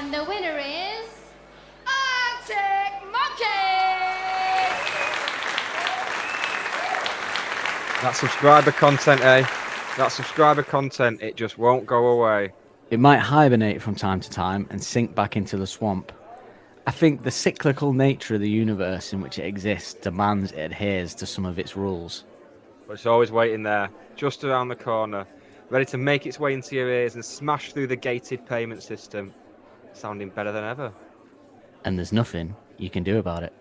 And the winner is... Arctic Monkey! That subscriber content, eh? That subscriber content, it just won't go away. It might hibernate from time to time and sink back into the swamp. I think the cyclical nature of the universe in which it exists demands it adheres to some of its rules. But it's always waiting there, just around the corner, ready to make its way into your ears and smash through the gated payment system, sounding better than ever. And there's nothing you can do about it.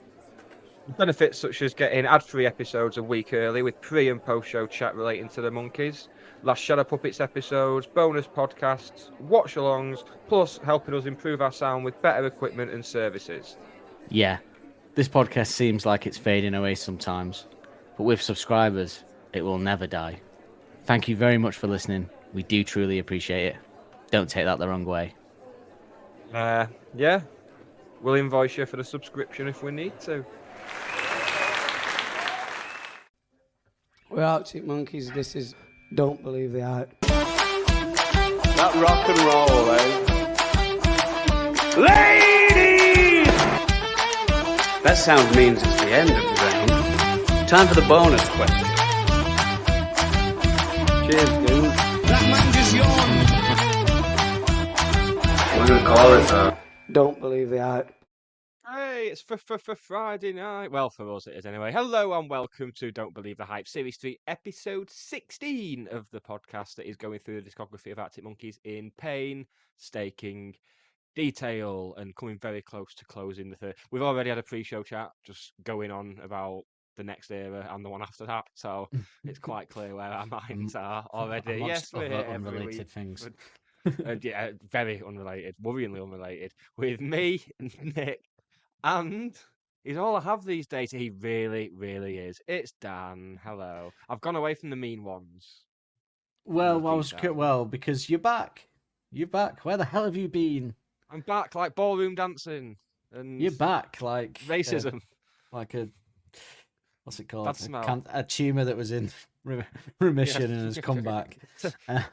Benefits such as getting ad-free episodes a week early with pre- and post-show chat relating to the monkeys, last Shadow Puppets episodes, bonus podcasts, watch-alongs, plus helping us improve our sound with better equipment and services. Yeah, this podcast seems like it's fading away sometimes, but with subscribers, it will never die. Thank you very much for listening. We do truly appreciate it. Don't take that the wrong way. Yeah, we'll invoice you for the subscription if we need to. We're Arctic Monkeys. This is Don't Believe the Hype. That rock and roll, eh? Ladies! That sound means it's the end of the round. Time for the bonus question. Cheers, dude. That man just yawned. We're gonna call it, Don't Believe the Hype. Hey, it's for Friday night. Well, for us it is anyway. Hello and welcome to Don't Believe the Hype, Series 3, Episode 16 of the podcast that is going through the discography of Arctic Monkeys in painstaking detail and coming very close to closing the third. We've already had a pre-show chat just going on about the next era and the one after that, so it's quite clear where our minds are already. Yes, we're here every unrelated week. things. Yeah, very unrelated, worryingly unrelated, with me, Nick, and he's all I have these days. He really, really is. It's Dan. Hello. I've gone away from the mean ones. Well, Well, because you're back. You're back. Where the hell have you been? I'm back, like ballroom dancing and You're back, like racism. Like a what's it called? Bad smell. A tumor that was in remission Yeah. and has come back.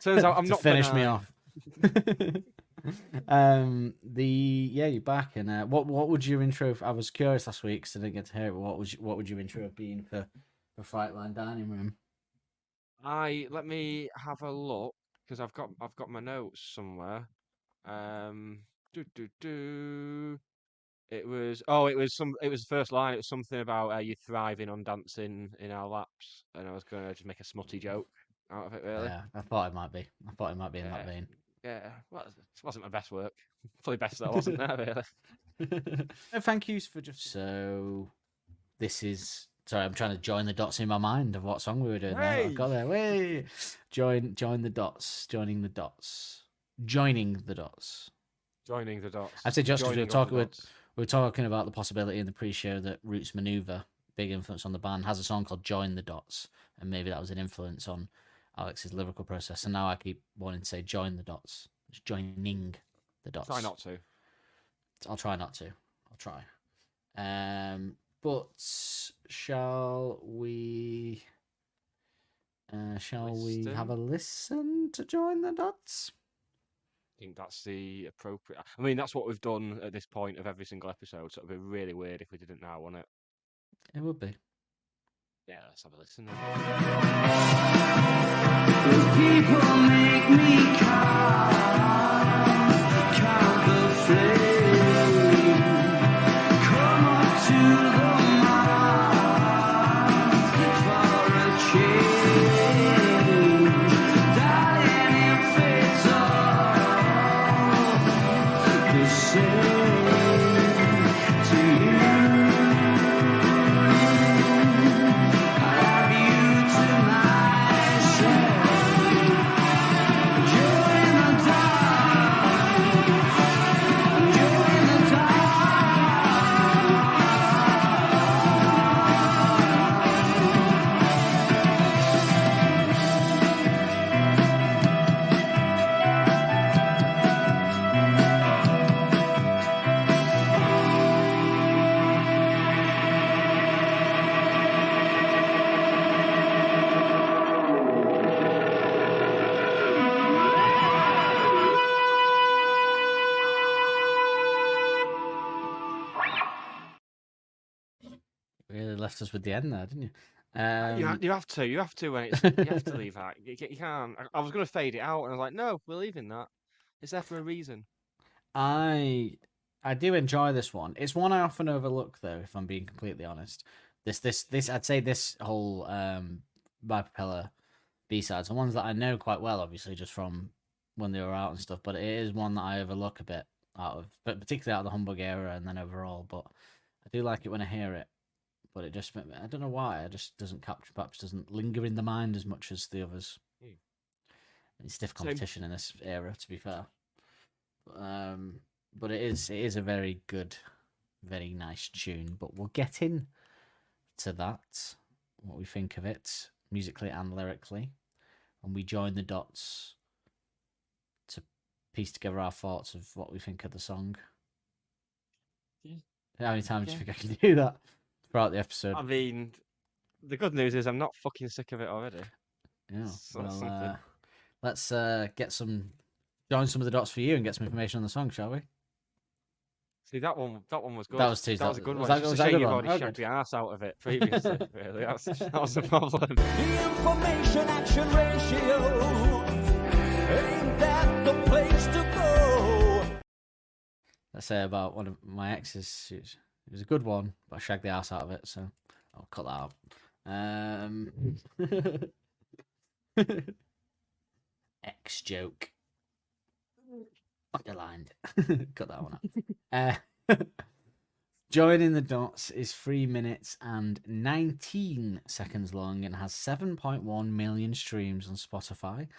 Turns out I'm to not finish me benign. off. You're back, and what would your intro? I was curious last week because I didn't get to hear it. What would your intro have been for Frightline Dining Room? Let me have a look because I've got my notes somewhere. It was the first line. It was something about you thriving on dancing in our laps, and I was going to just make a smutty joke out of it. Really, Yeah, I thought it might be. In that vein. yeah. Well, it wasn't my best work. Probably best that wasn't there. Really. Thank yous for just. So, this is. Sorry, I'm trying to join the dots in my mind of what song we were doing. Now. I've got there. Way. Join the dots. Joining the dots. Joining the dots. I say just because Joining we of the dots. were talking about the possibility in the pre-show that Roots Maneuver, big influence on the band, has a song called "Join the Dots," and maybe that was an influence on Alex's lyrical process. And now I keep wanting to say "Join the Dots." It's joining the dots. Try not to. I'll try not to. I'll try. But shall we? Shall we have a listen to "Join the Dots"? I think that's the appropriate. I mean, that's what we've done at this point of every single episode. So it'd be really weird if we didn't now, wouldn't it? It would be. Yeah, let's have a listen. People make me count the flame. Come up to the mast for a change. Darling, if it's all the same to you, I have you to myself. Join the dark, join the dark. left us with the end there, didn't you? You have to when it's you have to leave that. You can't. I was going to fade it out, and I was like, no, we're leaving that. It's there for a reason. I do enjoy this one. It's one I often overlook, though, if I'm being completely honest. This I'd say this whole My Propeller B-sides are ones that I know quite well, obviously, just from when they were out and stuff. But it is one that I overlook a bit but particularly out of the Humbug era and then overall. But I do like it when I hear it. But it just, I don't know why, it just doesn't capture, perhaps doesn't linger in the mind as much as the others. It's stiff competition in this era, to be fair. But it is a very good, very nice tune. But we'll get in to that, what we think of it, musically and lyrically. And we join the dots to piece together our thoughts of what we think of the song. Yeah. How many times do you think I can do that throughout the episode? I mean, the good news is I'm not fucking sick of it already. Yeah. So that's something. Let's join some of the dots for you and get some information on the song, shall we? See, that one was good. That was too. That was a good one. Was Just that to a say good you've one? already Oh, shagged good. the arse out of it previously. Really, that was the problem. The information action ratio ain't that the place to go? Let's say about one of my exes. It was a good one, but I shagged the ass out of it, so I'll cut that out. Ex joke. Underlined. Cut that one out. Joining the Dots is 3 minutes and 19 seconds long and has 7.1 million streams on Spotify.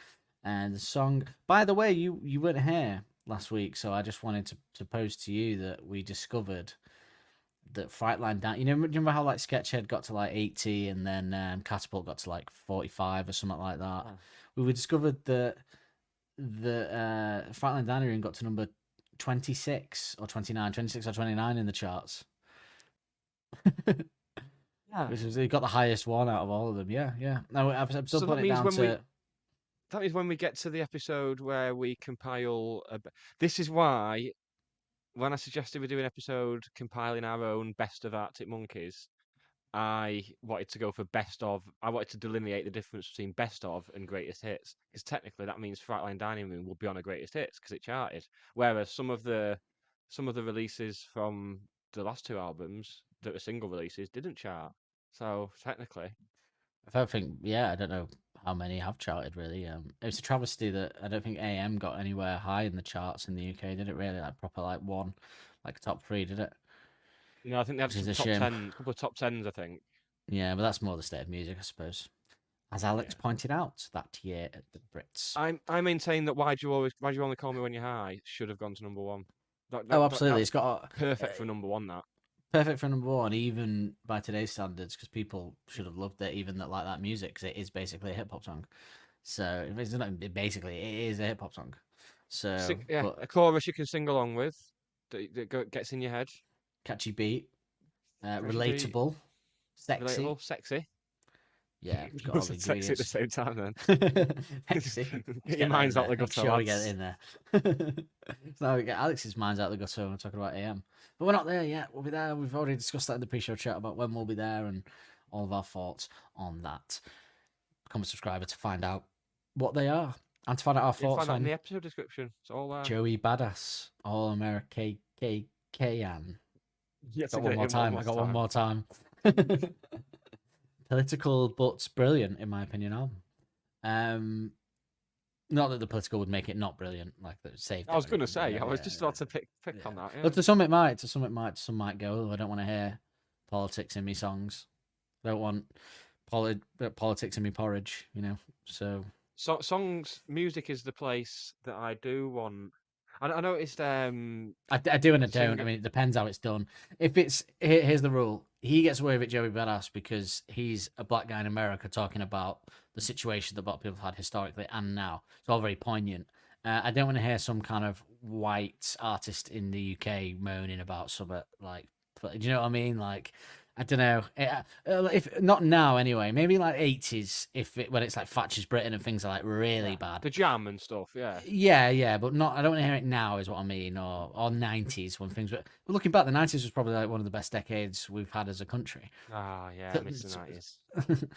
And the song, by the way, you weren't here last week, so I just wanted to pose to you that we discovered that Frightline down. Remember how like Sketchhead got to like 80 and then Catapult got to like 45 or something like that. We discovered that the Frightline Dining Room got to number 26 or 29 in the charts. Yeah. Which is, he got the highest one out of all of them. Yeah. No, I'm still So that putting it means down when to. That is when we get to the episode where we compile. This is why, when I suggested we do an episode compiling our own best of Arctic Monkeys, I wanted to go for best of. I wanted to delineate the difference between best of and greatest hits, because technically that means Frightline Dining Room will be on a greatest hits because it charted. Whereas some of the releases from the last two albums that were single releases didn't chart. So technically, I don't know how many have charted really. It's a travesty that I don't think AM got anywhere high in the charts in the UK. Did it really? Like proper like top 3? Did it? I think they had Which is some a top shame. 10, couple of top 10s, I think. Yeah, but that's more the state of music, I suppose. As Alex pointed out that year at the Brits. I maintain that Why Do You Only Call Me When You're High should have gone to number 1. Absolutely, it's got perfect for number 1. That perfect for number 1, even by today's standards, because people should have loved it, even like that music, because it is basically a hip hop song. So it's not basically, it is a hip hop song. So a chorus you can sing along with that gets in your head. Catchy beat, Catchy relatable, sexy. Relatable, sexy. Yeah, it's got all the sexy at the ingredients. same time. Then Sexy. Get your minds out the gutter. Sure, we lads. get it in there. So we get Alex's mind's out the gutter when we're talking about AM. But we're not there yet. We'll be there. We've already discussed that in the pre-show chat about when we'll be there and all of our thoughts on that. Become a subscriber to find out what they are and to find out our You'll thoughts find that in on the episode description. It's all there. Joey Badass, All American KKKN. Yes, Got one more time. I got one more time. Political but brilliant, in my opinion, album. Not that the political would make it not brilliant, like the saved. I was going to say, I was just about to pick on that. But to some it might. To some it might. Some might go. I don't want to hear politics in me songs. I don't want politics in me porridge. So songs, music is the place that I do want. I noticed. I do and I don't. I mean, it depends how it's done. If it's here's the rule: he gets away with it, Joey Badass, because he's a black guy in America talking about the situation that black people have had historically and now. It's all very poignant. I don't want to hear some kind of white artist in the UK moaning about something like. Do you know what I mean? Like, I don't know. If not now, anyway, maybe like 80s. When it's like Thatcher's Britain and things are like really bad. The Jam and stuff, yeah. Yeah, but not. I don't want to hear it now, is what I mean, or 90s when things were. But looking back, the 90s was probably like one of the best decades we've had as a country. Ah, yeah, I miss the 90s.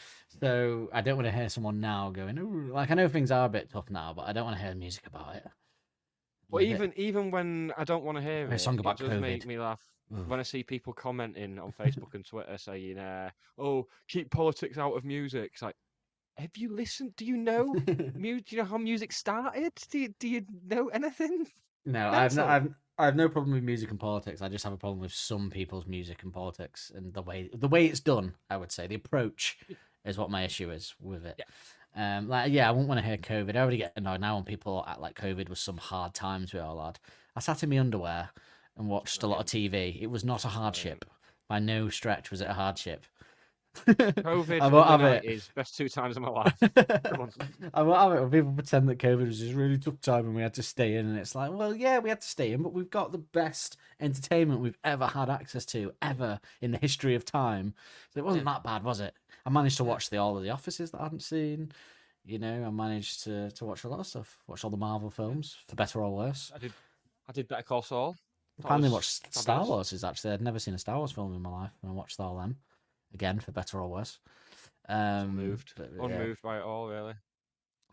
So I don't want to hear someone now going, "Ooh," like I know things are a bit tough now, but I don't want to hear music about it. But even when I don't want to hear A it, song about it does make COVID. me laugh. Ugh. When I see people commenting on Facebook and Twitter saying, "Oh, keep politics out of music," it's like, have you listened? Do you know do you know how music started? Do you know anything? No, I have no problem with music and politics. I just have a problem with some people's music and politics and the way it's done. I would say the approach is what my issue is with it. I wouldn't want to hear COVID. I already get annoyed now when people act like COVID was some hard times we all had. I sat in my underwear and watched a lot of TV. It was not a hardship. By no stretch was it a hardship. COVID I won't and the have it. 90s, best 2 times of my life. Come on. I won't have it when people pretend that COVID was this really tough time and we had to stay in. And it's like, well, yeah, we had to stay in, but we've got the best entertainment we've ever had access to, ever in the history of time. So it wasn't that bad, was it? I managed to watch all of the Offices that I hadn't seen. You know, I managed to watch a lot of stuff. Watch all the Marvel films, for better or worse. I did Better Call Saul. I finally watched Star Wars. Actually, I'd never seen a Star Wars film in my life, and I watched all them again, for better or worse. Unmoved by it all, really.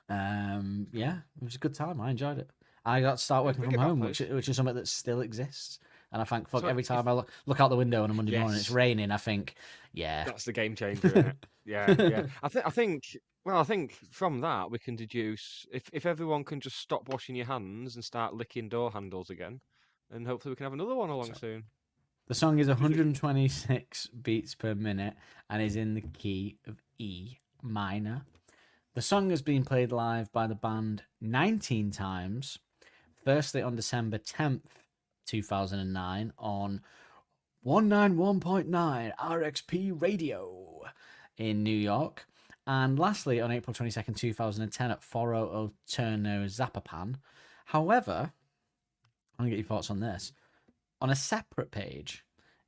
Yeah, it was a good time. I enjoyed it. I got to start working from home, which is something that still exists. And I think, every time I look out the window on a Monday morning, it's raining. I think, yeah, that's the game changer, isn't it? Yeah. I think from that we can deduce if everyone can just stop washing your hands and start licking door handles again, and hopefully we can have another one along soon. The song is 126 beats per minute and is in the key of E minor. The song has been played live by the band 19 times. Firstly on December 10th, 2009 on 191.9 RXP Radio in New York. And lastly on April 22nd, 2010 at 400 Turno Zapopan. However, I'm going to get your thoughts on this. On a separate page,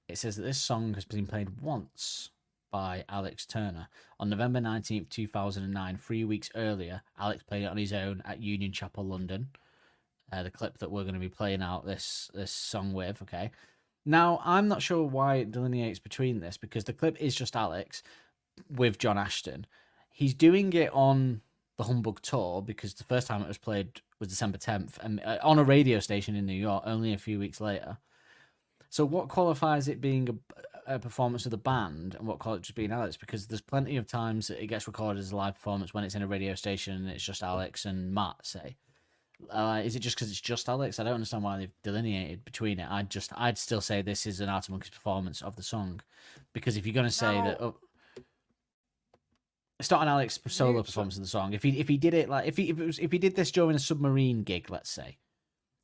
it says that this song has been played once by Alex Turner. On November 19th, 2009, 3 weeks earlier, Alex played it on his own at Union Chapel, London. The clip that we're going to be playing out this song with, okay? Now, I'm not sure why it delineates between this, because the clip is just Alex with John Ashton. He's doing it on the Humbug Tour, because the first time it was played was December 10th, and on a radio station in New York, only a few weeks later. So what qualifies it being a performance of the band, and what qualifies it just being Alex? Because there's plenty of times that it gets recorded as a live performance when it's in a radio station and it's just Alex and Matt, say. Is it just because it's just Alex? I don't understand why they've delineated between it. I'd still say this is an Arctic Monkeys performance of the song, because if you're going to say that, it's not an Alex solo performance of the song. If he did it like if he did this during a submarine gig, let's say,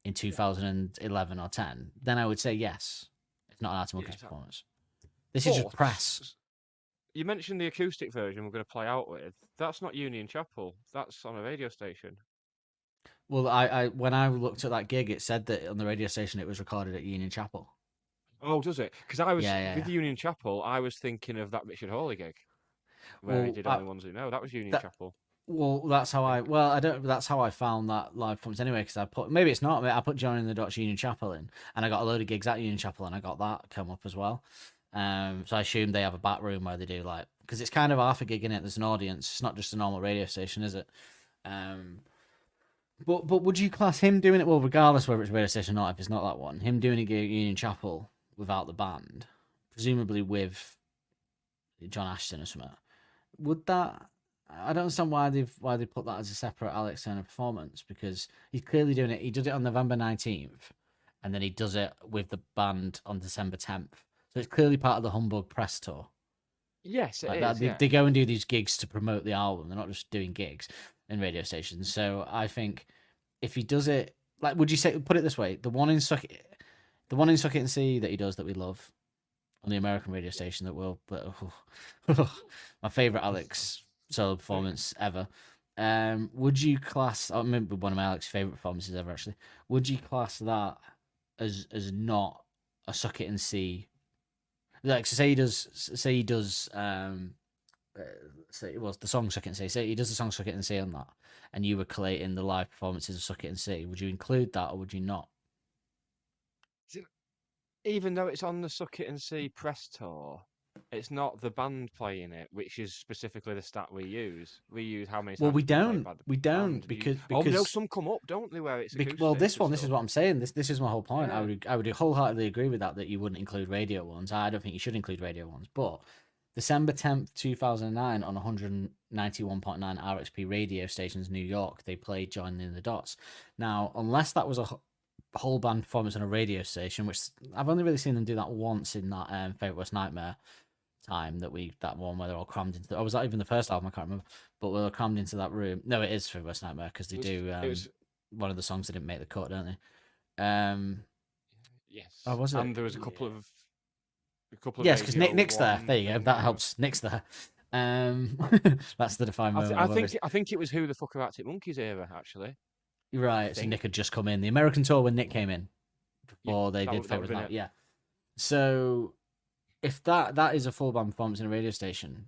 in 2011 or 10, then I would say yes. It's not an Arctic Monkeys performance. This is just press. You mentioned the acoustic version we're going to play out with. That's not Union Chapel. That's on a radio station. Well, I when I looked at that gig, it said that on the radio station it was recorded at Union Chapel. Oh, does it? Because I was with Union Chapel. I was thinking of that Richard Hawley gig where he did Only Ones Who Know. That was Union Chapel. Well, that's how that's how I found that live performance anyway. Because maybe it's not. I put John in the Dots Union Chapel in, and I got a load of gigs at Union Chapel, and I got that come up as well. So I assume they have a back room where they do because it's kind of half a gig in it. There's an audience. It's not just a normal radio station, is it? But would you class him doing it? Well, regardless whether it's a radio station or not, if it's not that one, him doing a gig at Union Chapel without the band, presumably with John Ashton or something, would that? I don't understand why they put that as a separate Alex Turner performance, because he's clearly doing it. He did it on November 19th, and then he does it with the band on December 10th. So it's clearly part of the Humbug press tour. Yes, it is. They go and do these gigs to promote the album. They're not just doing gigs in radio stations. So I think if he does it, would you say, put it this way, the one in Suck It and See that he does that we love on the American radio station my favourite Alex solo performance ever. Would you class? I remember one of my Alex's favourite performances ever. Actually, would you class that as not a Suck It and See? Like, so say he does say it was the song Suck It and See. Say he does the song Suck It and See on that, and you were collating the live performances of Suck It and See. Would you include that or would you not? Even though it's on the Suck It and See press tour, it's not the band playing it, which is specifically the stat we use. We use how many times. Well, we it's been played don't. by the We don't band. because Oh no, some come up, don't they? Where it's well, this acoustic one, and this is stuff. what I'm saying. This is my whole point. Yeah. I would wholeheartedly agree with that you wouldn't include radio ones. I don't think you should include radio ones. But December 10th, 2009, on 191.9 RXP radio stations, New York, they played "Joining the Dots." Now, unless that was a whole band performance on a radio station, which I've only really seen them do that once in that Favourite Worst Nightmare time that one where they're all crammed into. Or was that even the first album? I can't remember. But we were crammed into that room. No, it is Favourite Worst Nightmare because they do one of the songs that didn't make the cut, don't they? Yes. Oh, was it? And there was a couple of. Yes, because Nick's there. There you go. and, That helps. Nick's there. That's the defined moment. I think it was Who the Fuck Are Arctic Monkeys era, actually. Right, so Nick had just come in. The American tour when Nick came in before they did Favourite Night. Yeah. So if that is a full band performance in a radio station,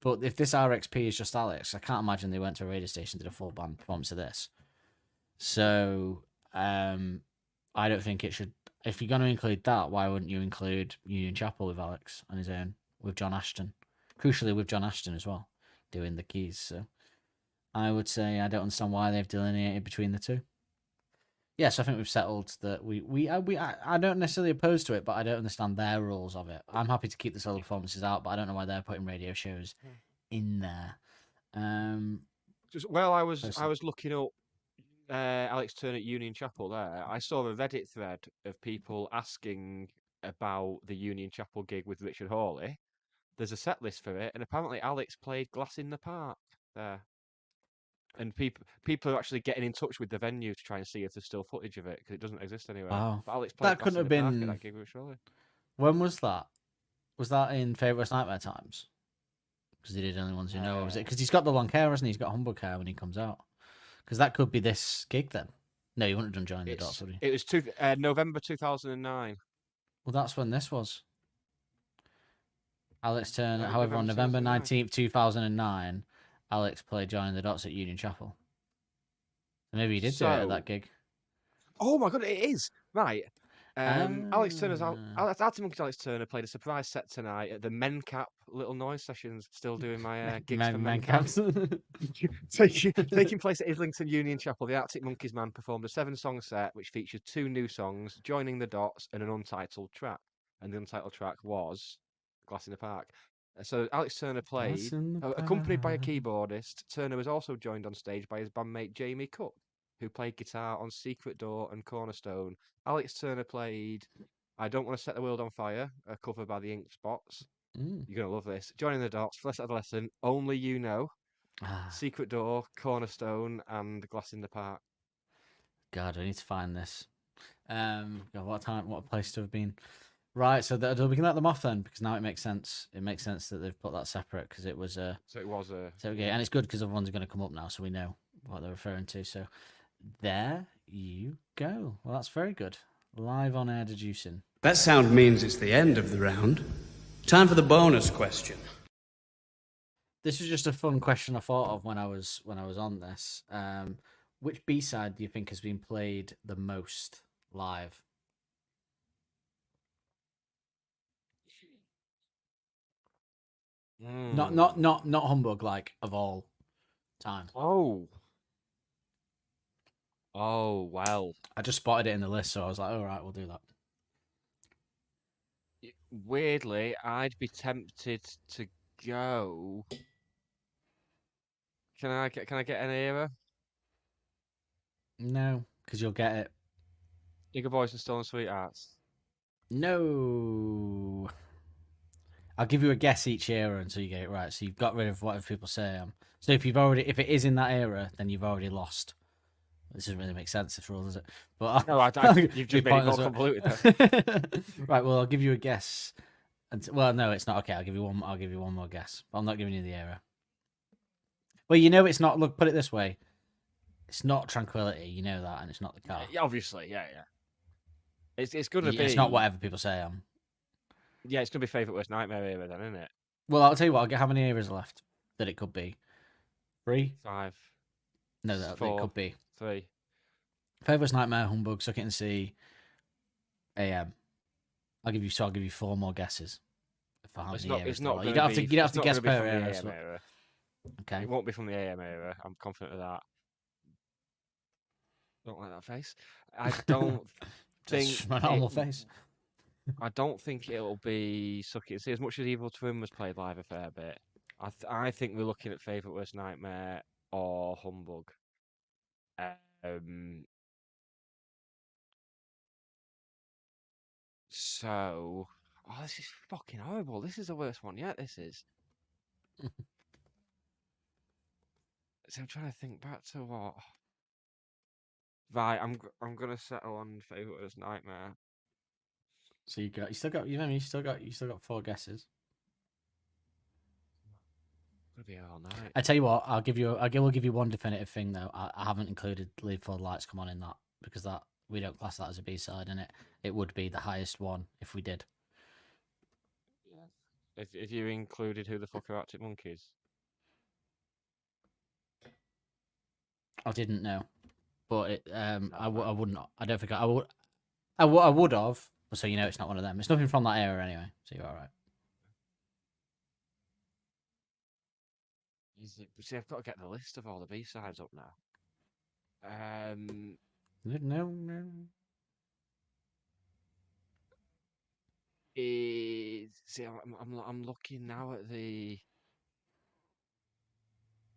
but if this RXP is just Alex, I can't imagine they went to a radio station and did a full band performance of this. So I don't think it should. If you're going to include that, why wouldn't you include Union Chapel with Alex on his own, with John Ashton? Crucially, with John Ashton as well, doing the keys. So I would say I don't understand why they've delineated between the two. Yes, I think we've settled that I don't necessarily oppose to it, but I don't understand their rules of it. I'm happy to keep the solo performances out, but I don't know why they're putting radio shows in there. I was looking up Alex Turner at Union Chapel there. I saw a Reddit thread of people asking about the Union Chapel gig with Richard Hawley. There's a set list for it, and apparently Alex played Glass in the Park there. And people are actually getting in touch with the venue to try and see if there's still footage of it because it doesn't exist anywhere. Wow. But Alex played That couldn't have been. That gig with Hawley. When was that? Was that in Favourite Worst Nightmare times? Because he did Only Ones Who Know. Or was it because he's got the long hair, hasn't he? He's got Humbug hair when he comes out. Because that could be this gig then. No, you wouldn't have done Joining the Dots, would you? It was November 2009. Well, that's when this was. Alex Turner. Right, However, on November November 19th, 2009, Alex played Joining the Dots at Union Chapel. So maybe he did do it at that gig. Oh my god, it is! Right. Arctic Monkeys Alex Turner played a surprise set tonight at the Mencap Little Noise Sessions. Still doing my gigs for Mencap. Taking place at Islington Union Chapel, the Arctic Monkeys man performed a 7-song set which featured 2 new songs, Joining the Dots, and an untitled track. And the untitled track was Glass in the Park. So Alex Turner played, accompanied by a keyboardist. Turner was also joined on stage by his bandmate Jamie Cook, who played guitar on Secret Door and Cornerstone. Alex Turner played I Don't Want to Set the World on Fire, a cover by the Ink Spots. You're going to love this. Joining the Dots, Flesh Adolescent, Only You Know, Secret Door, Cornerstone, and Glass in the Park. God, I need to find this. God, what a place to have been. Right, so we can let them off then, because now it makes sense. It makes sense that they've put that separate, because it was a... So it was a... So, okay, and it's good because other ones are going to come up now, so we know what they're referring to. So there you go. Well, that's very good. Live on air deducing. That sound means it's the end of the round. Time for the bonus question. This was just a fun question I thought of when I was on this. Which B-side do you think has been played the most live? Not Humbug, like, of all time. Oh, well. I just spotted it in the list, so I was like, all right, we'll do that. Weirdly, I'd be tempted to go. Can I get an era? No, because you'll get it. Eager Boys and Stolen Sweethearts. No. I'll give you a guess each era until you get it right. So you've got rid of whatever people say. So if it is in that era, then you've already lost. This doesn't really make sense, this rule, does it? But No, you've just made it more convoluted. Right, well, I'll give you a guess. Well, no, it's not. Okay, I'll give you one more guess. But I'm not giving you the era. Well, you know it's not. Look, put it this way. It's not Tranquility, you know that, and it's not the car. Yeah, obviously, yeah. It's going to be... It's not whatever people say. Yeah, it's gonna be favourite worst nightmare era then, isn't it? Well, I'll tell you what. I'll get how many eras are left that it could be. 3? 5, No, that it 4, could be. 3. Favourite Nightmare, Humbug, Suck It and See, AM. I'll give you 4 more guesses for how It's many not. eras It's there not. are. Gonna You don't have to. be, You don't it's have to not guess gonna be per from the era. AM So... era. Okay. It won't be from the AM era. I'm confident of that. Don't like that face. I don't think Just my normal it- face. I don't think it'll be Suck It and See. As much as Evil Twin was played live a fair bit, I think we're looking at favourite worst nightmare or Humbug. So, this is fucking horrible. This is the worst one yet. This is. So I'm trying to think back to what. Right, I'm gonna settle on favourite worst nightmare. So you still got 4 guesses. Gonna be all night. I tell you what, I will give you one definitive thing though. I haven't included Leave Before the Lights Come On in that because that we don't class that as a B-side, and it would be the highest one if we did. If you included Who the Fuck Are Arctic Monkeys? I didn't know, but I wouldn't. I don't think I would. I would have. So you know, it's not one of them. It's nothing from that era anyway. So you're all right. See, I've got to get the list of all the B-sides up now. No. See, I'm looking now at the.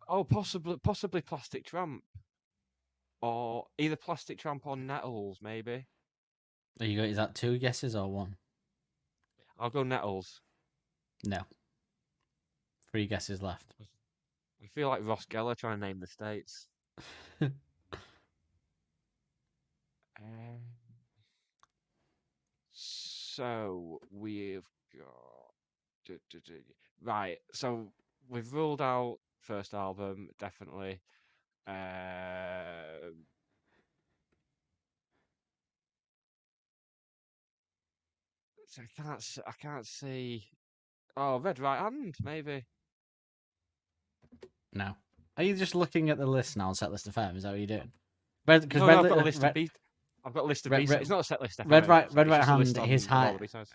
Oh, possibly Plastic Tramp, or either Plastic Tramp or Nettles, maybe. Is that 2 guesses or 1? I'll go Nettles. No. 3 guesses left. I feel like Ross Geller trying to name the states. So we've got right. So we've ruled out first album definitely. So I can't see. Oh, Red Right Hand maybe. No. Are you just looking at the list now on Set List FM? Is that what you're doing? No, I've got a list of B. I've got a list of B. It's not a set list. Red Right it's just a Hand list is on all high. the B-sides.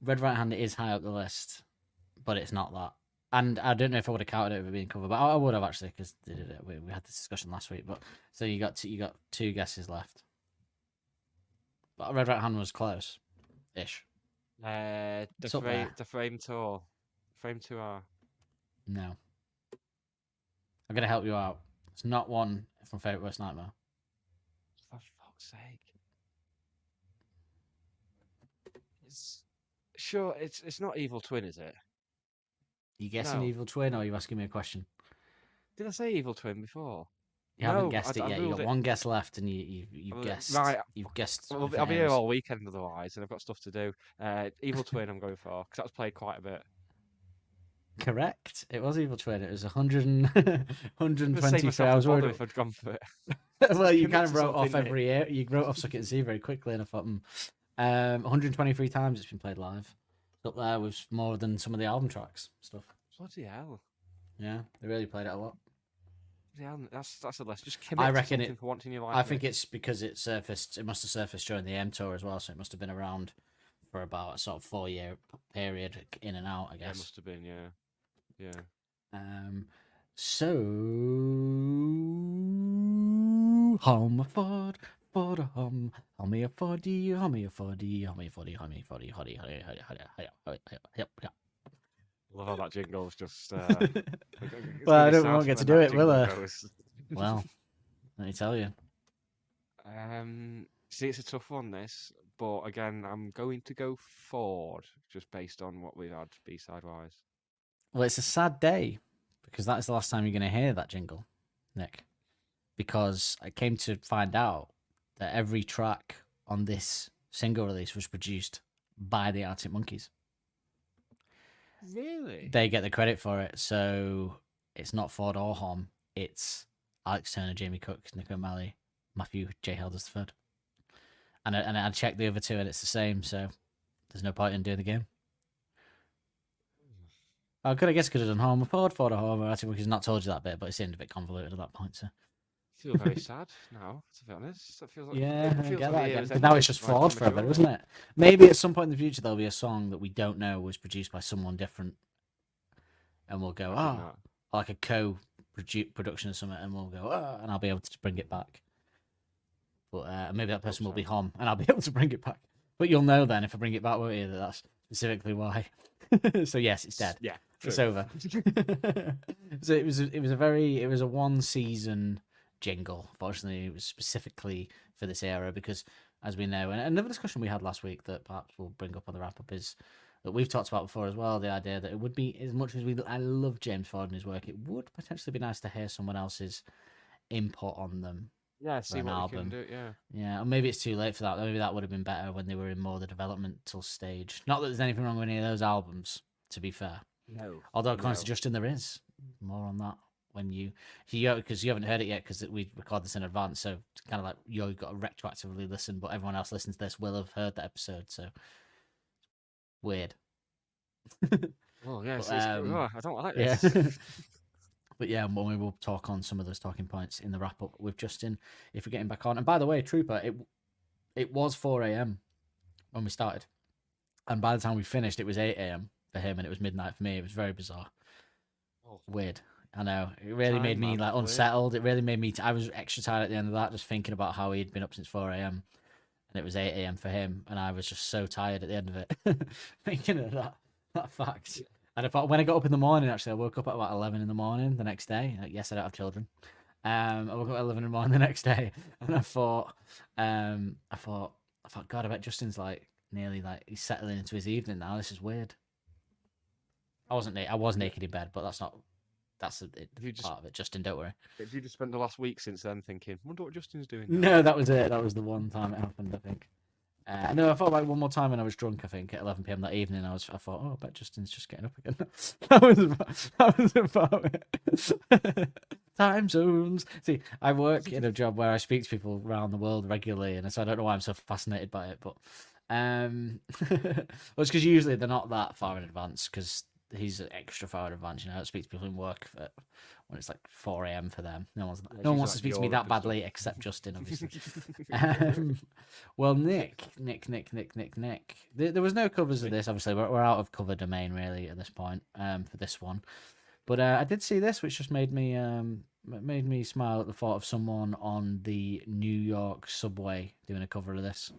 Red Right Hand is high up the list, but it's not that. And I don't know if I would have counted it with being covered, but I would have actually because we had this discussion last week. But so you got 2 guesses left. But Red Right Hand was close, ish. The frame tour, frame 2R. No. I'm gonna help you out. It's not one from Favourite Worst Nightmare. For fuck's sake! It's not Evil Twin, is it? You guessing No. Evil Twin, or are you asking me a question? Did I say Evil Twin before? You haven't No, guessed it I yet. You ruled got it. 1 guess left, and you've guessed. Right. You've guessed. I'll be here all weekend otherwise, and I've got stuff to do. Evil Twin, I'm going for because that's played quite a bit. Correct. It was Evil Twin. It was 123 Save myself hours. the bother if I'd gone for it. Well, you Commit kind of to wrote off something, every year. You wrote off Suck It and See very quickly, and I thought, 123 times it's been played live. It's up there with more than some of the album tracks stuff. Bloody hell! Yeah, they really played it a lot. Yeah, that's a list. Just commit I to reckon something it. for once in your life. I think mate. it's because it surfaced. It must have surfaced during the M tour as well, so it must have been around for about a sort of 4-year period, in and out. I Yeah, it guess. must have been. Yeah. So hum for the hum me a for the hum me a for the hum me for the hum me for the Love how that jingle's just. Well, I won't get to do it, will I? Well, let me tell you. See, it's a tough one, this, but again, I'm going to go Ford just based on what we've had B-side wise. Well, it's a sad day because that is the last time you're going to hear that jingle, Nick. Because I came to find out that every track on this single release was produced by the Arctic Monkeys. Really? They get the credit for it, so it's not Ford or Hom. It's Alex Turner, Jamie Cook, Nick O'Malley, Matthew J. Helders III. And I checked the other 2, and it's the same. So there's no point in doing the game. I guess could have done Home Report for the Home. Actually, because not told you that bit, but it seemed a bit convoluted at that point. So I feel very sad now, to be honest. It feels like, yeah, it I feels get like that the year again. has 'Cause now ended, it's just like, flawed forever, prematurely. isn't it? Maybe at some point in the future there'll be a song that we don't know was produced by someone different, and we'll go, Imagine oh, that. like a co-production or something, and we'll go, oh, and I'll be able to bring it back. But maybe that person will so. be Hom, and I'll be able to bring it back. But you'll know then if I bring it back, won't you? That's specifically why. So yes, it's dead. Yeah, It's true. over. So it was a one season jingle. Fortunately, it was specifically for this era because, as we know, and another discussion we had last week that perhaps we'll bring up on the wrap up is that we've talked about before as well. The idea that it would be, as much as I love James Ford and his work, it would potentially be nice to hear someone else's input on them. Yeah, see an what album. we can do. Yeah. Yeah, or maybe it's too late for that. Maybe that would have been better when they were in more the developmental stage. Not that there's anything wrong with any of those albums, to be fair. No. Although, according to No. Justin, there is more on that when because you haven't heard it yet because we record this in advance. So it's kind of like you've got to retroactively listen, but everyone else listening to this will have heard that episode. So weird. Oh yeah, But, I don't like Yeah. this. But yeah, well, we will talk on some of those talking points in the wrap up with Justin if we're getting back on. And by the way, Trooper, it was 4 a.m. when we started, and by the time we finished, it was 8 a.m. for him, and it was midnight for me. It was very bizarre, Oh, weird. I know it really Time, made me man, like weird. unsettled. It really made me. I was extra tired at the end of that, just thinking about how he'd been up since 4 a.m. and it was 8 a.m. for him, and I was just so tired at the end of it, thinking of that fact. And I thought when I got up in the morning, actually, I woke up at about 11 in the morning the next day. Yes, I don't have children. I woke up at 11 in the morning the next day, and I thought, God, I bet Justin's like nearly like he's settling into his evening now. This is weird. I was naked in bed, but that's You just- part of it. Justin, don't worry. Have you just spent the last week since then thinking, wonder what Justin's doing? No, that was it. That was the one time it happened, I think. No, I thought like one more time when I was drunk, I think, at 11 p.m. that evening. I thought, oh, I bet Justin's just getting up again. that was about it. Time zones. See, I work in a job where I speak to people around the world regularly, and so I don't know why I'm so fascinated by it. But well, it's because usually they're not that far in advance because he's extra far in advance. You know, I speak to people in work when it's like 4 a.m. for them. No one wants to speak to me that badly except Justin, obviously. Well, Nick. There was no covers of this. Obviously, we're out of cover domain really at this point for this one. But I did see this, which just made me smile at the thought of someone on the New York subway doing a cover of this.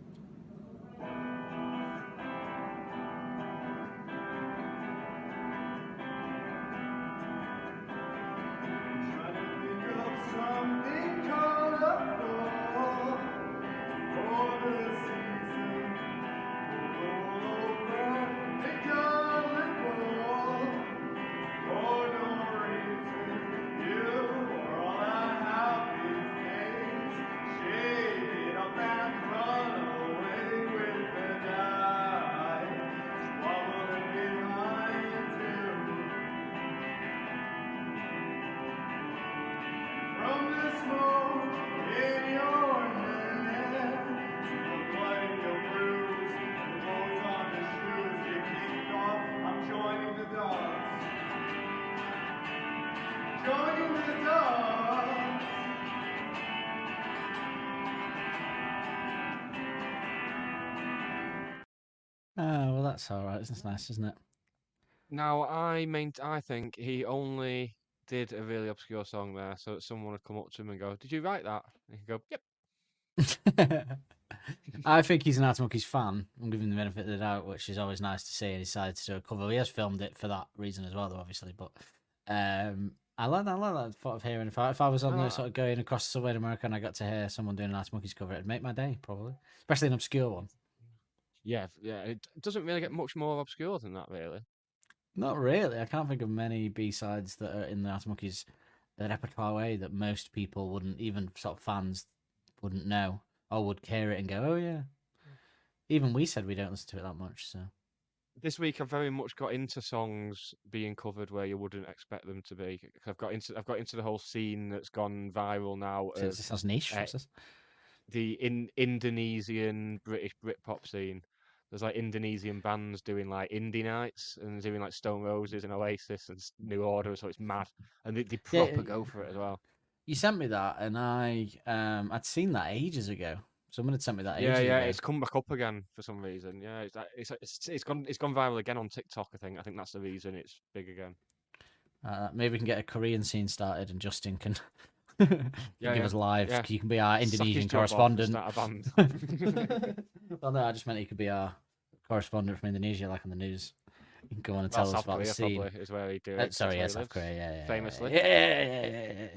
Oh, well, that's all right. It's nice, isn't it? Now, I think he only did a really obscure song there, so that someone would come up to him and go, "Did you write that?" And he'd go, "Yep." I think he's an Arctic Monkeys fan. I'm giving him the benefit of the doubt, which is always nice to see. And he decided to do a cover. He has filmed it for that reason as well, though, obviously. But I like that thought of hearing. If I was on the sort of going across the subway in America and I got to hear someone doing an Arctic Monkeys cover, it'd make my day probably, especially an obscure one. Yeah. It doesn't really get much more obscure than that, really. Not really. I can't think of many B-sides that are in the Arctic Monkeys repertoire way that most people wouldn't, even sort of fans, wouldn't know or would hear it and go, "Oh yeah." Even we said we don't listen to it that much. So This week I've very much got into songs being covered where you wouldn't expect them to be. I've got into the whole scene that's gone viral now. so this sounds niche. What's this? The Indonesian British Britpop scene. there's like Indonesian bands doing like indie nights and doing like Stone Roses and Oasis and New Order, so it's mad, and they proper go for it as well. You sent me that, and I'd seen that ages ago. Someone had sent me that Yeah, ages yeah, ago. it's come back up again for some reason. Yeah, it's gone viral again on TikTok. I think that's the reason it's big again. Maybe we can get a Korean scene started, and Justin can, can give us live. Yeah. You can be our Suck his Indonesian job off and correspondent. start a band. Well, no, I just meant he could be our correspondent from Indonesia, like on the news. You can go on and tell us South about Korea the scene. probably is where he do it. Sorry, That's yes, where he South Korea, yeah, famously. Yeah.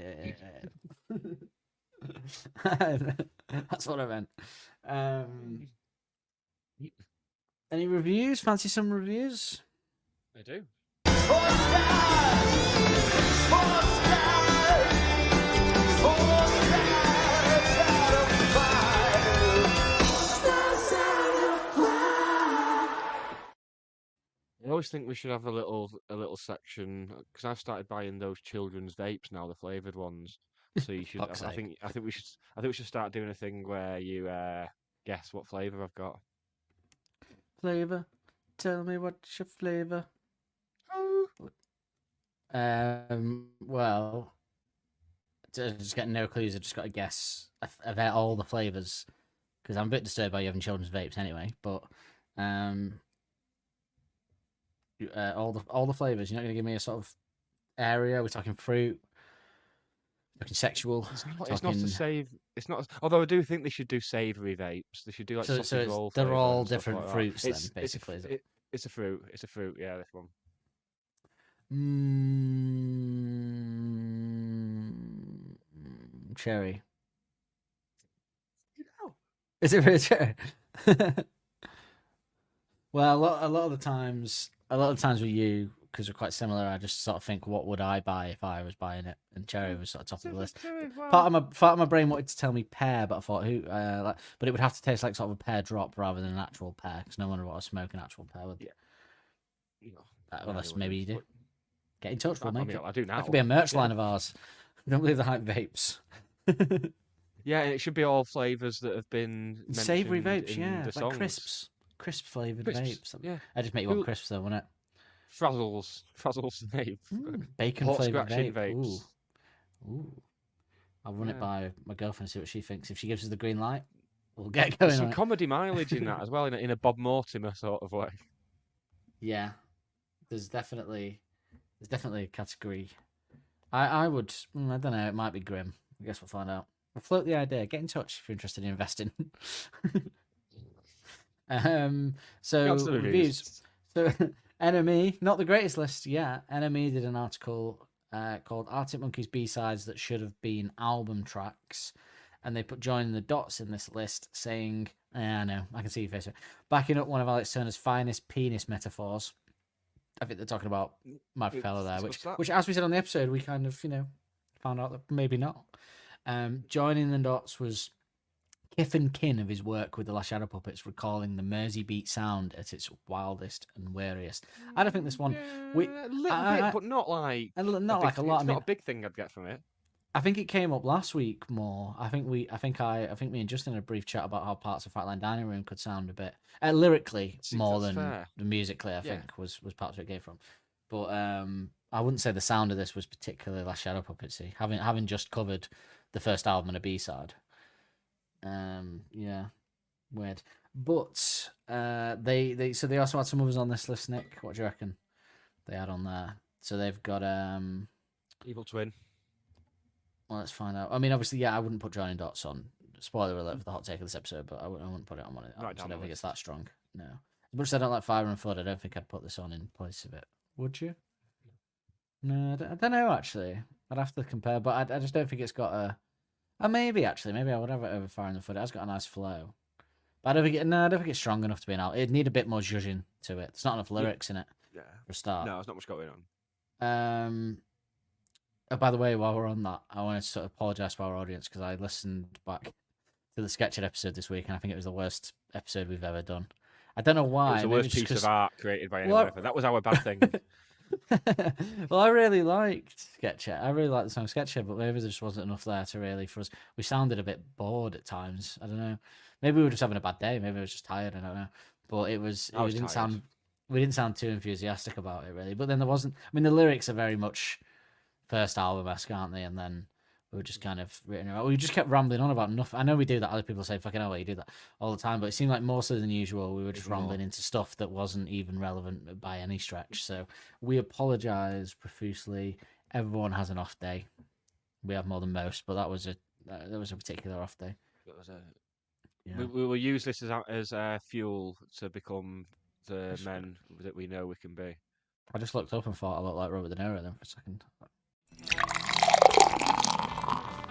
That's what I meant. Any reviews? Fancy some reviews? I do. I always think we should have a little section because I've started buying those children's vapes now, the flavored ones. So you should. Fuck's I sake. think we should start doing a thing where you guess what flavor I've got. Flavor? Tell me what's your flavor. Well, just getting no clues. I just got to guess about all the flavors because I'm a bit disturbed by you having children's vapes anyway. But all the flavors. You're not going to give me a sort of area. We're talking fruit. We're talking sexual. It's not to save. It's not. Although I do think they should do savoury vapes. They should do like sausage roll. They're flavour all and stuff different like that. fruits then, basically. Is it? It's a fruit. It's a fruit. Yeah, this one. Cherry. Is it really cherry? Well, a lot of the times with you, because we're quite similar, I just sort of think, what would I buy if I was buying it? And cherry was sort of top of the list. Part of my brain wanted to tell me pear, but I thought but it would have to taste like sort of a pear drop rather than an actual pear, because no one would want to smoke an actual pear with. Yeah. You know, Unless maybe you do. Get in touch, we'll make it. I do now. That could be a merch line of ours. Don't believe the hype vapes. Yeah, and it should be all flavours that have been Savoury mentioned vapes, in yeah, the like songs. crisp flavoured Crisps, vapes. yeah. I just make you want crisps though, wouldn't it? Frazzles vape. Bacon Hot flavoured scratching vape. vapes. Ooh. I'll run it Yeah. by my girlfriend and see what she thinks. If she gives us the green light, we'll get going There's on some it. comedy mileage in that as well, in a Bob Mortimer sort of way. Yeah, there's definitely a category. I would. I don't know. It might be grim. I guess we'll find out. We'll float the idea. Get in touch if you're interested in investing. So That's the reviews. So Enemy, not the greatest list yet. Enemy did an article called "Arctic Monkeys B-sides that should have been album tracks," and they put Joining the Dots in this list, saying, "I know, I can see your face," backing up one of Alex Turner's finest penis metaphors. I think they're talking about my fella there, which, as we said on the episode, we kind of, found out that maybe not. Joining the Dots was kith and kin of his work with the Last Shadow Puppets, recalling the Mersey beat sound at its wildest and weariest. I don't think this one, a little bit, but not like not like a It's lot. not a big thing I'd get from it. I think it came up last week more. I think me and Justin had a brief chat about how parts of Fatline Dining Room could sound a bit lyrically more that's than fair. the musically. I think was parts where it came from, but I wouldn't say the sound of this was particularly Last Shadow Puppetsy. Having just covered the first album and a B-side, yeah, weird. But they also had some others on this list. Nick, what do you reckon they had on there? So they've got Evil Twin. Well, let's find out. I mean, obviously, yeah, I wouldn't put Joining Dots on. Spoiler alert for the hot take of this episode, but I wouldn't put it on one. I don't think it's that strong. No. As much as I don't like Fire and Flood, I don't think I'd put this on in place of it. Would you? No, I don't know, actually. I'd have to compare, but I just don't think it's got a... maybe I would have it over Fire and Flood. It has got a nice flow. But I don't think it's strong enough to be an album. It'd need a bit more zhuzhing to it. There's not enough lyrics in it Yeah. for a start. No, there's not much going on. Oh, by the way, while we're on that, I wanted to sort of apologise to our audience because I listened back to the Sketched episode this week, and I think it was the worst episode we've ever done. I don't know why. It was the maybe worst just piece of art created by anyone ever. That was our bad thing. Well, I really liked Sketched. I really liked the song Sketched, but maybe there just wasn't enough there to really for us. We sounded a bit bored at times. I don't know. Maybe we were just having a bad day. Maybe I was just tired. I don't know. but it was I was we didn't tired. sound we didn't sound too enthusiastic about it really. But then there wasn't. I mean, the lyrics are very much first album-esque, aren't they? And then we were just kind of written around. We just kept rambling on about nothing. I know we do that. Other people say, "Fucking hell, you do that all the time," but it seemed like more so than usual. We were just Even more. rambling into stuff that wasn't even relevant by any stretch. So we apologise profusely. Everyone has an off day. We have more than most, but that was a particular off day. It was a- Yeah. We will use this as fuel to become the men that we know we can be. I just looked up and thought I looked like Robert De Niro then for a second.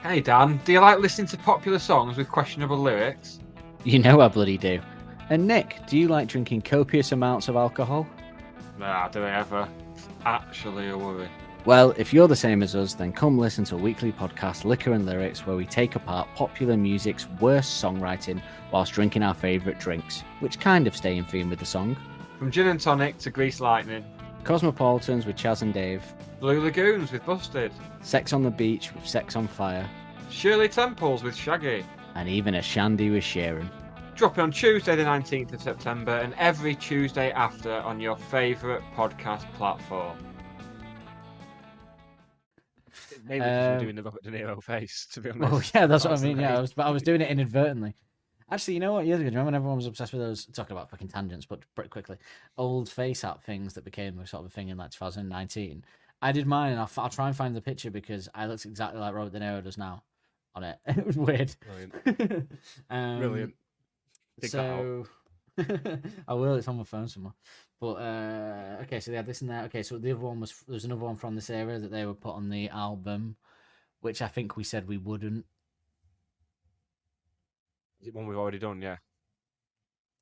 Hey Dan, do you like listening to popular songs with questionable lyrics? You know I bloody do. And Nick, do you like drinking copious amounts of alcohol? Nah, do I ever? Actually a worry. Well, if you're the same as us, then come listen to a weekly podcast, Liquor and Lyrics, where we take apart popular music's worst songwriting whilst drinking our favourite drinks, which kind of stay in theme with the song. From gin and tonic to Grease Lightning, Cosmopolitans with Chaz and Dave, Blue Lagoons with Busted, Sex on the Beach with Sex on Fire, Shirley Temples with Shaggy. and even a shandy with Sharon. Dropping on Tuesday the 19th of September and every Tuesday after on your favourite podcast platform. Maybe because I'm doing the Robert De Niro face, to be honest. Oh yeah, that's what I the mean. Yeah, main- I was doing it inadvertently. Actually, you know what? Years ago, do you remember when everyone was obsessed with those? Talking about fucking tangents, but pretty quickly, old face app things that became a sort of a thing in like 2019. I did mine, and I'll try and find the picture because I looked exactly like Robert De Niro does now on it. It was weird. Brilliant. Brilliant. Dig that out. So I will. It's on my phone somewhere. But okay, so they had this and that. Okay, so the other one there's another one from this era that they would put on the album, which I think we said we wouldn't. Is it one we've already done? Yeah.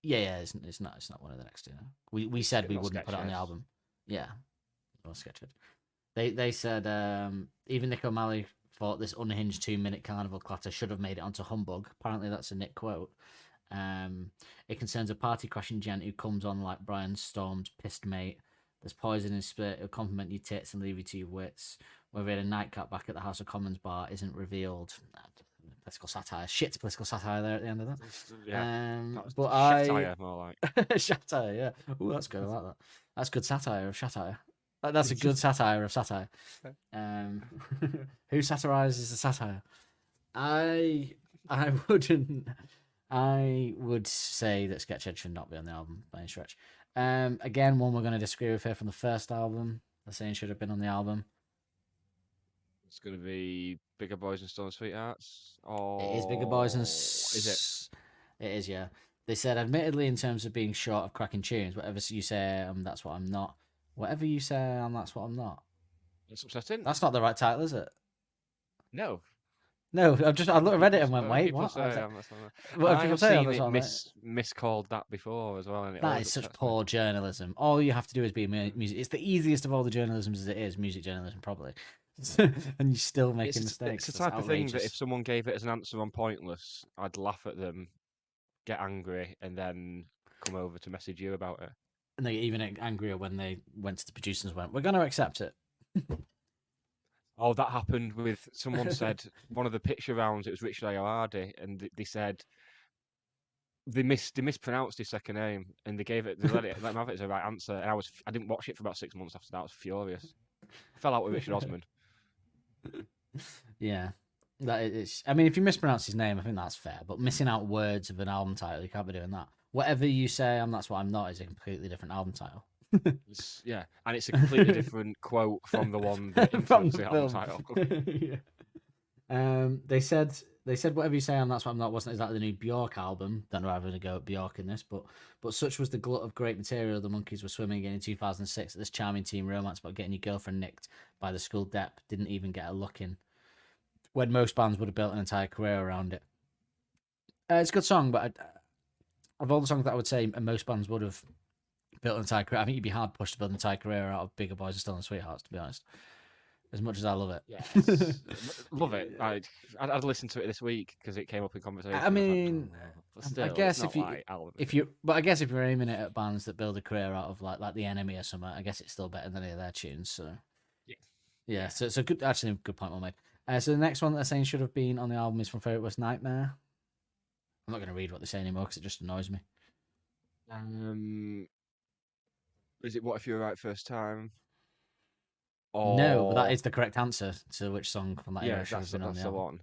Yeah, it's not one of the next two. We said we Not wouldn't put it on the Skechers. album. Yeah, or Skechers. They said even Nick O'Malley thought this unhinged 2-minute carnival clatter should have made it onto Humbug. Apparently that's a Nick quote. It concerns a party crashing gent who comes on like Brian Storm's pissed mate. There's poison in spirit. He'll compliment your tits and leave you to your wits. Whether he had a nightcap back at the House of Commons bar isn't revealed. Political satire. Shit political satire there at the end of that. Yeah. That was But satire, more like. satire, yeah. Ooh, that's good. I like that. That's good satire of satire. That's a good satire of satire. Who satirizes the satire? I wouldn't. I would say that Sketchhead should not be on the album by any stretch. Again, one we're going to disagree with here from the first album. They're saying should have been on the album. It's going to be Bigger Boys and Stone Sweethearts. Or It is Bigger Boys and is it? It is, yeah. They said, admittedly, in terms of being short of cracking tunes, whatever you say, that's what I'm not. Whatever you say, that's what I'm not. It's upsetting. That's not the right title, is it? No. No, I read it and went, wait, People what? say What that's not- have I people have say? seen That's it what I'm miscalled that before as well. And it That always is such upsets me. poor journalism. All you have to do is be music. It's the easiest of all the journalisms as it is, music journalism, probably. And you're still making mistakes. It's the That's type of thing that outrageous. if someone gave it as an answer on Pointless, I'd laugh at them, get angry, and then come over to message you about it. And they get even angrier when they went to the producers and went, we're going to accept it. Oh, that happened with someone said one of the picture rounds. It was Richard Ayoade, and they said they mispronounced his second name, and they let him have it as a right answer. And I didn't watch it for about 6 months after that. I was furious. I fell out with Richard Osman. Yeah. That is. I mean, if you mispronounce his name, I think that's fair. But missing out words of an album title, you can't be doing that. Whatever you say, that's what I'm not, is a completely different album title. Yeah, and it's a completely different quote from the one that From influenced the the album film. title. Yeah. They said whatever you say, that's what I'm not. Wasn't exactly the new Bjork album. Don't know if I'm going to go at Bjork in this, but such was the glut of great material the Monkees were swimming in 2006 that this charming teen romance about getting your girlfriend nicked by the school dep didn't even get a look in, when most bands would have built an entire career around it. It's a good song, but of all the songs that I would say most bands would have built an entire career, I think you'd be hard pushed to build an entire career out of Bigger Boys and Stolen Sweethearts, to be honest. As much as I love it. Yes. Love it. I'd listen to it this week because it came up in conversation. I mean, but still, I guess it's not like album, is it? but I guess if you're aiming it at bands that build a career out of like The Enemy or something, I guess it's still better than any of their tunes. So yeah. So it's a good, actually, a good point well made. So the next one that they're saying should have been on the album is from Favourite Worst Nightmare. I'm not going to read what they say anymore because it just annoys me. Is it What If You Were Right First Time? No, but that Or is the correct answer to which song from that era yeah, should have been on that's the the album. one.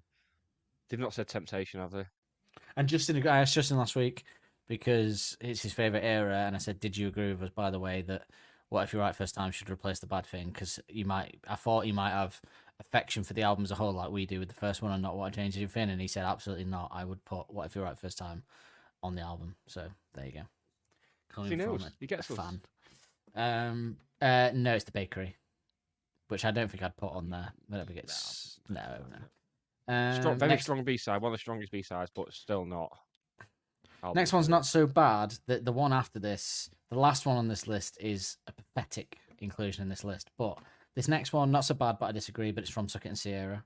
They've not said Temptation, have they? And Justin, I asked Justin last week because it's his favorite era, and I said, "Did you agree with us, by the way, that What If You're Right First Time should replace The Bad Thing?" Because I thought you might have affection for the album as a whole, like we do with the first one, and not what changes you Finn. And he said, "Absolutely not. I would put What If You're Right First Time on the album." So there you go. Coming He from knows. He gets a us. fan. No, it's The Bakery, which I don't think I'd put on there. I don't think it's no. Very next, strong B-side, one of the strongest B-sides, but still not. Next one's not so bad. The one after this, the last one on this list, is a pathetic inclusion in this list. But this next one, not so bad, but I disagree. But it's from Suck It and Sierra.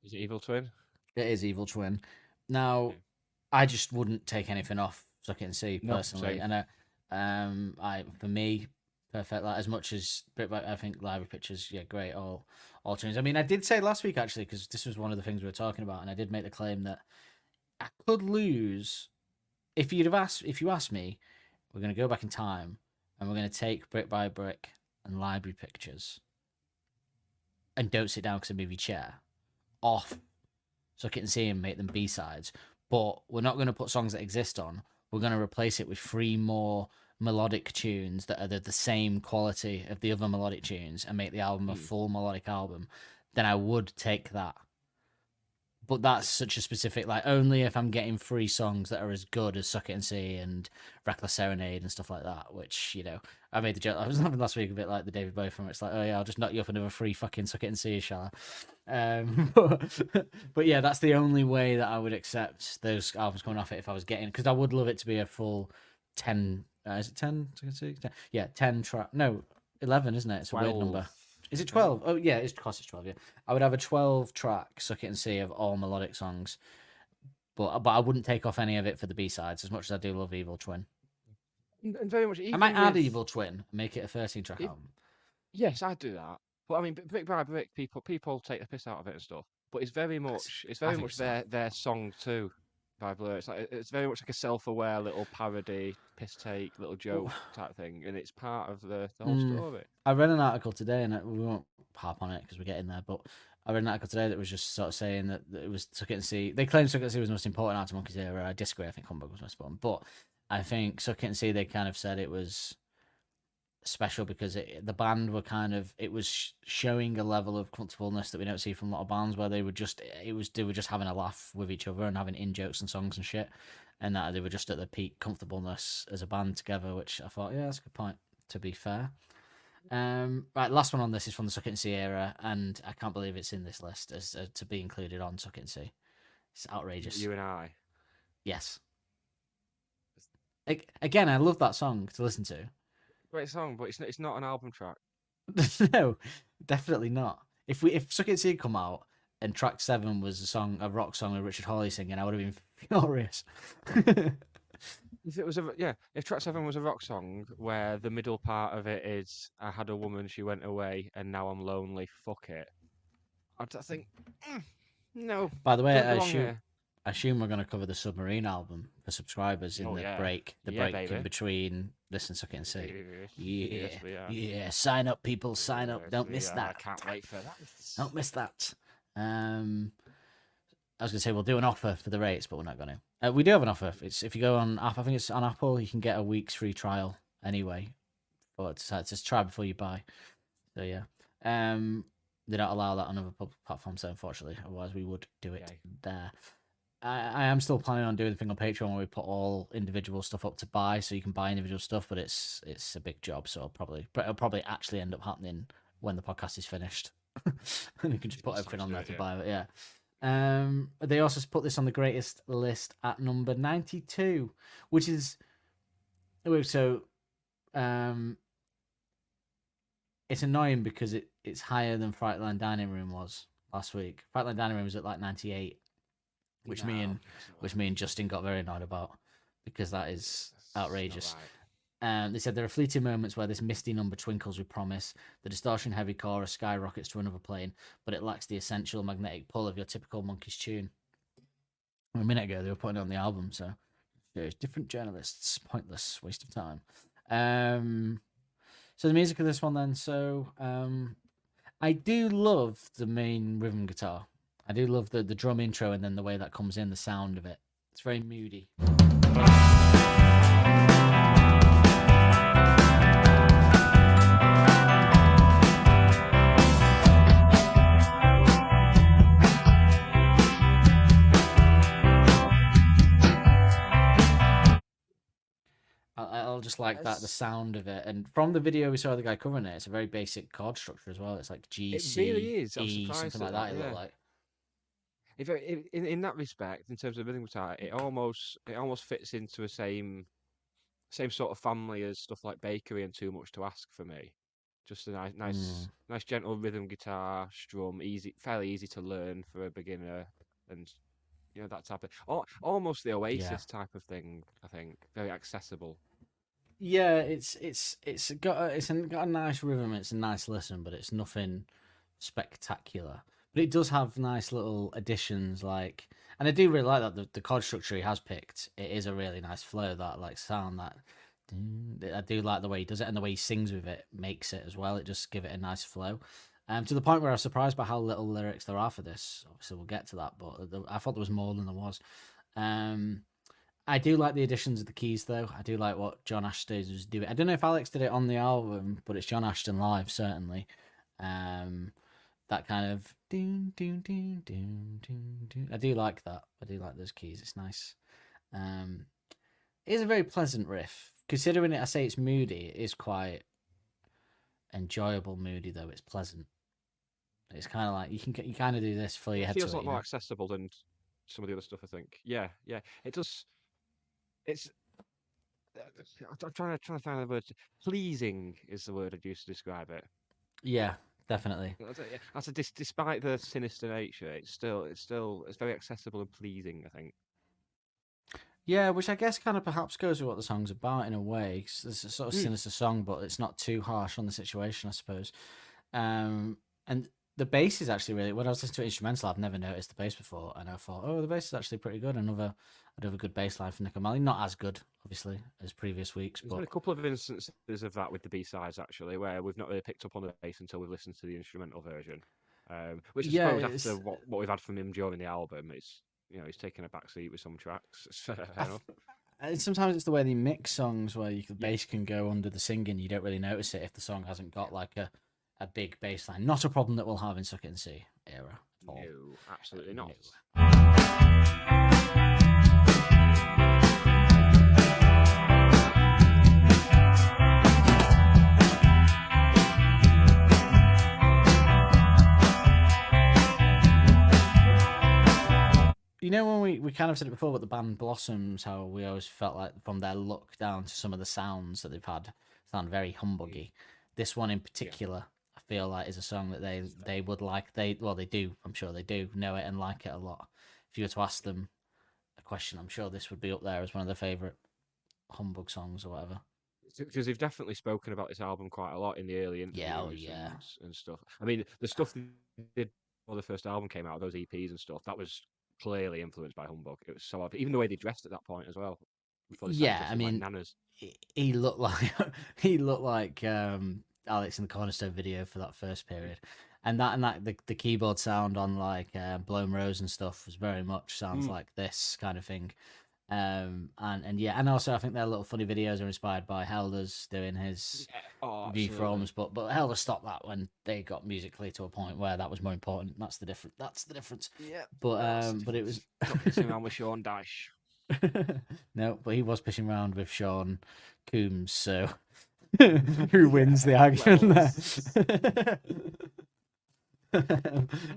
Is it Evil Twin? It is Evil Twin. Now, I just wouldn't take anything off Suck It and See personally, same. and for me, perfect. Like, as much as I think Library Pictures, yeah, great, all tunes. I mean, I did say last week actually, because this was one of the things we were talking about, and I did make the claim that I could lose if you asked me, we're going to go back in time and we're going to take Brick by Brick and Library Pictures and Don't Sit Down because I move your chair off Suck It and See and make them B-sides. But we're not going to put songs that exist on. We're going to replace it with 3 more melodic tunes that are the same quality of the other melodic tunes and make the album a full melodic album. Then I would take that. But that's such a specific, like, only if I'm getting 3 songs that are as good as Suck It and See and Reckless Serenade and stuff like that, which, you know, I made the joke. I was laughing last week a bit like the David Bowie film. It's like, oh yeah, I'll just knock you up another 3 fucking Suck It and See, shall I? But yeah, that's the only way that I would accept those albums coming off it if I was getting, because I would love it to be a full 10, is it 10? 10? Yeah, 10 track, no, 11, isn't it? It's a weird number. Is it 12? Oh, yeah, of course it's 12, yeah. I would have a 12-track Suck It and See of all melodic songs. But I wouldn't take off any of it for the B-sides, as much as I do love Evil Twin. And very much. I might add Evil Twin and make it a 13-track album. Yes, I'd do that. But I mean, brick by brick, people take the piss out of it and stuff. But it's very much their song too. By Blur, it's very much like a self-aware little parody, piss take, little joke type thing, and it's part of the whole story. I read an article today, and we won't harp on it because we're getting there. But I read an article today that was just sort of saying that it was Suck It and See. They claimed Suck It and See was the most important Arctic Monkeys era. I disagree. I think Humbug was most important, but I think Suck It and See, they kind of said it was special because the band were kind of, it was showing a level of comfortableness that we don't see from a lot of bands, where they were just having a laugh with each other and having in jokes and songs and shit, and that they were just at the peak comfortableness as a band together, which I thought, yeah, that's a good point, to be fair. Right, last one on this is from the Suck It and See era, and I can't believe it's in this list as to be included on Suck It and See. It's outrageous. You and I. Yes. Again, I love that song to listen to. Great song, but it's not an album track. No, definitely not. If Suck It and See had come out and track 7 was a rock song with Richard Hawley singing, I would have been furious. If track 7 was a rock song where the middle part of it is I had a woman, she went away, and now I'm lonely, fuck it. I'd think, no. By the way, I I assume we're going to cover the Submarine album for subscribers in break baby. in between this and Suck It and See. Yes, we are. Yeah, sign up, people, sign up. Don't miss that. I can't wait for that. Don't miss that. I was going to say we'll do an offer for the rates, but we're not going to. We do have an offer. It's if you go on Apple, I think it's on Apple, you can get a week's free trial anyway. But just try before you buy. So yeah, they don't allow that on other platforms, so unfortunately. Otherwise, we would do it there. I am still planning on doing the thing on Patreon where we put all individual stuff up to buy, so you can buy individual stuff, but it's a big job, so it'll probably actually end up happening when the podcast is finished, and you can just put everything on there to buy it. Yeah. They also put this on the greatest list at number 92, which is so. It's annoying because it's higher than Frightline Dining Room was last week. Frightline Dining Room was at like 98. Which me and Justin got very annoyed about because that's outrageous. They said there are fleeting moments where this misty number twinkles with promise. The distortion heavy chorus skyrockets to another plane, but it lacks the essential magnetic pull of your typical Monkeys tune. A minute ago they were putting it on the album, so There's different journalists. Pointless waste of time. So the music of this one then. So I do love the main rhythm guitar. I do love the drum intro and then the way that comes in, the sound of it. It's very moody. I'll just like that, the sound of it. And from the video we saw the guy covering it, it's a very basic chord structure as well. It's like G, It C, really is. I'm E, surprised something at like that. that, It looked yeah. like. In that respect, in terms of rhythm guitar, it almost fits into a same sort of family as stuff like Bakery and Too Much to Ask for me. Just a nice gentle rhythm guitar, strum, fairly easy to learn for a beginner, and that type of almost the Oasis type of thing. I think very accessible. Yeah, it's got a nice rhythm. It's a nice listen, but it's nothing spectacular. But it does have nice little additions, and I do really like that the chord structure he has picked. It is a really nice flow, that sound that. I do like the way he does it, and the way he sings with it makes it as well. It just give it a nice flow. To the point where I was surprised by how little lyrics there are for this. Obviously, we'll get to that, but I thought there was more than there was. I do like the additions of the keys, though. I do like what John Ashton was doing. I don't know if Alex did it on the album, but it's John Ashton live, certainly. That kind of doon, doon, doon, doon, doon, doon. I do like that. I do like those keys. It's nice. It is a very pleasant riff. Considering I say it's moody, it is quite enjoyable moody, though. It's pleasant. It's kind of like you kind of do this for your head. It feels a lot more accessible than some of the other stuff, I think. Yeah. It does. I'm trying to find the word. Pleasing is the word I'd use to describe it. Yeah, definitely. Despite the sinister nature, it's very accessible and pleasing, I think. Yeah, which I guess kind of perhaps goes with what the song's about in a way. 'Cause it's a sort of sinister song, but it's not too harsh on the situation, I suppose. And the bass is actually really. When I was listening to instrumental, I've never noticed the bass before, and I thought, oh, the bass is actually pretty good. Another good bass line from Nick O'Malley. Not as good, obviously, as previous weeks. There's But been a couple of instances of that with the B-sides, actually, where we've not really picked up on the bass until we've listened to the instrumental version. Which I suppose after what we've had from him during the album, it's he's taken a backseat with some tracks. Fair enough. And sometimes it's the way they mix songs where the bass can go under the singing. You don't really notice it if the song hasn't got like a big bass line. Not a problem that we'll have in Suck It and See era. No, absolutely not. When we kind of said it before with the band Blossoms, how we always felt like from their look down to some of the sounds that they've had sound very humbuggy. This one in particular, I feel like is a song that they would like. They do. I'm sure they do know it and like it a lot. If you were to ask them a question, I'm sure this would be up there as one of their favourite humbug songs or whatever. Because they've definitely spoken about this album quite a lot in the early interviews and stuff. I mean, the stuff they did before the first album came out, those EPs and stuff, that was clearly influenced by humbug. It was so obvious, even the way they dressed at that point as well. Yeah, I mean, like nanas. He looked like Alex in the Cornerstone video for that first period, and the keyboard sound on like Blown Rose and stuff was very much sounds like this kind of thing. And also I think their little funny videos are inspired by Helder's doing his view froms, but Helder stopped that when they got musically to a point where that was more important. That's the difference. Yeah. But it was not pissing around with Sean Dash. No, but he was pushing around with Sean Coombs, so who wins the argument there?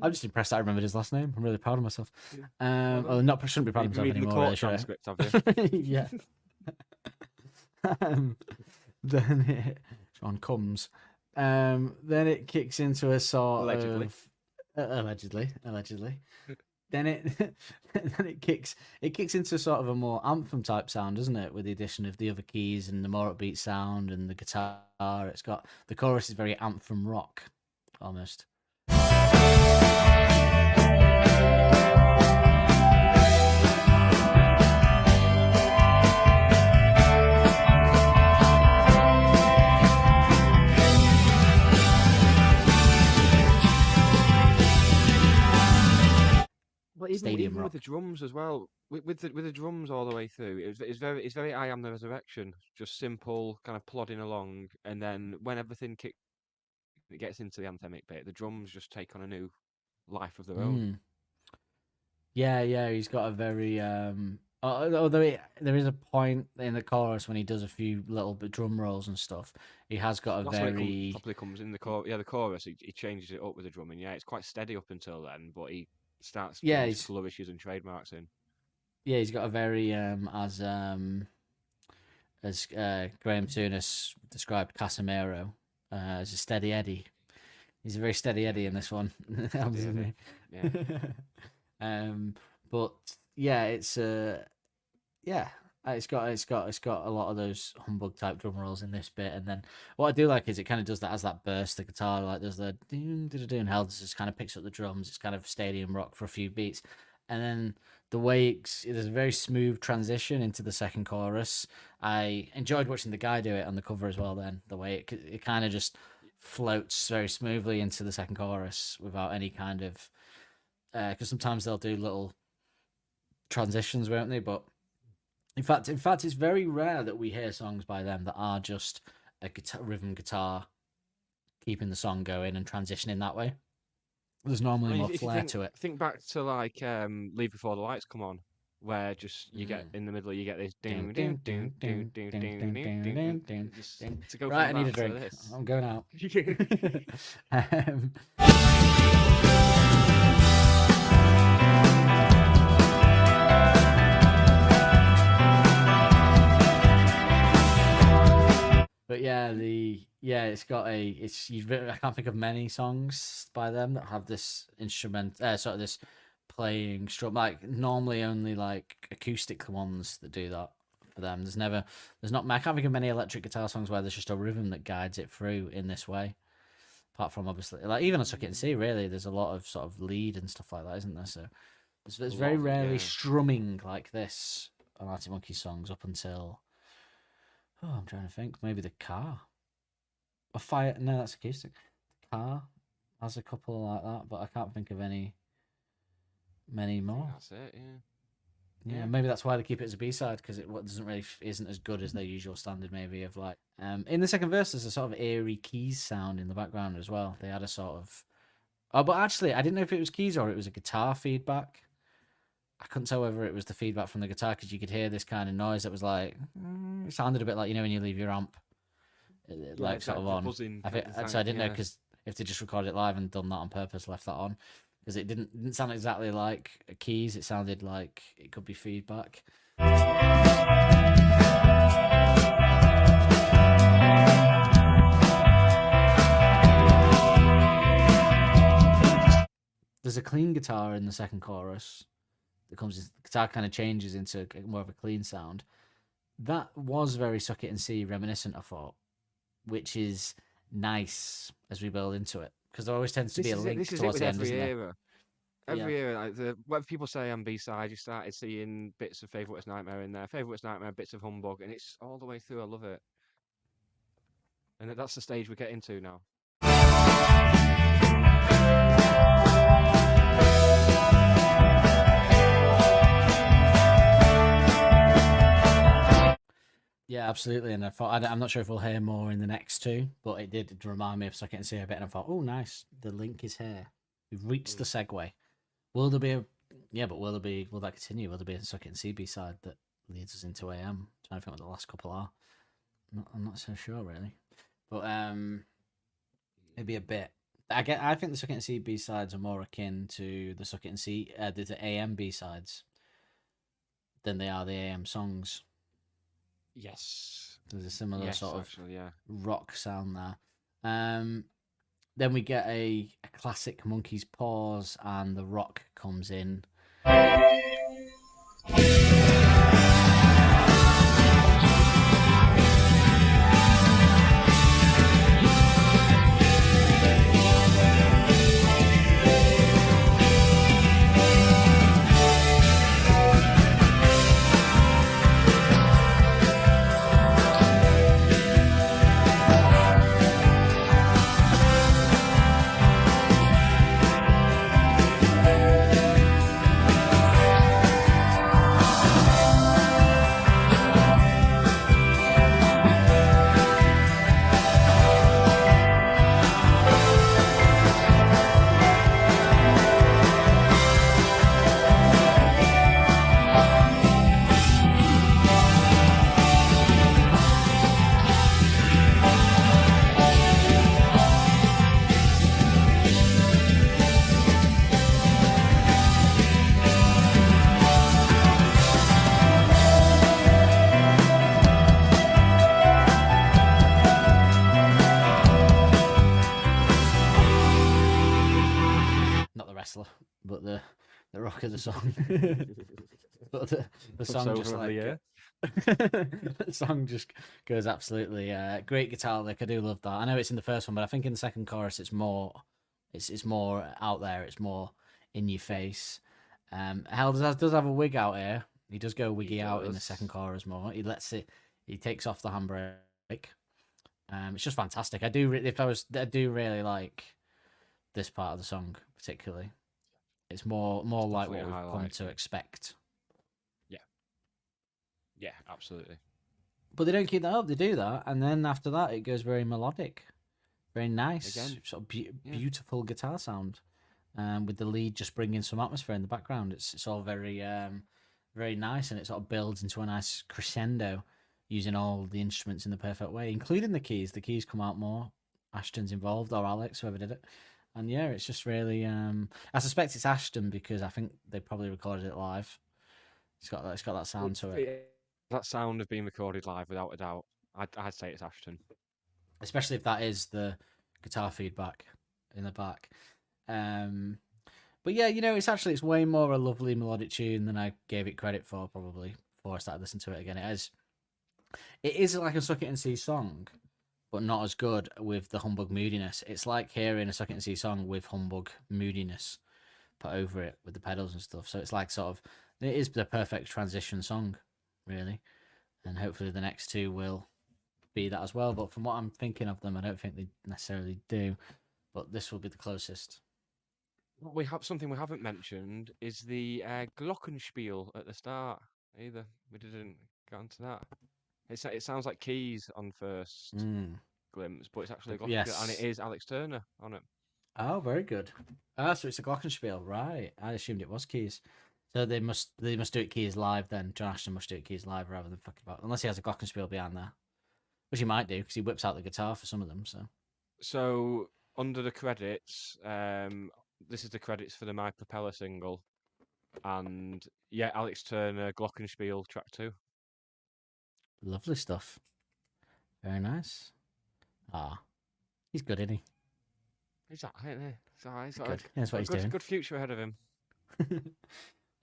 I'm just impressed I remembered his last name. I'm really proud of myself. Shouldn't be proud of myself anymore. Really, transcript, have you? Yeah. Then Sean comes. Then it kicks into a sort of allegedly. Then it kicks into sort of a more anthem type sound, doesn't it? With the addition of the other keys and the more upbeat sound and the guitar. It's got the chorus is very anthem rock, almost. stadium even rock. with the drums as well, with the drums all the way through, it's very I Am the Resurrection, just simple, kind of plodding along, and then when everything gets into the anthemic bit, the drums just take on a new life of their own. Yeah, he's got a very although there is a point in the chorus when he does a few little bit drum rolls and stuff. He has got a That's when it very probably comes in the chorus. Yeah, the chorus. He changes it up with the drumming. Yeah, it's quite steady up until then, but he starts putting his flourishes and trademarks in. Yeah, he's got a very as Graham Souness described Casemiro as a steady Eddie. He's a very steady Eddie in this one. Yeah. But yeah, it's got a lot of those humbug type drum rolls in this bit, and then what I do like is it kind of does that as that burst the guitar, like there's the doon hell just kind of picks up the drums. It's kind of stadium rock for a few beats, and then the way there's a very smooth transition into the second chorus. I enjoyed watching the guy do it on the cover as well. Then the way it kind of just floats very smoothly into the second chorus without any kind of because sometimes they'll do little transitions, won't they? But in fact, it's very rare that we hear songs by them that are just a rhythm guitar keeping the song going and transitioning that way. There's normally more flair to it. Think back to like Leave Before the Lights Come On, where just you get in the middle, you get this ding ding ding ding ding ding ding ding. To go right, I need a drink. I'm going out. But I can't think of many songs by them that have this instrument, sort of this playing strum. Like normally only like acoustic ones that do that for them. I can't think of many electric guitar songs where there's just a rhythm that guides it through in this way. Apart from obviously, like even on Suck It and See, really, there's a lot of sort of lead and stuff like that, isn't there? So there's very rarely strumming like this on Arctic Monkeys songs up until. Oh, I'm trying to think. Maybe the car. A fire. No, that's acoustic. The car has a couple like that, but I can't think of many more. That's it. Yeah, maybe that's why they keep it as a B-side, because it isn't as good as their usual standard. Maybe of like in the second verse, there's a sort of eerie keys sound in the background as well. They had a sort of. Oh, but actually, I didn't know if it was keys or it was a guitar feedback. I couldn't tell whether it was the feedback from the guitar because you could hear this kind of noise that was like it sounded a bit like when you leave your amp, like sort of on. Buzzing, So I didn't know because if they just recorded it live and done that on purpose, left that on because it didn't sound exactly like keys. It sounded like it could be feedback. There's a clean guitar in the second chorus. The guitar kind of changes into more of a clean sound. That was very Suck It and See reminiscent, I thought, which is nice as we build into it because there always tends to be a link towards the end, isn't there? Every year, like whatever people say on B-side, you started seeing bits of Favourite Worst Nightmare in there, Favourite Worst Nightmare, bits of Humbug, and it's all the way through. I love it, and that's the stage we get into now. Yeah, absolutely. And I thought I'm not sure if we'll hear more in the next two, but it did remind me of Suck It and See a bit. And I thought, oh, nice, the link is here. We've reached the segue. Will there be will that continue? Will there be a Suck It and See B-side that leads us into AM? I'm trying to think what the last couple are. I'm not so sure really, but it'd be a bit. I think the Suck It and See B-sides are more akin to the Suck It and See the AM B-sides than they are the AM songs. Yes. There's a similar sort of rock sound there. Then we get a classic Monkeys pause and the rock comes in. but the rock of the song. But the song Crossover just of the like year. the song just goes absolutely great guitar lick. I do love that. I know it's in the first one, but I think in the second chorus it's more out there. It's more in your face. Hell does have a wig out here. He does go wiggy out in the second chorus more. He takes off the handbrake. It's just fantastic. I do really like this part of the song particularly. It's more like what we've come to expect. Yeah, absolutely. But they don't keep that up. They do that, and then after that, it goes very melodic, very nice, Again, sort of beautiful guitar sound, with the lead just bringing some atmosphere in the background. It's all very very nice, and it sort of builds into a nice crescendo, using all the instruments in the perfect way, including the keys. The keys come out more. Ashton's involved, or Alex, whoever did it, and yeah, it's just really. I suspect it's Ashton because I think they probably recorded it live. It's got that sound to it. That sound of being recorded live, without a doubt. I'd say it's Ashton. Especially if that is the guitar feedback in the back. But yeah, it's way more a lovely melodic tune than I gave it credit for, probably, before I started listening to it again. It is like a Suck It and See song, but not as good with the humbug moodiness. It's like hearing a Suck It and See song with humbug moodiness put over it with the pedals and stuff. So it's like it is the perfect transition song, really. And hopefully the next two will be that as well. But from what I'm thinking of them, I don't think they necessarily do. But this will be the closest. We have something we haven't mentioned is the glockenspiel at the start either. We didn't get onto that. It sounds like keys on first glimpse, but it's actually a glockenspiel, and it is Alex Turner on it. Oh, very good. So it's a glockenspiel, right? I assumed it was keys. So they must do it keys live then. John Ashton must do it keys live rather than fucking about, unless he has a glockenspiel behind there, which he might do because he whips out the guitar for some of them. So under the credits, this is the credits for the My Propeller single, and yeah, Alex Turner glockenspiel track 2. Lovely stuff. Very nice. He's good, isn't he? He's alright, isn't he? He's alright. He's good. That's what he's doing. Good future ahead of him.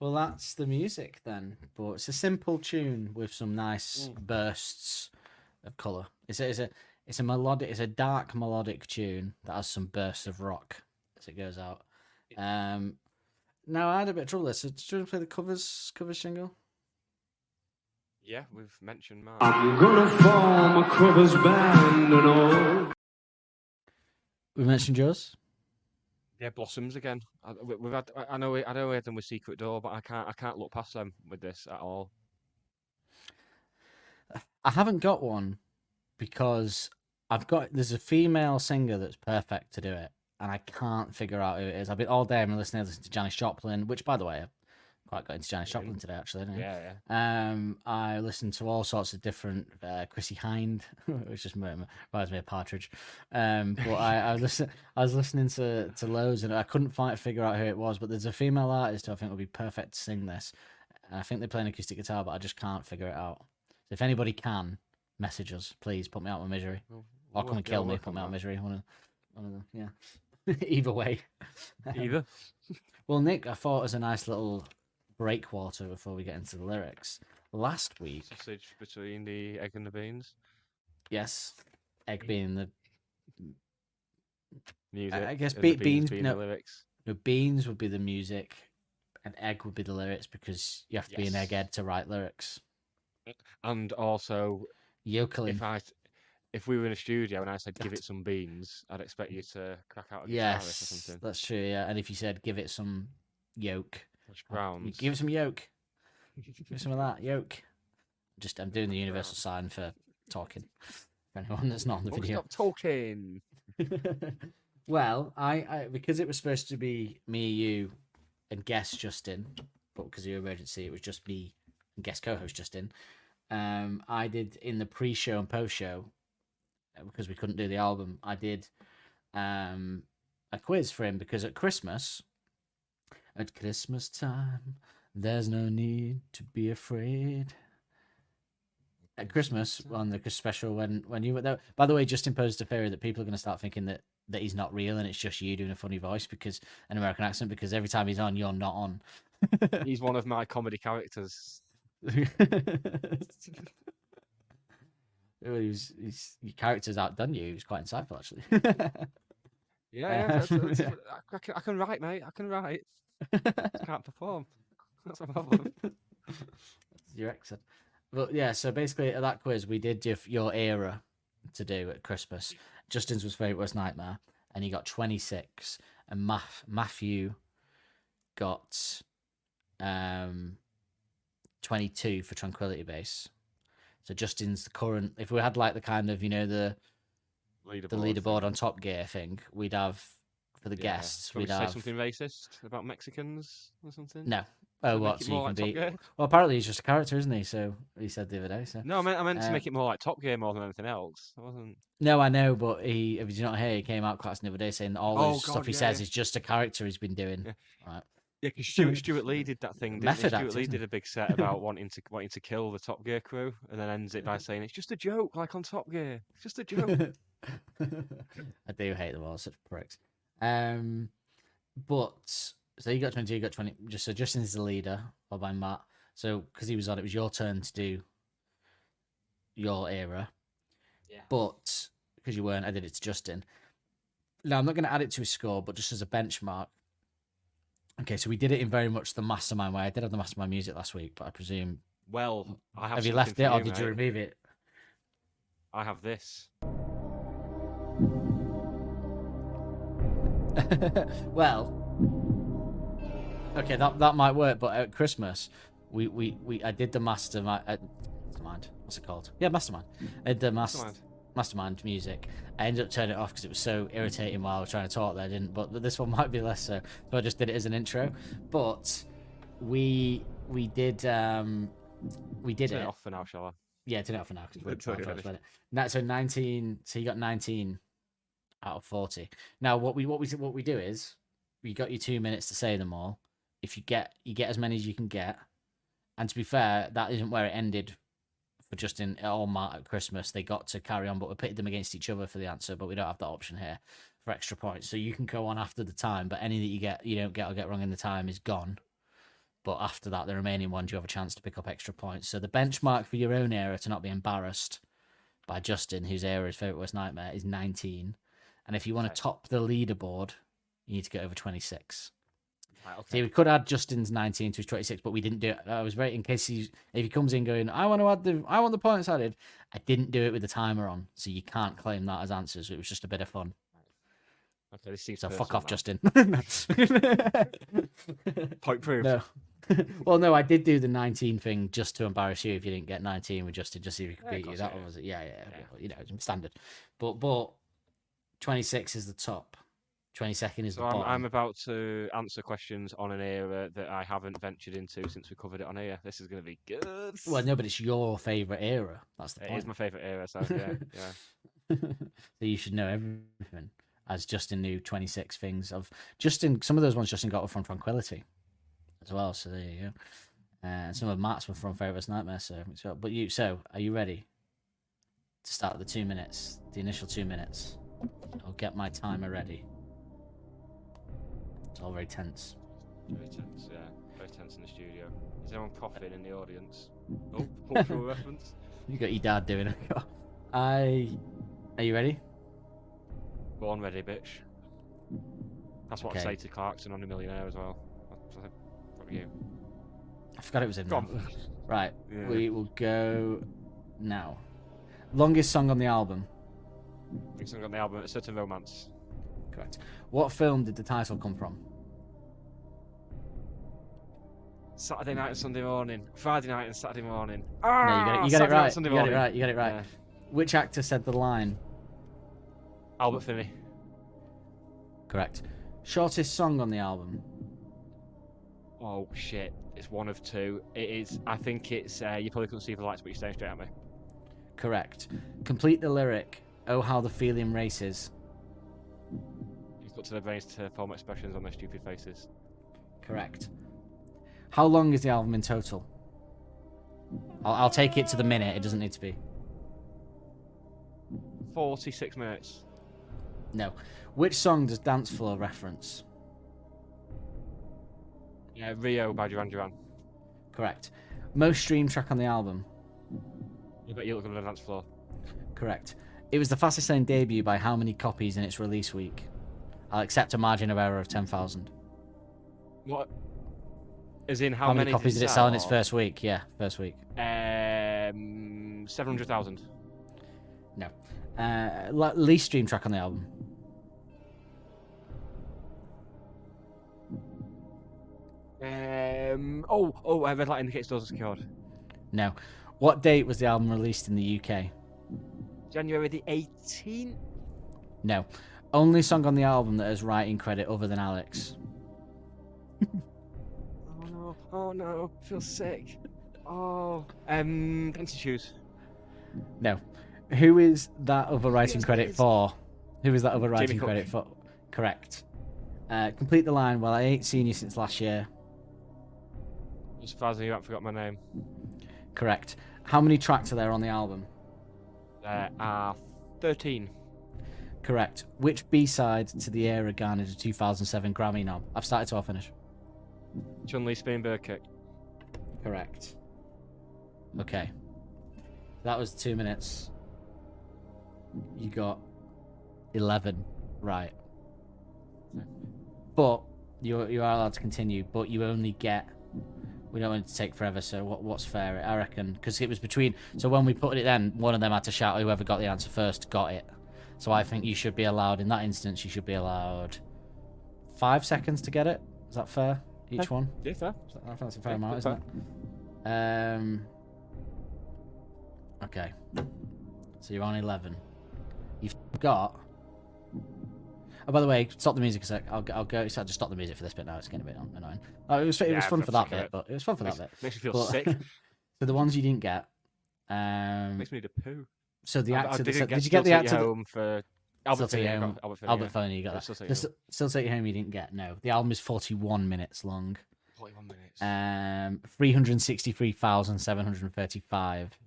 Well, that's the music then. But it's a simple tune with some nice bursts of colour. It's a melodic. It's a dark melodic tune that has some bursts of rock as it goes out. Now I had a bit of trouble there. So do you want to play the covers jingle? Yeah, we've mentioned Mark. I'm gonna form a covers band and all. We mentioned yours. Yeah, Blossoms again. We've had. I know we had them with Secret Door, but I can't look past them with this at all. I haven't got one because there's a female singer that's perfect to do it, and I can't figure out who it is. I've been all day listening to Janis Joplin, which, by the way, I quite got into Janis Joplin today, actually, didn't I? Yeah. I listened to all sorts of different Chrissy Hind, which just reminds me of Partridge. But I was listening to loads, and I couldn't figure out who it was. But there's a female artist who I think would be perfect to sing this. And I think they play an acoustic guitar, but I just can't figure it out. So if anybody can, message us, please. Put me out of my misery, or come and kill me. Put me out of misery. One of them. Yeah. Either way. Either. Well, Nick, I thought it was a nice little breakwater before we get into the lyrics. Last week, Sausage between the egg and the beans. yes, egg being the Music. I guess and the beans being no, the lyrics. no, beans would be the music, and egg would be the lyrics because you have to be an egghead to write lyrics. And also, Yokeling. if we were in a studio and I said give it some beans, I'd expect you to crack out a guitar riff or Yes, something. that's true. Yeah, and if you said give it some yolk, Browns. give it some yolk. Give it some of that yolk. I'm doing the universal sign for talking. For anyone that's not on the video. Stop talking. Well, I because it was supposed to be me, you, and guest Justin, but because of your emergency, it was just me and guest co-host Justin. I did in the pre-show and post-show because we couldn't do the album. I did a quiz for him because at Christmas time, there's no need to be afraid. at Christmas on the Christmas special when you were there. By the way, Justin posed a theory that people are going to start thinking that he's not real and it's just you doing a funny voice because an American accent because every time he's on, you're not on. He's one of my comedy characters. Your character's outdone you. He was quite insightful, actually. Yeah, I can write, mate. I can write. Just can't perform. That's a problem. That's your accent. But yeah, so basically at that quiz, we did your era to do at Christmas. Justin's was Favourite Worst Nightmare, and he got 26, and Matthew got 22 for Tranquility Base. So Justin's the current. If we had like the kind of the leaderboard on Top Gear thing, we'd have for the guests. We'd have say something racist about Mexicans or something. No. Oh, Make what? it So you more can like Top be. Gear? Well, apparently he's just a character, isn't he? So he said the other day. So No, I meant to make it more like Top Gear more than anything else. I wasn't. no, I know, but if you not hear, he came out class the other day saying that all Oh, those God, stuff he yeah, says yeah. is just a character he's been doing. Yeah. Right. Yeah, because Stuart Lee did that thing. Didn't Method he? acting, Stuart Lee isn't did it? a big set about wanting to kill the Top Gear crew, and then ends it by saying it's just a joke, like on Top Gear. It's just a joke. I do hate them all, such pricks. But so you got 22, you got 20. So Justin's the leader, followed by Matt. So because he was on, it was your turn to do your era. Yeah. But because you weren't, I did it to Justin. Now I'm not going to add it to his score, but just as a benchmark. Okay, so we did it in very much the Mastermind way. I did have the Mastermind music last week, but I presume. Well, I have. Have you something left for it, or you, did you mate. remove it? I have this. Well, okay, that might work, but at Christmas, I did the Mastermind. What's it called? Yeah, Mastermind. I did the Mastermind music. I ended up turning it off because it was so irritating while I was trying to talk there. I didn't, but this one might be less so. So I just did it as an intro. But we did Turn it. it off for now, shall I? Yeah, turn it off for now because we're Totally trying to finished. explain it. So 19. So you got 19 out of 40. Now what we do is we got you 2 minutes to say them all. If you get as many as you can get. And to be fair, that isn't where it ended for Justin or Matt at Christmas. They got to carry on, but we pitted them against each other for the answer. But we don't have that option here for extra points. So you can go on after the time, but any that you don't get or get wrong in the time is gone. But after that, the remaining ones, you have a chance to pick up extra points. So the benchmark for your own era to not be embarrassed by Justin, whose era is Favourite Worst Nightmare, is 19. And if you want to top the leaderboard, you need to get over 26. Right, okay. See, we could add Justin's 19 to his 26, but we didn't do it. I was waiting in case if he comes in going, I want the points added. I didn't do it with the timer on, so you can't claim that as answers. It was just a bit of fun. Okay, this seems So personal fuck off, now. Justin. Point proved. No. Well, no, I did do the 19 thing just to embarrass you if you didn't get 19 with Justin, just see if he could Yeah, of beat you. course, That yeah. one was it. Yeah. It's standard. But 26 is the top. 22nd is So the bottom. I'm about to answer questions on an era that I haven't ventured into since we covered it on here. This is going to be good. Well, no, but it's your favourite era. That's the It point. is my favourite era, so yeah. So you should know everything. As Justin knew 26 things of Justin. Some of those ones Justin got were from Tranquility as well. So there you go. And some of Matt's were from Favourite Worst Nightmare. So are you ready to start the 2 minutes? The initial 2 minutes. I'll get my timer ready. It's all very tense. Very tense, yeah. Very tense in the studio. Is anyone coughing in the audience? Oh, cultural reference. You got your dad doing it. Are you ready? Go on, ready, bitch. That's what Okay. I'd say to Clarkson on A Millionaire as well. Fuck you. I forgot it was him. Go now. on. Right, Yeah. we will go now. Longest song on the album. We've still got the album, A Certain Romance. Correct. What film did the title come from? Saturday night and Sunday morning. Friday night and Saturday morning. No, you got it Saturday night right. and Sunday You got it morning. right. You got it right. Yeah. Which actor said the line? Albert Finney. Correct. Shortest song on the album. Oh shit! It's one of two. It is. I think it's. You probably couldn't see the lights, but you're staring straight at me. Correct. Complete the lyric. Oh, how the feeling races. You've got to their brains to form expressions on their stupid faces. Correct. How long is the album in total? I'll take it to the minute. It doesn't need to be. 46 minutes. No. Which song does Dance Floor reference? Yeah, Rio by Duran Duran. Correct. Most streamed track on the album? You bet you look on the dance floor. Correct. It was the fastest selling debut by how many copies in its release week? I'll accept a margin of error of 10,000. What? As in How many copies did it sell in its first week? Yeah, first week. 700,000. No. Least streamed track on the album? Red light indicates doors are secured. No. What date was the album released in the UK? January the 18th. No. Only song on the album that has writing credit other than Alex. Oh no, I feel sick. Dancing shoes. No. Who is that other writing credit for? Who is that other writing Jamie Cook. credit for? Correct. Complete the line. Well, I ain't seen you since last year. As far as you haven't forgot my name. Correct. How many tracks are there on the album? There are 13. Correct. Which B-side to the era garnered a 2007 Grammy knob? I've started, so I'll finish. Chun-Li spinning bird kick. Correct. Okay. That was 2 minutes. You got 11 right. But you are allowed to continue, but you only get... We don't want it to take forever, so what's fair? I reckon, because it was between... So when we put it then, one of them had to shout, whoever got the answer first got it. So I think you should be allowed, in that instance, you should be allowed 5 seconds to get it. Is that fair? Each one? Yeah, fair. I think that's a fair amount, fair. isn't it? Okay. So you're on 11. You've got... Oh, by the way, stop the music a sec. I'll go. So I'll just stop the music for this bit now. It's getting a bit annoying. Oh, it was fun for that bit, but it was fun for that bit. Makes me feel But- sick. So the ones you didn't get. Makes me need a poo. So the I actor. didn't Did you get the actor? home for Still Take You Home. Albert Finney, you got Yeah, that. Still Take You Home. Still Take You Home, you didn't get. No, the album is 41 minutes long. 41 minutes. 363,735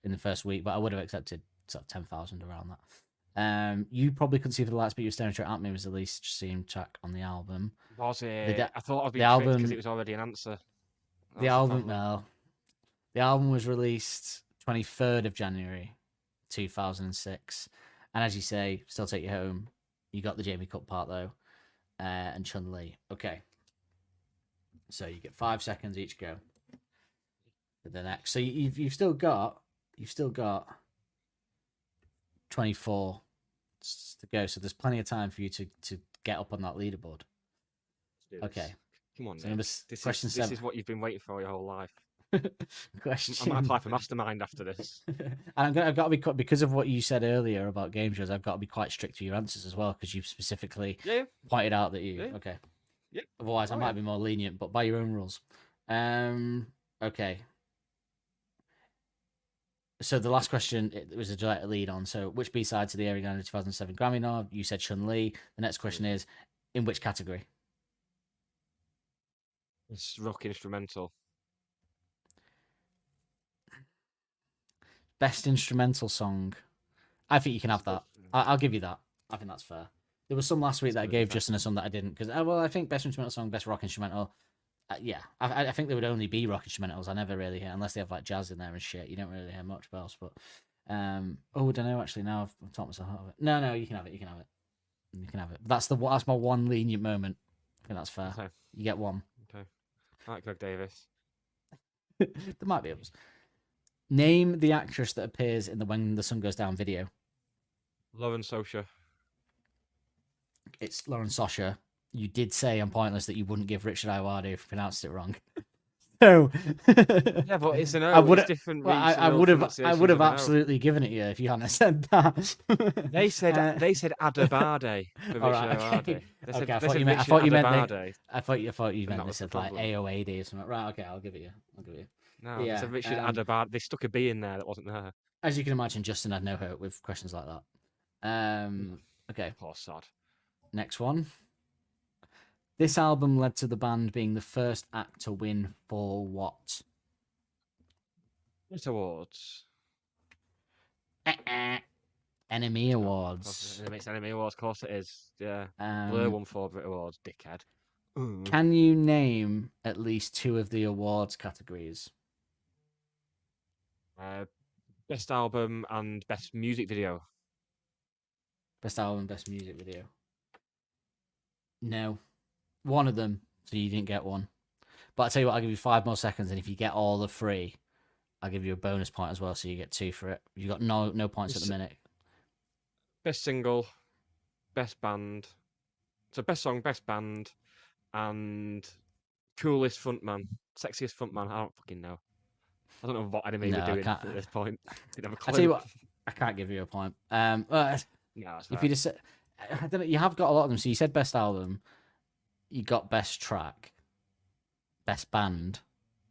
in the first week, but I would have accepted sort of 10,000 around that. You probably couldn't see for the lights, but you were staring straight at me was the least streamed track on the album. Was it? I thought I'd be the album because it was already an answer. The album was released 23rd of January 2006, and as you say, Still Take You Home. You got the Jamie Cook part though, and Chun-Li. Okay, so you get 5 seconds each go for the next. So you've still got 24 to go. So there's plenty of time for you to get up on that leaderboard. Okay. Come on, So Nick. this This is what you've been waiting for your whole life. question. I might apply for Mastermind after this. And I've got to be because of what you said earlier about game shows. I've got to be quite strict with your answers as well because you've specifically Yeah. pointed out that you Yeah. okay. Yeah. Otherwise, I Oh, might yeah. be more lenient, but by your own rules. Okay. So the last question it was a direct lead on. So which B-side to the Ariana 2007 Grammy knob? You said Chun-Li. The next question is, in which category? It's rock instrumental. Best instrumental song. I think you can have that. I'll give you that. I think that's fair. There was some last week that I gave Justin a song that I didn't because I think best instrumental song, best rock instrumental. Yeah, I think there would only be rock instrumentals. I never really hear unless they have like jazz in there and shit. You don't really hear much else. But I don't know. Actually, now I've taught myself out of it. No, you can have it. You can have it. You can have it. That's my one lenient moment. I think that's fair. Okay. You get one. Okay. All right, Greg Davis. There might be others. Name the actress that appears in the When the Sun Goes Down video. Lauren Socha. It's Lauren Sosha. You did say on Pointless that you wouldn't give Richard Iwadi if you pronounced it wrong. So Yeah, but it's an O. I would It's different. well, I would have absolutely given it you if you hadn't said that. They said Adabade for Richard All right, Iwadi. okay. They said, Okay, I they thought said you meant. I Richard thought you meant. Adabade. I thought you And meant that they was the said like problem. AOAD or something. Right? Okay, I'll give it you. I'll give it you. No, Yeah, they said Richard Adabade. They stuck a B in there that wasn't there. As you can imagine, Justin had no hope with questions like that. Okay, Poor sod. next one. This album led to the band being the first act to win for what? Brit Awards. Enemy Of Awards. course, it makes Enemy Awards. Of course it is. Yeah. Blur won 4 Brit Awards, dickhead. Can you name at least 2 of the awards categories? Best album and best music video. Best album, best music video. No. One of them, so you didn't get one. But I'll tell you what, I'll give you 5 more seconds, and if you get all the 3, I'll give you a bonus point as well, so you get 2 for it. You got no points at the minute. Best single, best band. So best song, best band, and coolest frontman, sexiest frontman. I don't fucking know. I don't know what anime No, we're I doing can't. at this point. Didn't have a I'll tell you clue. what, I can't give you a point. No, that's If right. you just said, I don't know, you have got a lot of them. So you said best album, you got best track, best band.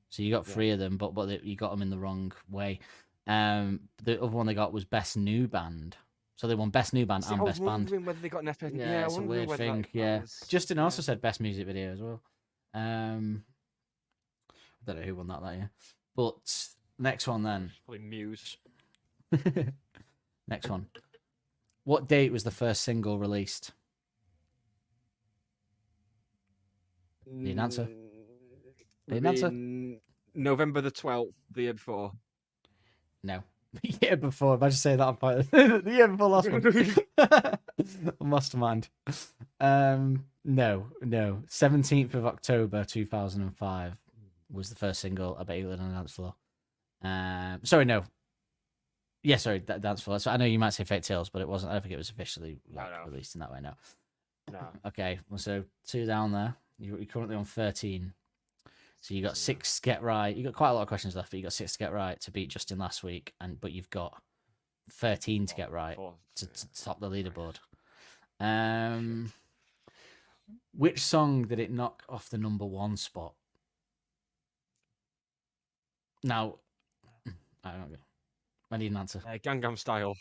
So you got 3 of them, but you got them in the wrong way. The other one they got was best new band. So they won best new band See, and I was best band. wondering whether they got an FS. Yeah, I it's a wondered weird whether thing. that Yeah, was- Justin also yeah. said best music video as well. I don't know who won that year. But next one then. Probably Muse. Next one. What date was the first single released? Need an answer? Need an answer? November the 12th, the year before. No. The year before. Imagine saying that on fire. The year before last one. Mastermind. No. 17th of October 2005 was the first single. I bet you live on a dance floor. Sorry, no. Yeah, sorry, dance floor. So I know you might say Fake Tales, but it wasn't. I don't think it was officially No. released in that way. No. No. Okay, well, so 2 down there. You're currently on 13. So you got 6 to get right. You got quite a lot of questions left, but you got 6 to get right to beat Justin last week, but you've got 13 to get right to top the leaderboard. Which song did it knock off the number 1 spot? Now, I don't know. I need an answer. Gangnam Style.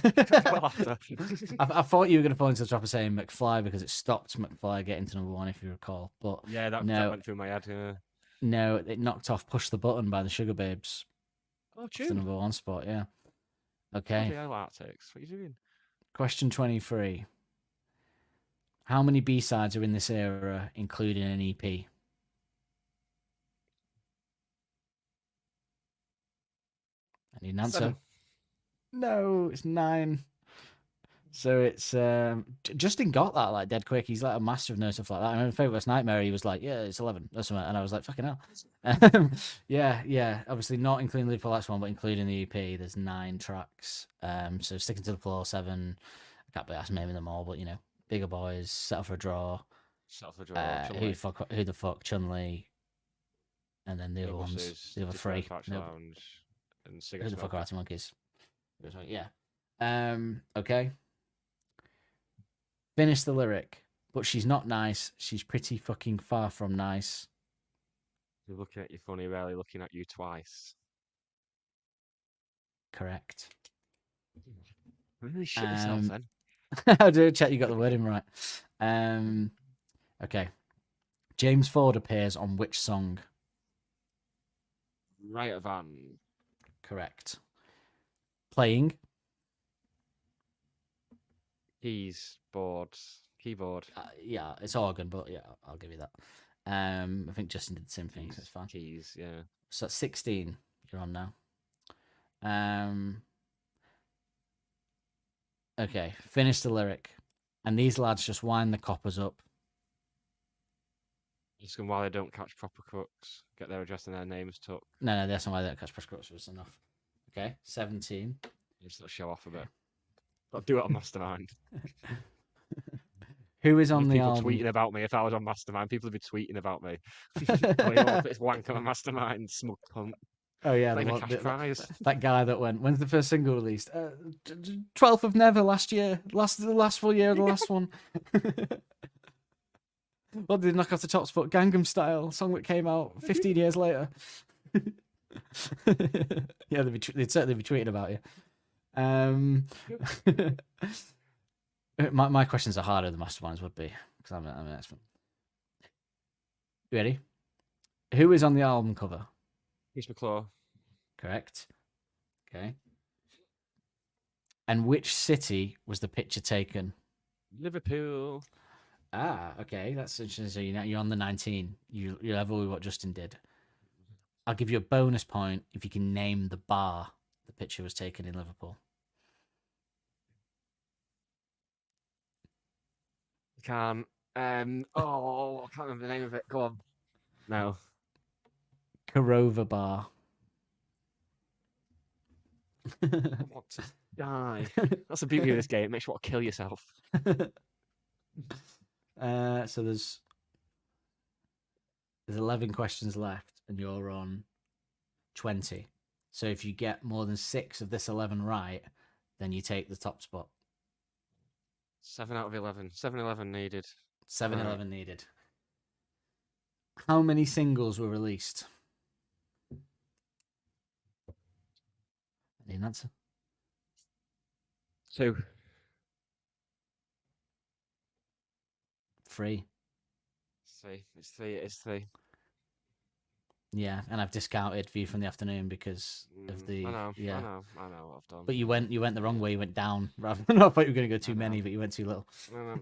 I thought you were going to fall into the trap of saying McFly because it stopped McFly getting to number 1, if you recall. But Yeah, that went through my head. Yeah. no, it knocked off "Push the Button" by the Sugar Babes. Oh, Off the tune. number 1 spot. Yeah. Okay. I like Arctics. What are you doing? Question 23. How many B-sides are in this era, including an EP? I need an answer. 7. No, it's 9. So it's Justin got that like dead quick. He's like a master of knowing stuff like that. I remember Favourite Nightmare. He was like, "Yeah, it's 11." That's something, and I was like, "Fucking hell." Yeah. Obviously not including the last one, but including the EP. There's 9 tracks. So Sticking to the Floor, 7. I can't be asked naming them all, but you know, Bigger Boys, Settle for a Draw. Settle for a Draw. Who the fuck, Chun-Li, and then the other ones, the other 3. Nope. Lounge, and Who Cigarette the fuck Smoker. are Arctic Monkeys? Yeah. Okay. Finish the lyric. But she's not nice. She's pretty fucking far from nice. You're looking at you funny, rarely looking at you twice. Correct. Really shit yourself then. I do check you got the wording right. Okay. James Ford appears on which song? Right of Van. Correct. Playing. Keys, boards, keyboard. Yeah, it's organ, but yeah, I'll give you that. I think Justin did the same thing, so it's fine. Keys, yeah. So that's 16 you're on now. Okay, finish the lyric. And these lads just wind the coppers up. Just why they don't catch proper crooks, get their address and their names took. No, that's not why they don't catch press crooks was enough. Okay, 17. Just to show off a bit. I'll do it on Mastermind. Who is on With the people album? tweeting about me. If I was on Mastermind, people would be tweeting about me. Oh, you want this wank on a Mastermind, smug cunt. Oh yeah, Claim the a one- cash that- prize. that guy that went. When's the first single released? 12th of Never last year. The last full year of the last one. Well, they knock off the top spot. Gangnam Style song that came out 15 years later. Yeah, they'd certainly be tweeting about you. My questions are harder than Masterminds would be because I'm an expert. You ready? Who is on the album cover? Chris McClure. Correct. Okay. And which city was the picture taken? Liverpool. Ah, okay. That's interesting. So you're on the 19. You're level with what Justin did. I'll give you a bonus point if you can name the bar the picture was taken in Liverpool. Can't. I can't remember the name of it. Go on. No. Corova Bar. I want to die. That's the beauty of this game. It makes you want to kill yourself. So there's 11 questions left, and you're on 20. So if you get more than 6 of this 11 right, then you take the top spot. 7 out of 11. 7-11 needed. 7-11 needed. How many singles were released? Need an answer? 2. 3. 3. It's 3. It is 3. Yeah, and I've discounted View from the Afternoon because of the I know. yeah. I know what I've done. But you went the wrong way. You went down rather than I thought you were going to go too many, but you went too little. No.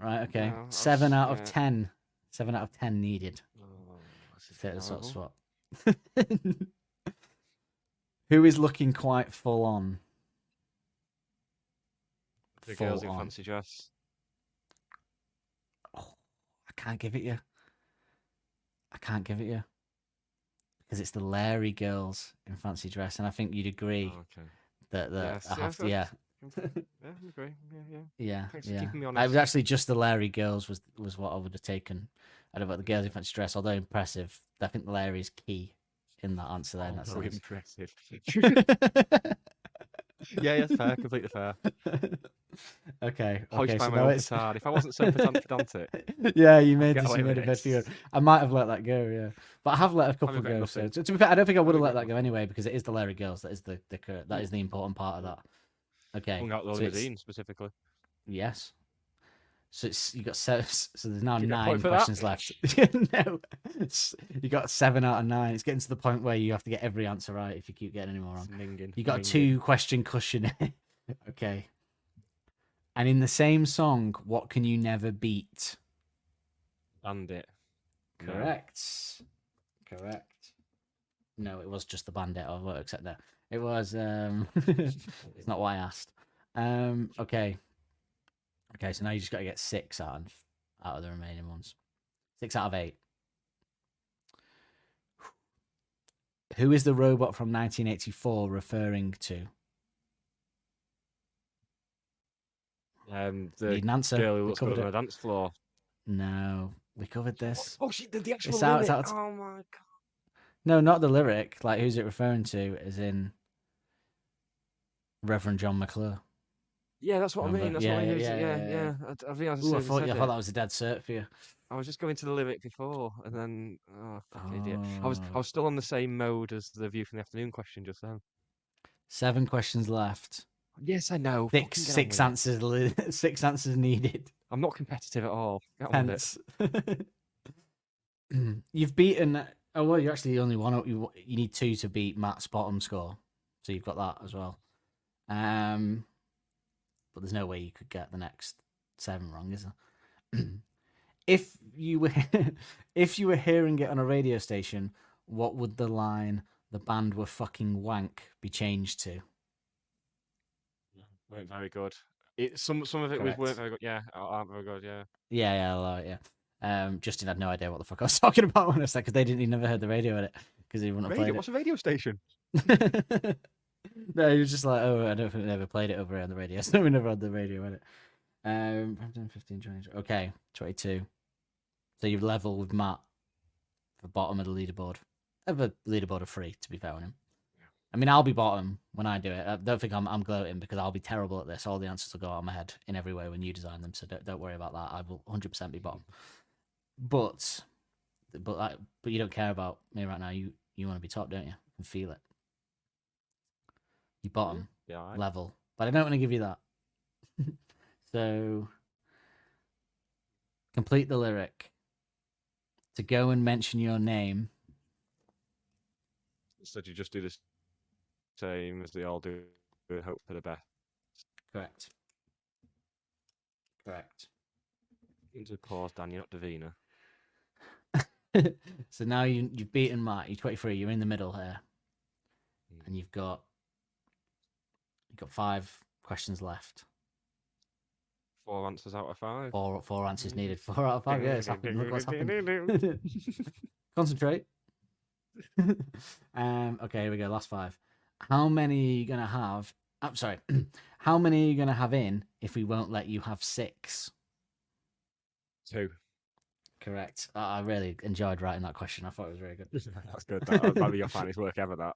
Right. Okay. No, 7 out of yeah. 10. 7 out of 10 needed. Oh, this is Take the sort of terrible. spot. Who is looking quite full on? The Full girls in on. fancy dress. Oh, I can't give it you. I can't give it you. Because it's the Larry girls in fancy dress, and I think you'd agree Oh, okay. that Yes, I have to. Yeah, Yeah, I agree. Yeah. yeah, Thanks for yeah. keeping me I honest. was actually just the Larry girls was what I would have taken. I don't know about the girls in fancy dress, although impressive. I think Larry's key in that answer there. in that Very sense. impressive. Yeah, fair. Completely fair. Okay. Hoist Okay. by So my now own it's. petard. If I wasn't so pedantic, Yeah, you made get this. away You made a with bit for you. this. I might have let that go. Yeah, but I have let a couple regret go. So nothing. to be fair, I don't think I would have let regret that go anyway because it is the Larry girls. That is the important part of that. Okay. hung out the so it's- limousine specifically. Yes. So you got seven. So there's now Do you get a 9 point for that? questions left. No, you got 7 out of 9. It's getting to the point where you have to get every answer right if you keep getting any more wrong. You got a 2-question cushion. Okay. And in the same song, what can you never beat? Bandit. No. Correct. Correct. No, it was just the bandit. I won't accept that. It was. It's not what I asked. Okay. Okay, so now you just got to get 6 out of the remaining ones. 6 out of 8. Who is the robot from 1984 referring to? The Need an answer. girl who We looks good covered on it. the dance floor. No, we covered this. Oh, she did the actual It's out- it's lyric. out- Oh my god. No, not the lyric. Like, who's it referring to? As in Reverend John McClure. Yeah, that's what I mean. Remember? That's what I mean. Yeah. Yeah. I think I just Ooh, I said thought it. that was a dead cert for you. I was just going to the lyric before, and then fucking idiot. I was Oh. still on the same mode as the View from the Afternoon question just then. 7 questions left. Yes, I know. Six, Fucking get on six with it. answers. 6 answers needed. I'm not competitive at all. Get on with it. Hence, you've beaten. Oh well, you actually only one. You need 2 to beat Matt's bottom score, so you've got that as well. But there's no way you could get the next 7 wrong, is there? If you were hearing it on a radio station, what would the line "the band were fucking wank" be changed to? Weren't very good. Some of it Correct. weren't very good. Yeah, aren't very good. Yeah. Yeah, I like it, yeah. Justin had no idea what the fuck I was talking about when I said because he never heard the radio in it because he wouldn't have Radio? played What's a radio station? it. No, he was just like, oh, I don't think we ever played it over on the radio. So we never had the radio in it. 15, 20. Okay, 22. So you've level with Matt for bottom of the leaderboard. I have a leaderboard of 3, to be fair on him. I mean, I'll be bottom when I do it. I don't think I'm gloating because I'll be terrible at this. All the answers will go out of my head in every way when you design them. So don't worry about that. I will 100% be bottom. But you don't care about me right now. You want to be top, don't you? I can feel it. You bottom Yeah. level, but I don't want to give you that. So complete the lyric. To go and mention your name. So do you just do the same as they all do and hope for the best? Correct. Correct. Into pause, Dan. You're not Davina. So now you've beaten Matt. You're 23. You're in the middle here, and you've got 5 questions left. 4 answers out of 5. Four answers needed. 4 out of 5. Yeah, it's happened. Look what's happened. Concentrate. Okay, here we go. Last 5. How many are you gonna have? I'm sorry. How many are you gonna have in if we won't let you have 6? 2. Correct. I really enjoyed writing that question. I thought it was very good. That's good. That might be your finest work ever, that.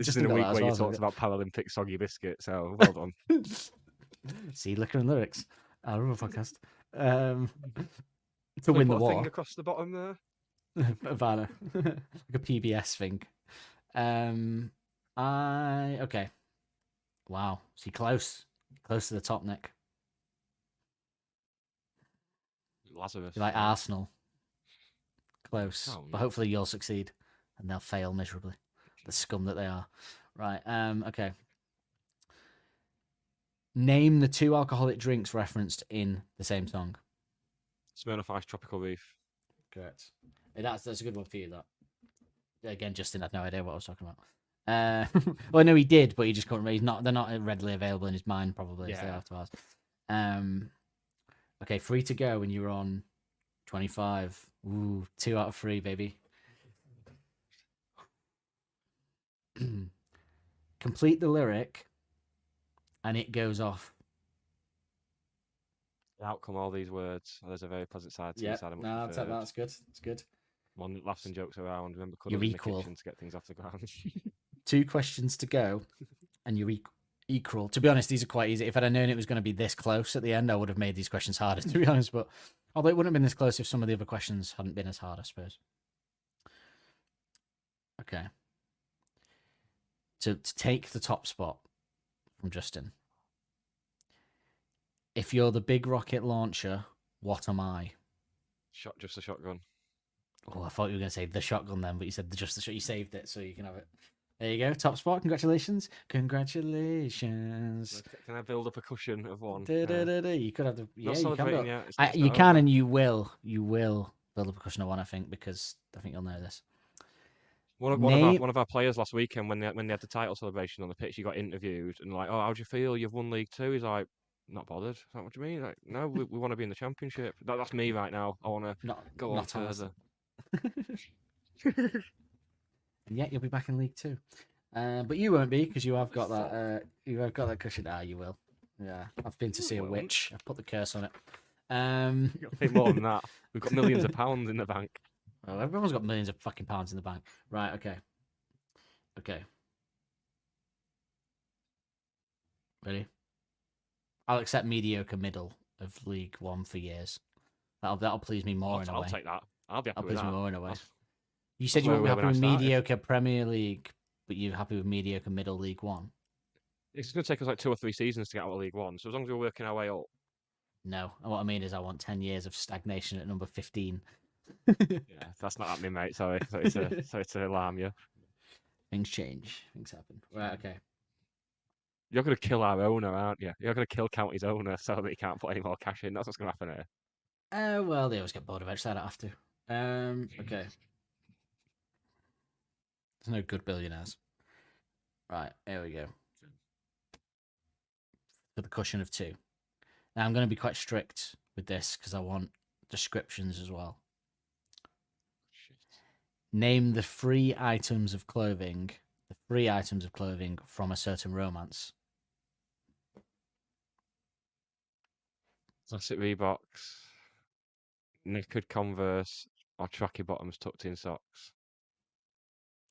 Just in a week where you talked about Paralympic soggy biscuit, so well done. See, liquor and lyrics. Our other podcast. To win the Put a war. thing across the bottom there. A banner. Like a PBS thing. Okay. Wow. See, close. Close to the top, Nick. Lazarus. You're like Arsenal. Close. Oh, But no. hopefully you'll succeed. And they'll fail miserably. The scum that they are. Right. Okay. Name the 2 alcoholic drinks referenced in the same song. Smirnoff Ice Tropical Reef. Correct. Hey, that's a good one for you, that. Again, Justin had no idea what I was talking about. Well, no, he did, but he just couldn't. They're not readily available in his mind, probably. Yeah. So they have to ask. Okay, 3 to go, and you're on 25. Ooh, 2 out of 3, baby. Complete the lyric, and it goes off. The outcome, all these words. There's a very pleasant side to Yeah, this side. no, I'll take that. That's good. It's good. One that laughs and jokes around. Remember, You're cuddles in the equal. kitchen to get things off the ground. 2 questions to go, and you're equal. To be honest, these are quite easy. If I'd have known it was going to be this close at the end, I would have made these questions harder, to be honest. But although it wouldn't have been this close if some of the other questions hadn't been as hard, I suppose. Okay. To take the top spot from Justin. If you're the big rocket launcher, what am I? Just a shotgun. Oh, I thought you were going to say the shotgun then, but you said just the shot. You saved it, so you can have it. There you go. Top spot. Congratulations. Congratulations. Can I build up a cushion of one? You could have the. Yeah, Not you can. celebrating Build, yet. It's you not can, over. and you will. You will build up a cushion of one, I think, because I think you'll know this. One of our players last weekend, when they had the title celebration on the pitch, he got interviewed and like, oh, how do you feel? You've won League Two. He's like, not bothered. Like, what do you mean? Like, no, we want to be in the Championship. That's me right now. I want to go on further. And yet you'll be back in League Two, but you won't be because you have got that. You have got that cushion. You will. Yeah, I've been to see a witch. I've put the curse on it. You've got to pay more than that. We've got millions of pounds in the bank. Well, everyone's got millions of fucking pounds in the bank. Right, okay. Ready? I'll accept mediocre middle of League One for years. That'll please me more in a way. I'll take that. I'll be happy That'll with please that. me more in a way. That's- You said that's you where won't be we were happy when with I started. mediocre Premier League, but you're happy with mediocre middle League One? It's going to take us like 2 or 3 seasons to get out of League One. So as long as we're working our way up. No. And what I mean is I want 10 years of stagnation at number 15. Yeah, that's not happening, mate. Sorry to alarm you. Things change. Things happen. Right, okay. You're going to kill our owner, aren't you? You're going to kill County's owner so that he can't put any more cash in. That's what's going to happen here. Well, they always get bored eventually. I don't have to. Okay. There's no good billionaires. Right, here we go. For the cushion of 2. Now, I'm going to be quite strict with this because I want descriptions as well. Shit. Name the 3 items of clothing. The 3 items of clothing from a certain romance. Classic Reeboks, knitted Converse, or tracky bottoms tucked in socks.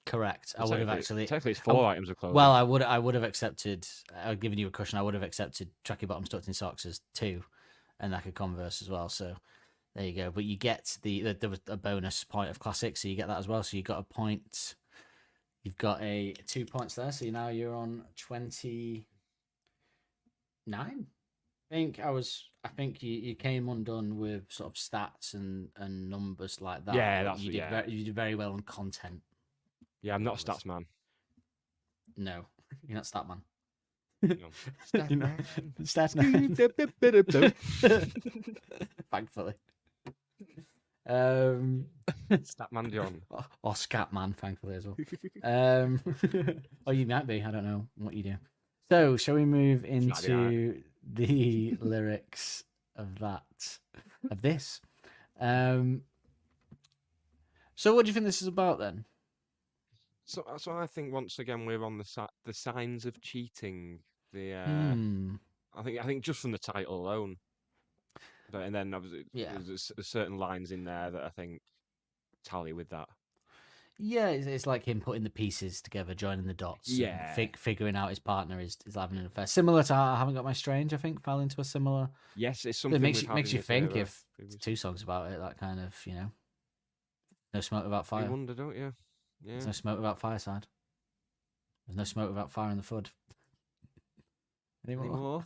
Correct. I would have actually. Technically, it's 4 items of clothing. Well, I would have accepted. I've given you a cushion. I would have accepted tracky bottoms tucked in socks as 2, and like a Converse as well. So there you go. But you get there was a bonus point of classic, so you get that as well. So you got a point. You've got 2 points there. So now you're on 29. I think you came undone with sort of stats and numbers like that. Yeah, but that's you did. You did very well on content. Yeah, I'm not a It was- stats man. No, you're not Statman. No. You're not Stat Statman. Thankfully. man John. Or Scatman, thankfully as well. Or you might be. I don't know what you do. So, shall we move into the lyrics of this? So, what do you think this is about then? So I think once again we're on the signs of cheating. The I think just from the title alone, and then obviously there's certain lines in there that I think tally with that. Yeah, it's like him putting the pieces together, joining the dots, Yeah. and figuring out his partner is having an affair. Similar to I Haven't Got My Strange, I think, fell into a similar. Yes, it's something It makes we've had makes in you this think era if previously. 2 songs about it, that kind of no smoke without fire. You wonder, don't you? Yeah. There's no smoke without fireside. There's no smoke without fire in the Fud. Anymore?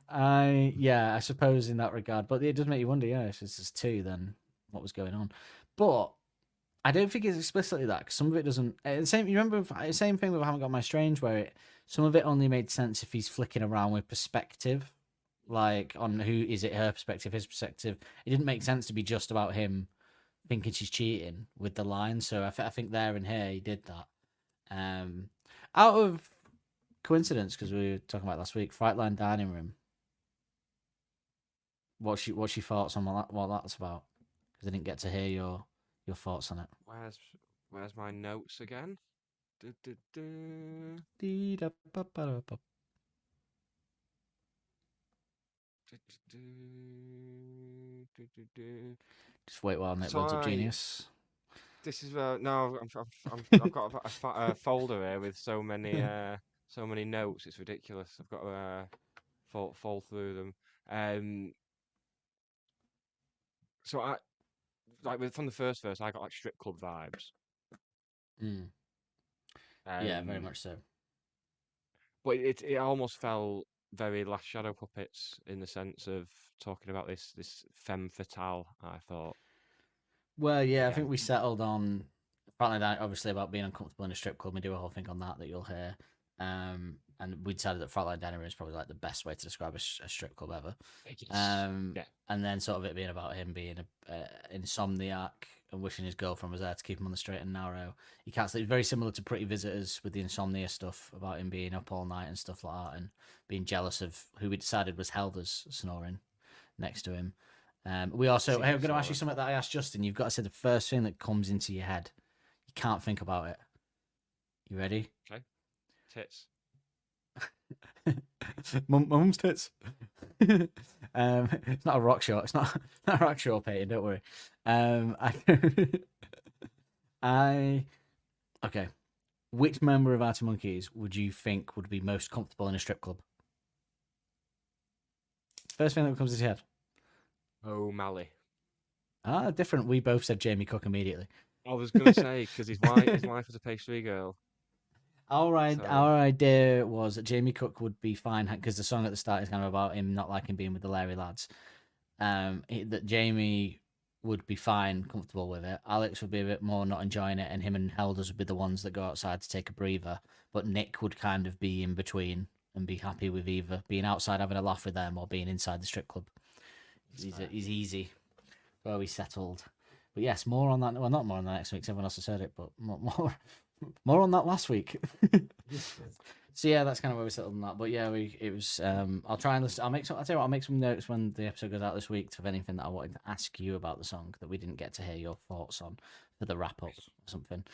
I suppose in that regard, but it does make you wonder. Yeah, if it's just 2, then what was going on? But I don't think it's explicitly that, because some of it doesn't. Same. You remember same thing with I Haven't Got My Strange, where some of it only made sense if he's flicking around with perspective, like on who is it, her perspective, his perspective. It didn't make sense to be just about him thinking she's cheating with the line. So I think there and here he did that. Out of coincidence, because we were talking about last week, Frightline Dining Room. What's your thoughts on what that's about? Because I didn't get to hear your thoughts on it. Where's my notes again? Just wait while Nick So builds up genius. This is no, I've got a folder here with so many notes. It's ridiculous. I've got to fall through them. So from the first verse, I got like strip club vibes. Yeah, very much so. But it almost felt very Last Shadow Puppets in the sense of talking about this femme fatale. I thought. Well, yeah, I think we settled on partly that, obviously, about being uncomfortable in a strip club. We do a whole thing on that you'll hear. And we decided that Frontline Dining Room is probably like the best way to describe a strip club ever. And then sort of it being about him being a insomniac and wishing his girlfriend was there to keep him on the straight and narrow. He can't sleep. Very similar to Pretty Visitors with the insomnia stuff about him being up all night and stuff like that, and being jealous of who we decided was Helder's snoring next to him. We also, I'm going to ask you something that I asked Justin. You've got to say the first thing that comes into your head. You can't think about it. You ready? Okay. Tits. Mum's tits. It's not a rock show. It's not a rock show, Peyton. Don't worry. Okay. Which member of Arctic Monkeys would you think would be most comfortable in a strip club? First thing that comes into your head. O'Malley. Different. We both said Jamie Cook immediately. I was going to say, because his wife was a pastry girl. Our idea was that Jamie Cook would be fine, because the song at the start is kind of about him not liking being with the Larry lads. That Jamie would be fine, comfortable with it. Alex would be a bit more not enjoying it, and him and Helders would be the ones that go outside to take a breather. But Nick would kind of be in between and be happy with either being outside having a laugh with them or being inside the strip club. He's easy. Where we settled. But yes, more on that. Well, not more on that next week, 'cause everyone else has heard it, but more on that last week. So yeah, that's kind of where we settled on that. But yeah, it was. I'll try and listen. I'll tell you what. I'll make some notes when the episode goes out this week of anything that I wanted to ask you about the song that we didn't get to hear your thoughts on for the wrap up or something.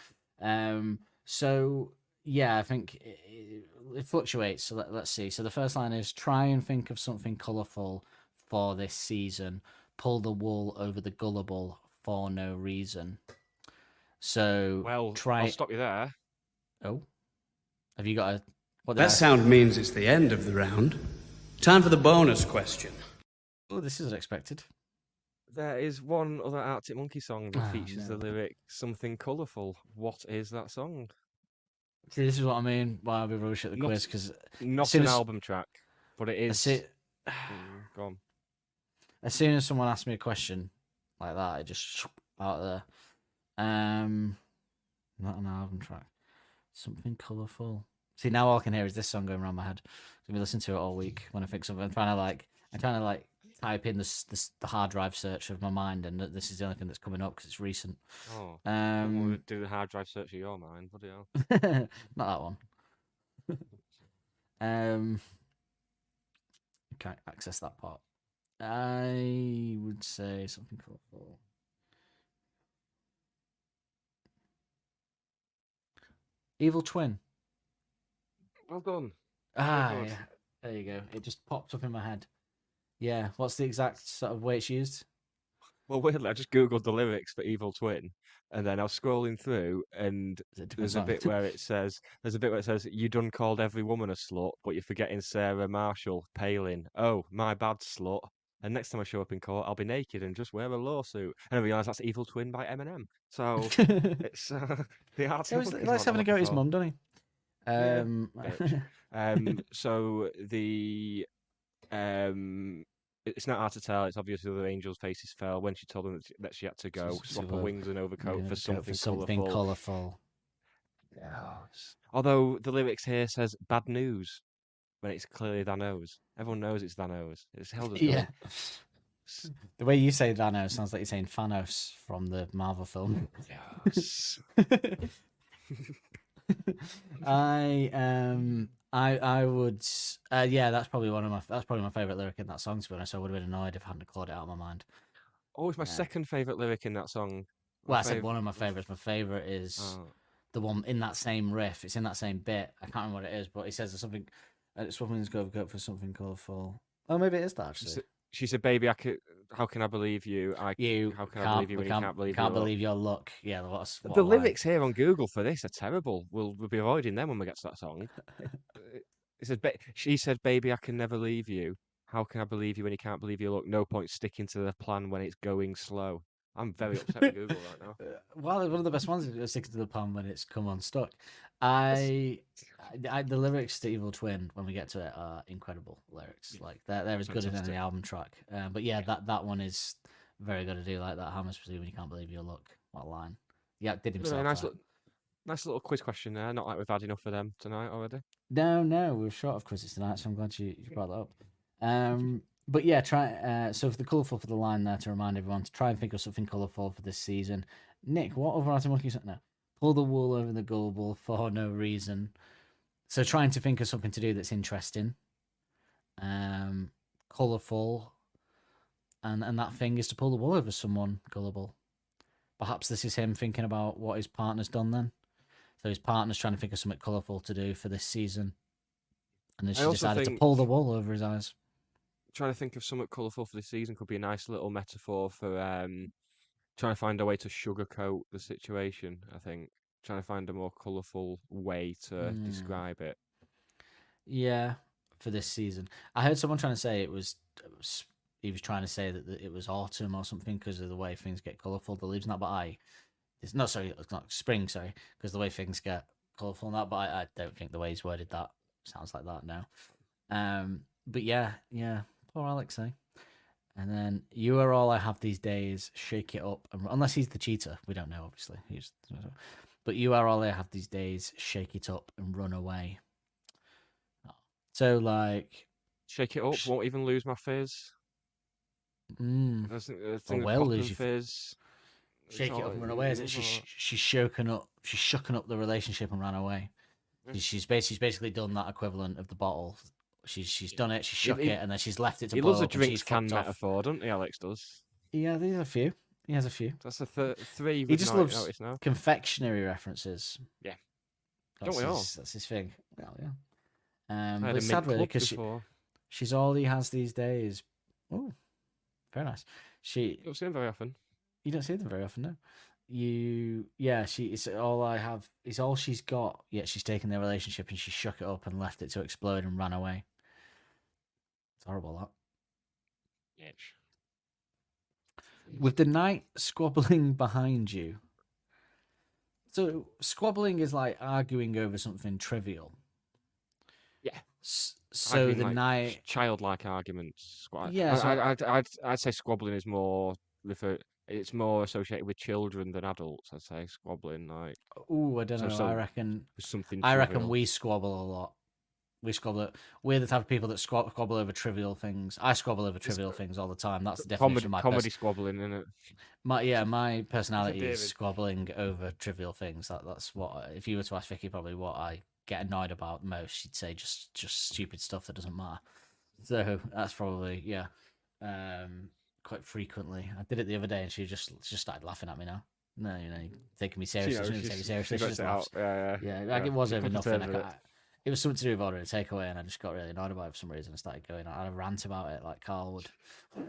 So yeah, I think it fluctuates. So let's see. So the first line is try and think of something colourful for this season. Pull the wool over the gullible for no reason. So Well, I'll stop you there. Oh, have you got a? That sound means it's the end of the round. Time for the bonus question. Oh, this is unexpected. There is one other Arctic Monkey song that features the lyric "something colourful." What is that song? See, this is what I mean. Why we rush at the quiz, because not an album track, but it is. Go on. As soon as someone asks me a question like that, it just out there. Not an album track. Something colourful. See, now all I can hear is this song going around my head. I'm gonna be listening to it all week when I think something. I'm trying to type in the hard drive search of my mind, and this is the only thing that's coming up because it's recent. Oh, I want to do the hard drive search of your mind. Bloody hell. Not that one. Can't access that part. I would say something colourful. Evil Twin. Well done. Yeah. There you go. It just popped up in my head. Yeah. What's the exact sort of way it's used? Well, weirdly, I just googled the lyrics for Evil Twin, and then I was scrolling through, and there's a bit where it says, "You done called every woman a slut, but you're forgetting Sarah Marshall, Palin. Oh, my bad, slut. And next time I show up in court, I'll be naked and just wear a lawsuit." And I realised that's Evil Twin by Eminem. So it's the art. Let's having a go at his mum, doesn't he? So the it's not hard to tell. It's obviously the angel's faces fell when she told them that she had to go swap her wings and overcoat for something colourful. Yes. Although the lyrics here says "bad news" when it's clearly Thanos. Everyone knows it's Thanos. It's held as yeah. The way you say Thanos sounds like you're saying Thanos from the Marvel film. Yes. I would that's probably my favourite lyric in that song, to be honest. I would have been annoyed if I hadn't clawed it out of my mind. Oh, it's my second favourite lyric in that song. I said one of my favourites. My favourite is the one in that same riff. It's in that same bit. I can't remember what it is, but he says there's something swapping go for something colourful. Oh, maybe it is that actually. She said, "Baby, how can I believe you? How can I believe you when you can't believe your luck?" Yeah, the lyrics here on Google for this are terrible. We'll be avoiding them when we get to that song. It says, "She said, baby, I can never leave you. How can I believe you when you can't believe your luck? No point sticking to the plan when it's going slow." I'm very upset with Google right now. Well, one of the best ones is sticking to the plan when it's come unstuck. The lyrics to Evil Twin, when we get to it, are incredible lyrics. Like they're as good as any album track. But yeah, that one is very good to do like that. How much when you can't believe your luck? What a line! Yeah, did himself. Nice little quiz question there. Not like we've had enough of them tonight already. No, we're short of quizzes tonight, so I'm glad you brought that up. But yeah, try. So for the colourful for the line there, to remind everyone to try and think of something colourful for this season. Nick, what other Arctic Monkeys? No, pull the wool over the gullible for no reason. So trying to think of something to do that's interesting, colourful, and that thing is to pull the wool over someone gullible. Perhaps this is him thinking about what his partner's done then. So his partner's trying to think of something colourful to do for this season, and then she decided to pull the wool over his eyes. Trying to think of something colourful for this season could be a nice little metaphor for trying to find a way to sugarcoat the situation. I think trying to find a more colourful way to describe it. Yeah, for this season, I heard someone trying to say he was trying to say that it was autumn or something because of the way things get colourful. The leaves, it's not spring. Sorry, because the way things get colourful and that. But I don't think the way he's worded that sounds like that now. But yeah. Poor Alex, eh? And then you are all I have these days. Shake it up, unless he's the cheater. We don't know, obviously. But you are all I have these days. Shake it up and run away. So like, shake it up. Won't even lose my fizz. I will lose your fizz. Shake it up and run away. Is it? She's shaken up. She's shucking up the relationship and ran away. She's basically done that equivalent of the bottle. She's done it. She shook it and then she's left it to boil. He loves a drinks can metaphor, doesn't he? Alex does. Yeah, there's a few. He has a few. That's the three. He just loves confectionery references. Yeah, don't we all? That's his thing. Well, yeah. But it's sad really because she's all he has these days. Oh, very nice. You don't see him very often. You don't see them very often, no. It's all I have. It's all she's got. Yet she's taken their relationship and she shook it up and left it to explode and ran away. It's horrible, that. Yes. With the night squabbling behind you. So squabbling is like arguing over something trivial. Yeah. So the night childlike arguments. Yeah. I'd say squabbling is more it's more associated with children than adults. I'd say squabbling, like Ooh, I don't so, know. so I reckon. something. I reckon trivial. we squabble a lot. We squabble. We're the type of people that squabble over trivial things. I squabble over trivial things all the time. That's the definition of my comedy squabbling, isn't it? my personality is David. squabbling over trivial things. That's what. If you were to ask Vicky, probably what I get annoyed about most, she'd say just stupid stuff that doesn't matter. So that's probably quite frequently. I did it the other day, and she just started laughing at me now. No, taking me seriously. She didn't take me seriously. She just laughs. Yeah. Like it was over nothing. Deserves it. It was something to do with ordering a takeaway, and I just got really annoyed about it for some reason. I started going. I had a rant about it, like Carl would. I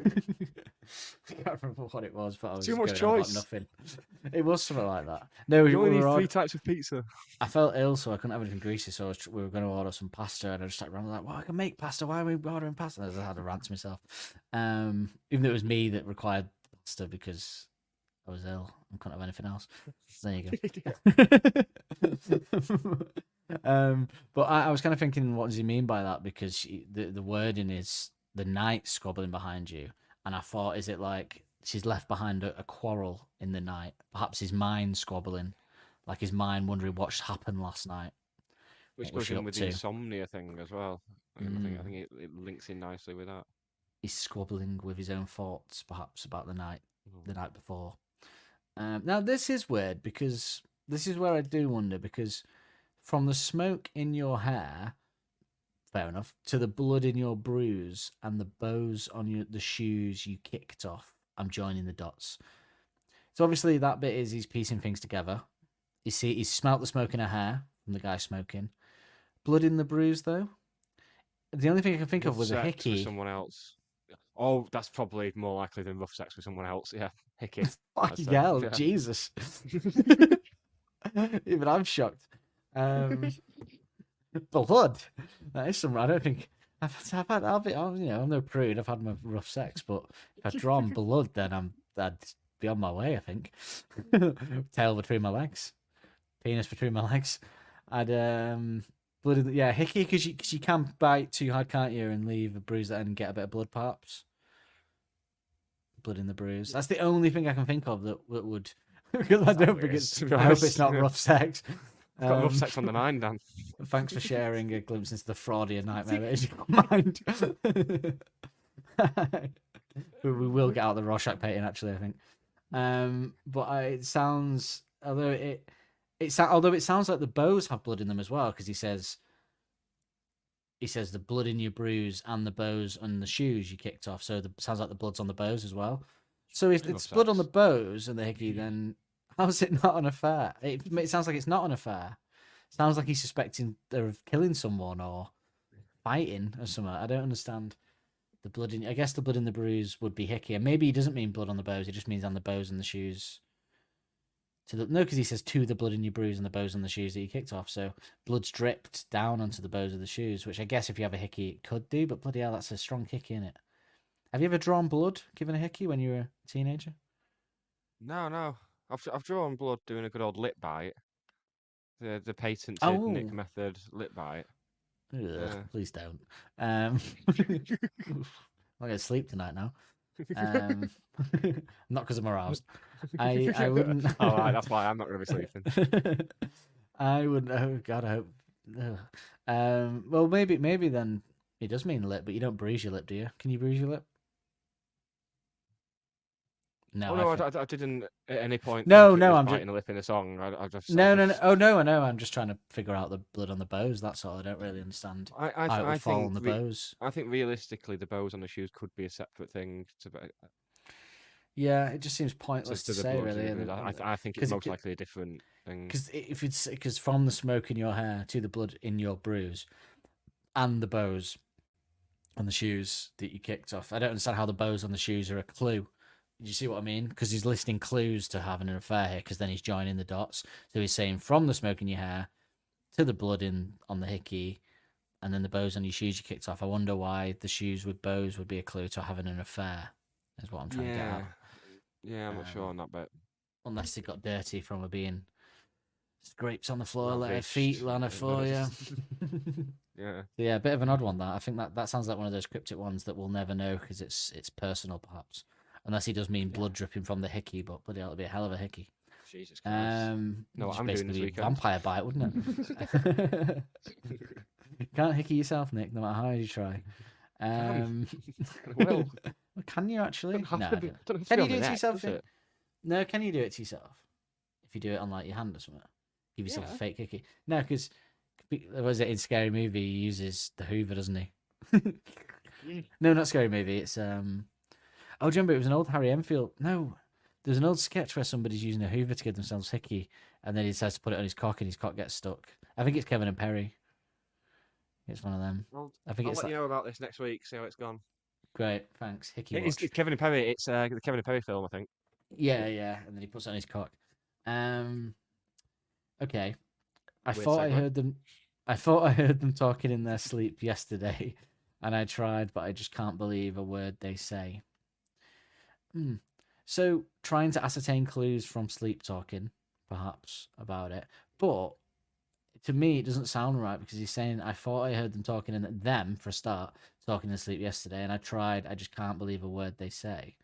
can't remember what it was, but I was Too much going on about choice. nothing. It was something like that. No, You only we need were 3 types of pizza. I felt ill, so I couldn't have anything greasy. So we were going to order some pasta, and I just started rambling like, "Well, I can make pasta. Why are we ordering pasta?" And I just had to rant to myself. Even though it was me that required pasta because I was ill and couldn't have anything else. So there you go. But I was kind of thinking, what does he mean by that? Because the wording is the night squabbling behind you, and I thought, is it like she's left behind a quarrel in the night? Perhaps his mind squabbling, like his mind wondering what happened last night. Which What was goes she in up with to? the insomnia thing as well. I think it links in nicely with that. He's squabbling with his own thoughts, perhaps about the night before. Now this is weird because this is where I do wonder, because from the smoke in your hair, fair enough, to the blood in your bruise and the bows on the shoes you kicked off, I'm joining the dots. So obviously that bit is he's piecing things together. You see, he's smelt the smoke in her hair from the guy smoking. Blood in the bruise, though. The only thing I can think of was a Sex hickey. with someone else. Oh, that's probably more likely than rough sex with someone else. Yeah, hickey. Fucking say, hell, yeah. Jesus. Even I'm shocked. Blood. That is some. I don't think I've had. I'm no prude. I've had my rough sex, but if I'd drawn blood, then I'd be on my way. I think. Tail between my legs, penis between my legs. I'd blood. Hickey, because you can bite too hard, can't you, and leave a bruise and get a bit of blood, perhaps. Blood in the bruise. That's the only thing I can think of that would. Because I don't think it's. I hope it's not rough sex. Got rough sex on the mind, Dan. Thanks for sharing a glimpse into the Freudian nightmare that is your mind. We will get out the Rorschach painting, actually, I think. But it sounds, although it sounds like the bows have blood in them as well, because he says the blood in your bruise and the bows and the shoes you kicked off. So it sounds like the blood's on the bows as well. So if it's blood on the bows and the hickey, then how's it not an affair? It sounds like it's not an affair. Sounds like he's suspecting of killing someone or fighting or something. I don't understand the blood in. I guess the blood in the bruise would be hickey, and maybe he doesn't mean blood on the bows. He just means on the bows and the shoes. No, because he says to the blood in your bruise and the bows on the shoes that you kicked off. So blood's dripped down onto the bows of the shoes, which I guess if you have a hickey, it could do. But bloody hell, that's a strong hickey, in it. Have you ever drawn blood, given a hickey when you were a teenager? No. I've drawn blood doing a good old lip bite. The patented Nick method lip bite. Ugh, please don't. I'm gonna sleep tonight now. Not because I'm aroused. I wouldn't. Oh, right, that's why I'm not going to be sleeping. I wouldn't. Oh God, I hope. Ugh. Well, maybe then it does mean lip, but you don't bruise your lip, do you? Can you bruise your lip? No, I didn't at any point. No, I'm I'm biting a lip in a song. I just no. Oh no, I know. I'm just trying to figure out the blood on the bows. That's all. I don't really understand. I it would fall think on the bows. I think realistically, the bows on the shoes could be a separate thing. Yeah, it just seems pointless to say, blood, really. I think it's most likely a different thing. Because from the smoke in your hair to the blood in your bruise, and the bows on the shoes that you kicked off, I don't understand how the bows on the shoes are a clue. Do you see what I mean? Because he's listing clues to having an affair here, because then he's joining the dots. So he's saying from the smoke in your hair to the blood on the hickey, and then the bows on your shoes you kicked off. I wonder why the shoes with bows would be a clue to having an affair, is what I'm trying to get at. Yeah, I'm not sure on that bit. Unless they got dirty from being scrapes on the floor, let her feet on the floor, yeah. Yeah, a bit of an odd one, that. I think that sounds like one of those cryptic ones that we'll never know because it's personal, perhaps. unless he does mean blood dripping from the hickey. But bloody hell, it'll be a hell of a hickey. Jesus Christ. No, what Just I'm doing this basically a weekend. vampire bite, wouldn't it? Can't hickey yourself, Nick, no matter how hard you try. Well, Can you actually? don't have No, to I be, don't. don't have to Can be you on do the it to neck, yourself? does it? No, can you do it to yourself? If you do it on like your hand or something, give yourself a Yeah. fake hickey. No, because was it in Scary Movie? He uses the Hoover, doesn't he? No, not Scary Movie. It's Oh, do you remember it was an old Harry Enfield? No, there's an old sketch where somebody's using a Hoover to give themselves hickey, and then he decides to put it on his cock, and his cock gets stuck. I think it's Kevin and Perry. It's one of them. I think I'll it's let like, you know about this next week. See how it's gone. great. Thanks, hickey It's watch. Kevin and Perry. It's the Kevin and Perry film, I think. Yeah, and then he puts it on his cock. Okay. I Weird thought I segue. heard them. I thought I heard them talking in their sleep yesterday, and I tried, but I just can't believe a word they say. So, trying to ascertain clues from sleep talking, perhaps, about it. But to me, it doesn't sound right because he's saying, I thought I heard them talking in them, for a start, talking in sleep yesterday, and I tried, I just can't believe a word they say.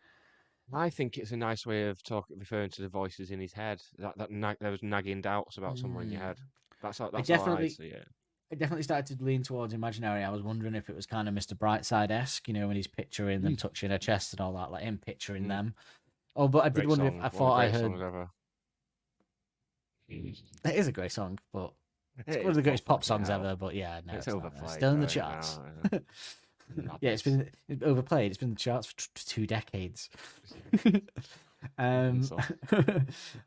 I think it's a nice way of referring to the voices in his head. Those nagging doubts about someone in your head. That's how I definitely- see it. I definitely started to lean towards imaginary. I was wondering if it was kind of Mr. Brightside-esque, when he's picturing them touching her chest and all that, like him picturing them. Oh, but I did Great wonder song, if I one of the thought I greatest heard. songs ever. It is a great song, but it's It one of the is greatest pop fucking songs hell. ever. But yeah, no, It's not. overplayed. Still in the right charts. now, Yeah, it's been overplayed. It's been in the charts for 2 decades. Mental.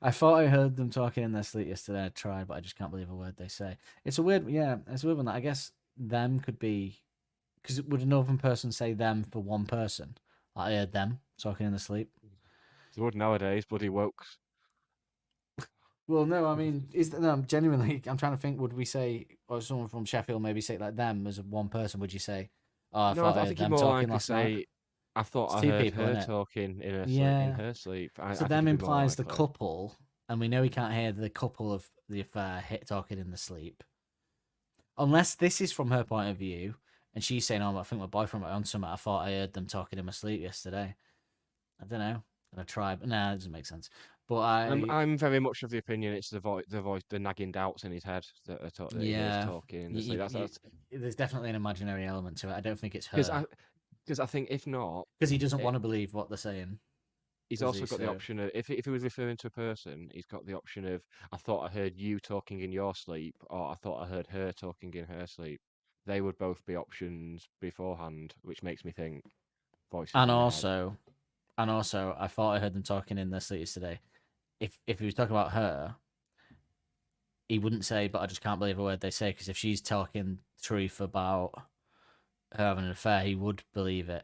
I thought I heard them talking in their sleep yesterday. I tried, but I just can't believe a word they say. It's a weird one. That I guess them could be, because would a northern person say them for one person? Like I heard them talking in their sleep. They would nowadays, bloody wokes. Well, no, I mean, genuinely, I'm trying to think. Would we say, or someone from Sheffield maybe say like them as one person? Would you say, oh, I No, thought I I heard think you them more talking likely last night? say, I thought It's I 2 heard people, her innit? talking in her Yeah. sleep. So I think them it'd be more implies the likely. couple, and we know we can't hear the couple of the affair talking in the sleep. Unless this is from her point of view, and she's saying, oh, I think my boyfriend went on something. I thought I heard them talking in my sleep yesterday. I don't know. And I tried, but nah, it doesn't make sense. But I'm very much of the opinion it's the voice, the nagging doubts in his head that he hears talking in the sleep. There's definitely an imaginary element to it. I don't think it's her. Because I think if not, Because he doesn't want to believe what they're saying. he's Does also he? got the So- option of if he was referring to a person, he's got the option of I thought I heard you talking in your sleep, or I thought I heard her talking in her sleep. They would both be options beforehand, which makes me think voices. And in the head. also, I thought I heard them talking in their sleep yesterday. If he was talking about her, he wouldn't say, but I just can't believe a word they say, because if she's talking truth about her having an affair, he would believe it.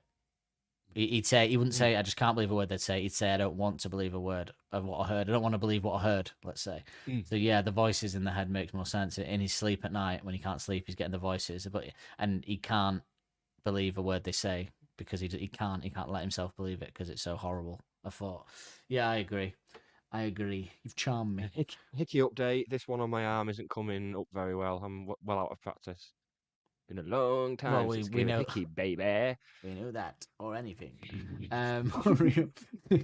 He wouldn't say, I just can't believe a word they'd say. He'd say, I don't want to believe a word of what I heard. I don't want to believe what I heard, let's say. So yeah, the voices in the head makes more sense. In his sleep at night, when he can't sleep, he's getting the voices, and he can't believe a word they say because he can't let himself believe it because it's so horrible. I thought, yeah, I agree. You've charmed me. Hickey update. This one on my arm isn't coming up very well. I'm well out of practice. Been a long time Well, since we game of know- hickey, baby. We know that, or anything. Hurry up. No,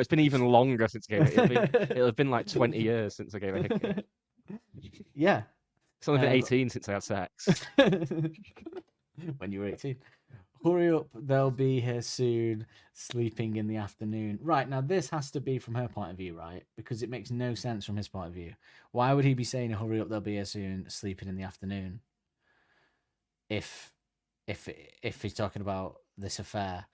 it's been even longer since game. It'll have been like 20 years since I gave a hickey. Yeah. It's only been Um, 18 since I had sex. When you were 18. Hurry up, they'll be here soon, sleeping in the afternoon. Right, now this has to be from her point of view, right? Because it makes no sense from his point of view. Why would he be saying, hurry up, they'll be here soon, sleeping in the afternoon? If he's talking about this affair.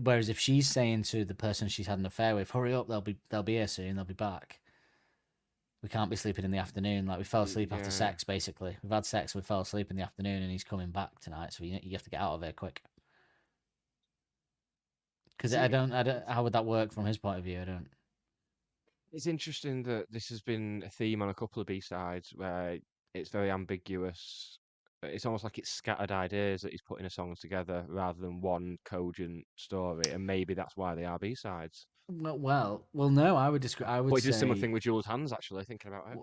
Whereas if she's saying to the person she's had an affair with, hurry up, they'll be here soon, they'll be back. We can't be sleeping in the afternoon. Like, we fell asleep after Yeah. sex, basically. We've had sex, we fell asleep in the afternoon, and he's coming back tonight, so you have to get out of here quick. Because I don't. How would that work from his point of view? I don't. It's interesting that this has been a theme on a couple of B-sides where it's very ambiguous. It's almost like it's scattered ideas that he's putting a songs together rather than one cogent story, and maybe that's why they are B-sides. Well, no. I would disagree. I would But he say did a similar thing with Jules Hands, actually, thinking about it.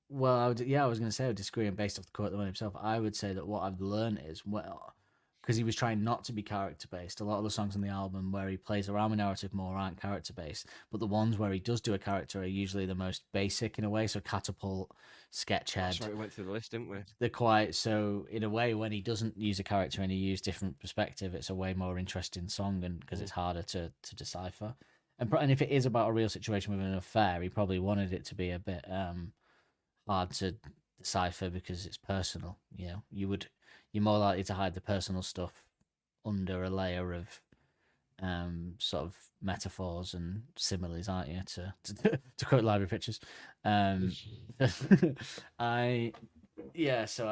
Well, I was going to say I would disagree, and based off the quote the man himself, I would say that what I've learned is because he was trying not to be character based. A lot of the songs on the album where he plays around with narrative more aren't character based, but the ones where he does do a character are usually the most basic in a way. So Catapult, Sketchhead. That's right, we went through the list, didn't we? They're quite so in a way when he doesn't use a character and he uses different perspective, it's a way more interesting song, and because it's harder to decipher. And if it is about a real situation with an affair, he probably wanted it to be a bit hard to decipher because it's personal. You know, you're more likely to hide the personal stuff under a layer of sort of metaphors and similes, aren't you? To quote Library Pictures. So I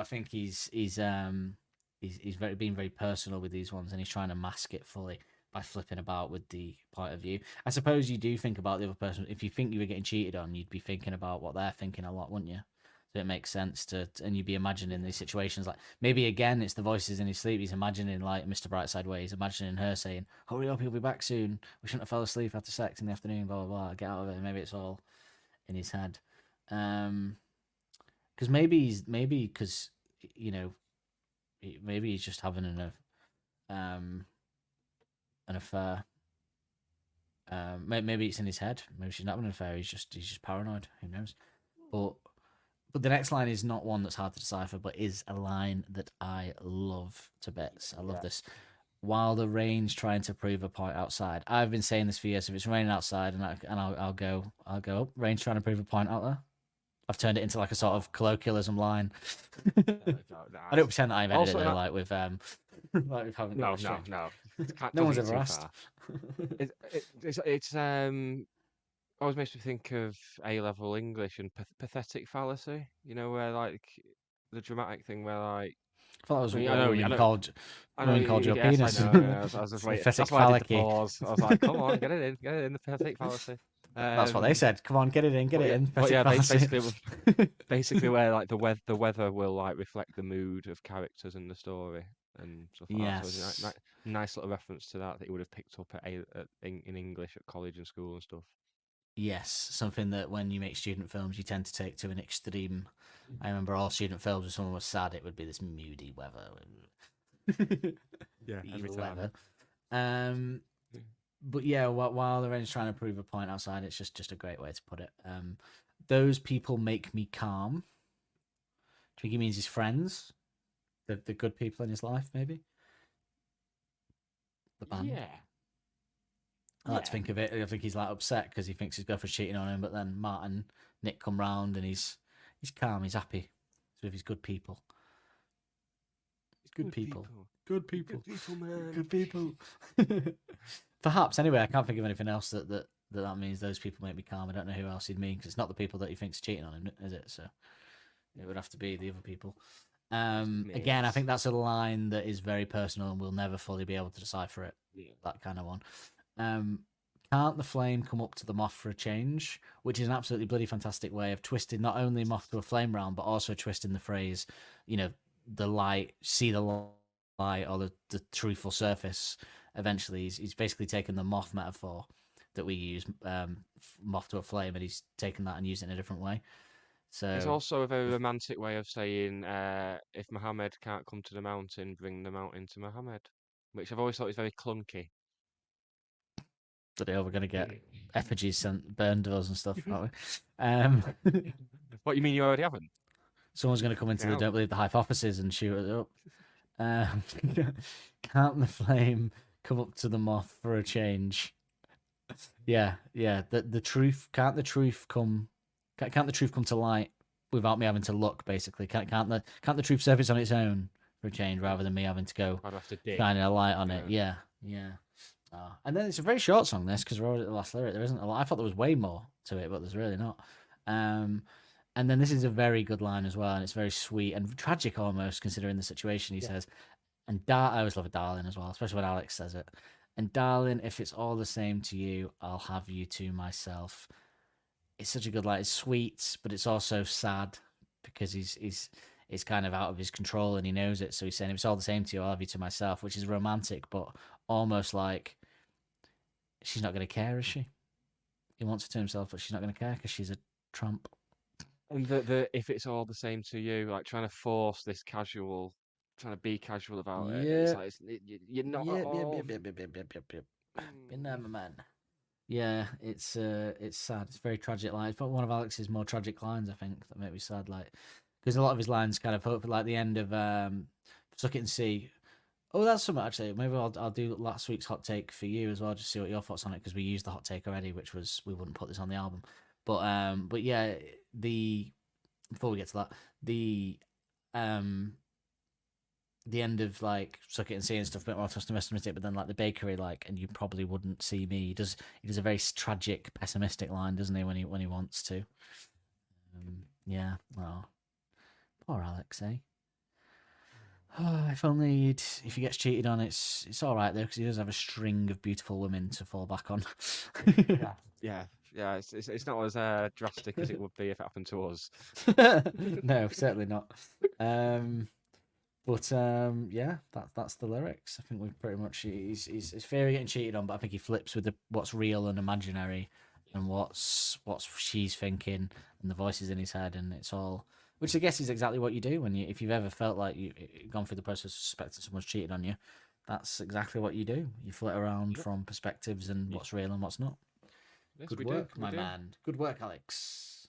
think he's being very personal with these ones, and he's trying to mask it fully by flipping about with the point of view. I suppose you do think about the other person. If you think you were getting cheated on, you'd be thinking about what they're thinking a lot, wouldn't you? So it makes sense and you'd be imagining these situations, like maybe again it's the voices in his sleep. He's imagining like Mr. Brightside way. He's imagining her saying, "Hurry up, he'll be back soon. We shouldn't have fell asleep after sex in the afternoon. Blah blah blah. Get out of it." Maybe it's all in his head. Because maybe you know, maybe he's just having an affair. Maybe it's in his head. Maybe she's not having an affair. He's just paranoid. Who knows? But the next line is not one that's hard to decipher, but is a line that I love to bits. I love this. While the rain's trying to prove a point outside. I've been saying this for years. If it's raining outside, I'll go. Oh, rain's trying to prove a point out there. I've turned it into like a sort of colloquialism line. I don't pretend that I invented it though, like with like we haven't. No. No one's ever asked. It's always makes me think of A-level English and pathetic fallacy. You know, where like the dramatic thing where like I thought it was I know, called your penis. I know. I was just waiting. That's why I did the pause. I was like, come on, get it in the pathetic fallacy. That's what they said. Come on, get it in. But yeah, basically where like the weather will like reflect the mood of characters in the story and stuff like that. So it's a nice little reference to that you would have picked up in English at college and school and stuff. Yes, something that when you make student films, you tend to take to an extreme. I remember all student films, if someone was sad, it would be this moody weather. Yeah, every time. Weather. But yeah, while the rain's trying to prove a point outside, it's just a great way to put it. Those people make me calm. Do you think he means his friends? The good people in his life, maybe? The band? Yeah. I like to think of it. I think he's like upset because he thinks his girlfriend's cheating on him, but then Nick come round and he's calm, he's happy. He's with his good people. Good people, man. Good people. Perhaps anyway. I can't think of anything else that means those people make me calm. I don't know who else he'd mean because it's not the people that he thinks cheating on him, is it? So it would have to be the other people. Again, I think that's a line that is very personal and we'll never fully be able to decipher it. Yeah. That kind of one. Can't the flame come up to the moth for a change? Which is an absolutely bloody fantastic way of twisting not only moth to a flame round, but also twisting the phrase, you know, the light, see the light or the truthful surface. Eventually, he's basically taken the moth metaphor that we use, moth to a flame, and he's taken that and used it in a different way. So it's also a very romantic way of saying, if Muhammad can't come to the mountain, bring the mountain to Muhammad, which I've always thought is very clunky. That we're going to get effigies burned to us and stuff, aren't we? What, you mean you already haven't? Someone's going to come into the Don't Believe the Hypothesis and shoot it up. Can't the flame come up to the moth for a change? Yeah. The truth can't the truth come to light without me having to look? Basically, can't the truth surface on its own for a change rather than me having to go shining a light on it? Yeah. And then it's a very short song, this, because we're already at the last lyric. There isn't a lot. I thought there was way more to it, but there's really not. And then this is a very good line as well, and it's very sweet and tragic almost, considering the situation. He says, and I always love a darling as well, especially when Alex says it. And darling, if it's all the same to you, I'll have you to myself. It's such a good line. It's sweet, but it's also sad because he's kind of out of his control and he knows it. So he's saying, if it's all the same to you, I'll have you to myself, which is romantic, but almost like she's not going to care, is she? He wants it to himself, but she's not going to care because she's a tramp. And the if it's all the same to you, like trying to force this casual trying to be casual about it. It's like you're not at all. Been there, my man. Yeah, it's sad. It's very tragic. Like, it's one of Alex's more tragic lines, I think, that make me sad. Like, because a lot of his lines kind of hope for like the end of Suck It and See. Oh, that's something actually. Maybe I'll do last week's hot take for you as well, just see what your thoughts on it, because we used the hot take already, which was we wouldn't put this on the album. But yeah, before we get to that, the end of like Suck It and See and stuff, a bit more pessimistic, but then like the bakery, like, and you probably wouldn't see me. He does a very tragic, pessimistic line, doesn't he, when he wants to? Yeah, well, poor Alex, eh? If only if he gets cheated on, it's all right though, because he does have a string of beautiful women to fall back on. Yeah. It's not as drastic as it would be if it happened to us. No, certainly not. But yeah, that's the lyrics. I think we've pretty much he's fearing getting cheated on, but I think he flips with what's real and imaginary, and what's she's thinking, and the voices in his head, and it's all. Which I guess is exactly what you do if you've ever felt like you've gone through the process of suspecting someone's cheated on you. That's exactly what you do. You flit around from perspectives and what's real and what's not. Yes, Good work, my man. Good work, Alex.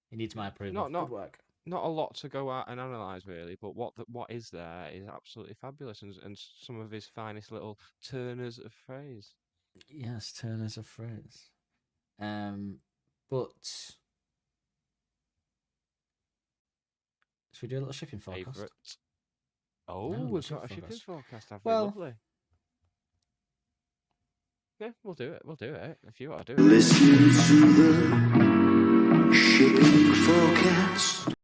He needs my approval. Good work. Not a lot to go at and analyse really, but what is there is absolutely fabulous, and some of his finest little turners of phrase. Yes, turners of phrase. But should we do a little shipping forecast? Favourite. Oh, No, we've shipping got a shipping forecast. forecast, have Well- we? Lovely. Yeah, we'll do it. If you want to do it. Listen to the shipping forecast.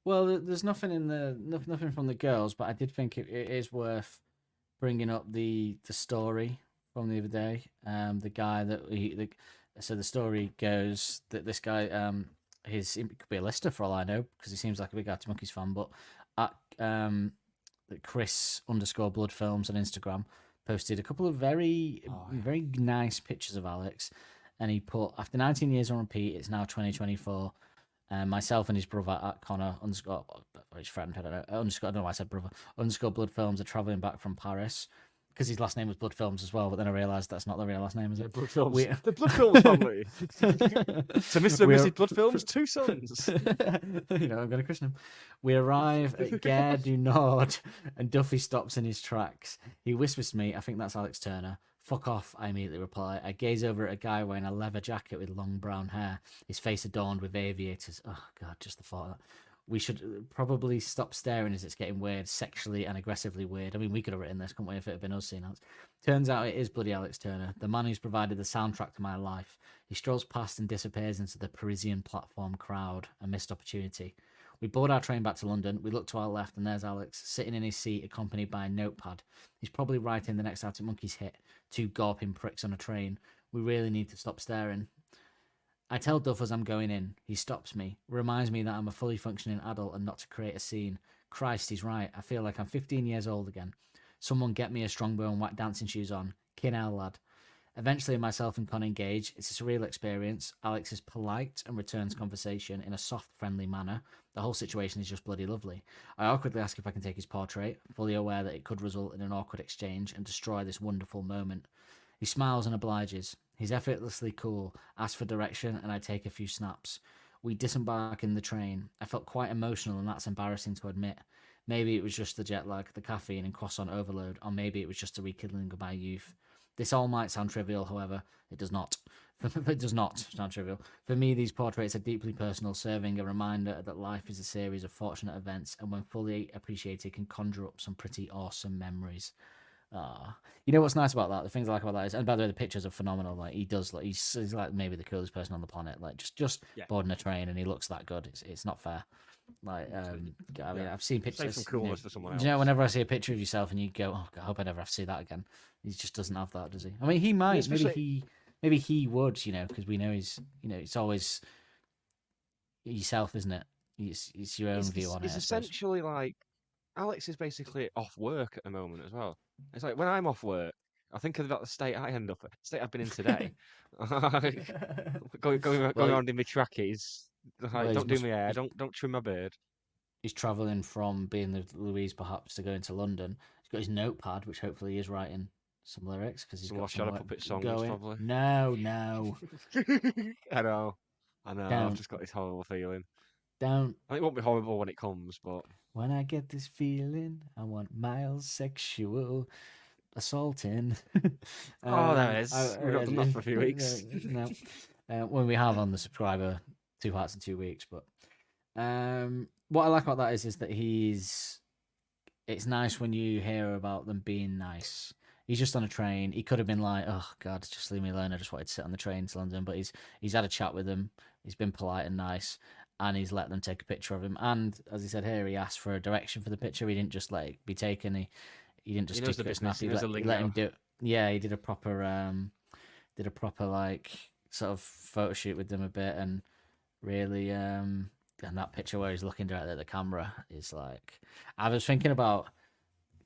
Well, there's nothing in nothing from the girls, but I did think it is worth bringing up the story from the other day. The guy so the story goes that this guy he could be a lister for all I know, because he seems like a big Arctic Monkeys fan, but at Chris_Blood Films on Instagram posted a couple of very nice pictures of Alex, and he put, after 19 years on repeat, it's now 2024. Myself and his brother at Connor his friend, I don't know, I don't know why I said brother, _Blood Films are travelling back from Paris, because his last name was Blood Films as well, but then I realised that's not the real last name, is it? Blood Films. The Blood Films family. So Mr. and Mrs. Blood Films, 2 sons. I'm going to christen him. We arrive at Gare du Nord, and Duffy stops in his tracks. He whispers to me, I think that's Alex Turner. Fuck off, I immediately reply. I gaze over at a guy wearing a leather jacket with long brown hair, his face adorned with aviators. Oh, God, just the thought of that. We should probably stop staring as it's getting weird, sexually and aggressively weird. I mean, we could have written this, couldn't we, if it had been us seeing Alex? Turns out it is bloody Alex Turner, the man who's provided the soundtrack to my life. He strolls past and disappears into the Parisian platform crowd, a missed opportunity. We board our train back to London. We look to our left, and there's Alex, sitting in his seat, accompanied by a notepad. He's probably writing the next Arctic Monkeys hit, 2 gawping pricks on a train. We really need to stop staring. I tell Duff as I'm going in. He stops me, reminds me that I'm a fully functioning adult and not to create a scene. Christ, he's right. I feel like I'm 15 years old again. Someone get me a strongbow and whack dancing shoes on. Kin hell, lad. Eventually, myself and Con engage. It's a surreal experience. Alex is polite and returns conversation in a soft, friendly manner. The whole situation is just bloody lovely. I awkwardly ask if I can take his portrait, fully aware that it could result in an awkward exchange and destroy this wonderful moment. He smiles and obliges. He's effortlessly cool, asks for direction, and I take a few snaps. We disembark in the train. I felt quite emotional, and that's embarrassing to admit. Maybe it was just the jet lag, the caffeine, and croissant overload, or maybe it was just a rekindling of my youth. This all might sound trivial, however, it does not. It does not sound trivial. For me, these portraits are deeply personal, serving a reminder that life is a series of fortunate events, and when fully appreciated, can conjure up some pretty awesome memories. You know what's nice about that? The things I like about that is, and by the way, the pictures are phenomenal. Like, he does, like, he's like maybe the coolest person on the planet. Like, just boarding a train and he looks that good. It's not fair. Like, I mean, I've seen pictures. Save some coolness for someone else. You know, whenever I see a picture of yourself and you go, "Oh God, I hope I never have to see that again." He just doesn't have that, does he? I mean, he might. Maybe he would. You know, because we know he's. You know, it's always yourself, isn't it? It's your own view on it. It's essentially like Alex is basically off work at the moment as well. It's like when I'm off work, I think about the state I end up in, the state I've been in today. going around in my trackies. Like, don't do my hair. Don't trim my beard. he's travelling from being with Louise perhaps to go into London. He's got his notepad, which hopefully he is writing some lyrics because he's Some got more some Shadow work Puppet songs, going. probably. No, I know. I've don't, just got this horrible feeling. don't. I think it won't be horrible when it comes, but When I get this feeling, I want mild sexual assaulting. there it is. We've not done that for a few weeks. No, when we have on the subscriber 2 parts in 2 weeks, but what I like about that is that it's nice when you hear about them being nice. He's just on a train. He could have been like, "Oh God, just leave me alone. I just wanted to sit on the train to London." But he's had a chat with them. He's been polite and nice, and he's let them take a picture of him. And as he said here, he asked for a direction for the picture. He didn't just let it be taken. He didn't just He knows take the it snap. business. He knows the He let him lingo. do it. Yeah, he did a proper like sort of photo shoot with them a bit, and really and that picture where he's looking directly at the camera is like, I was thinking about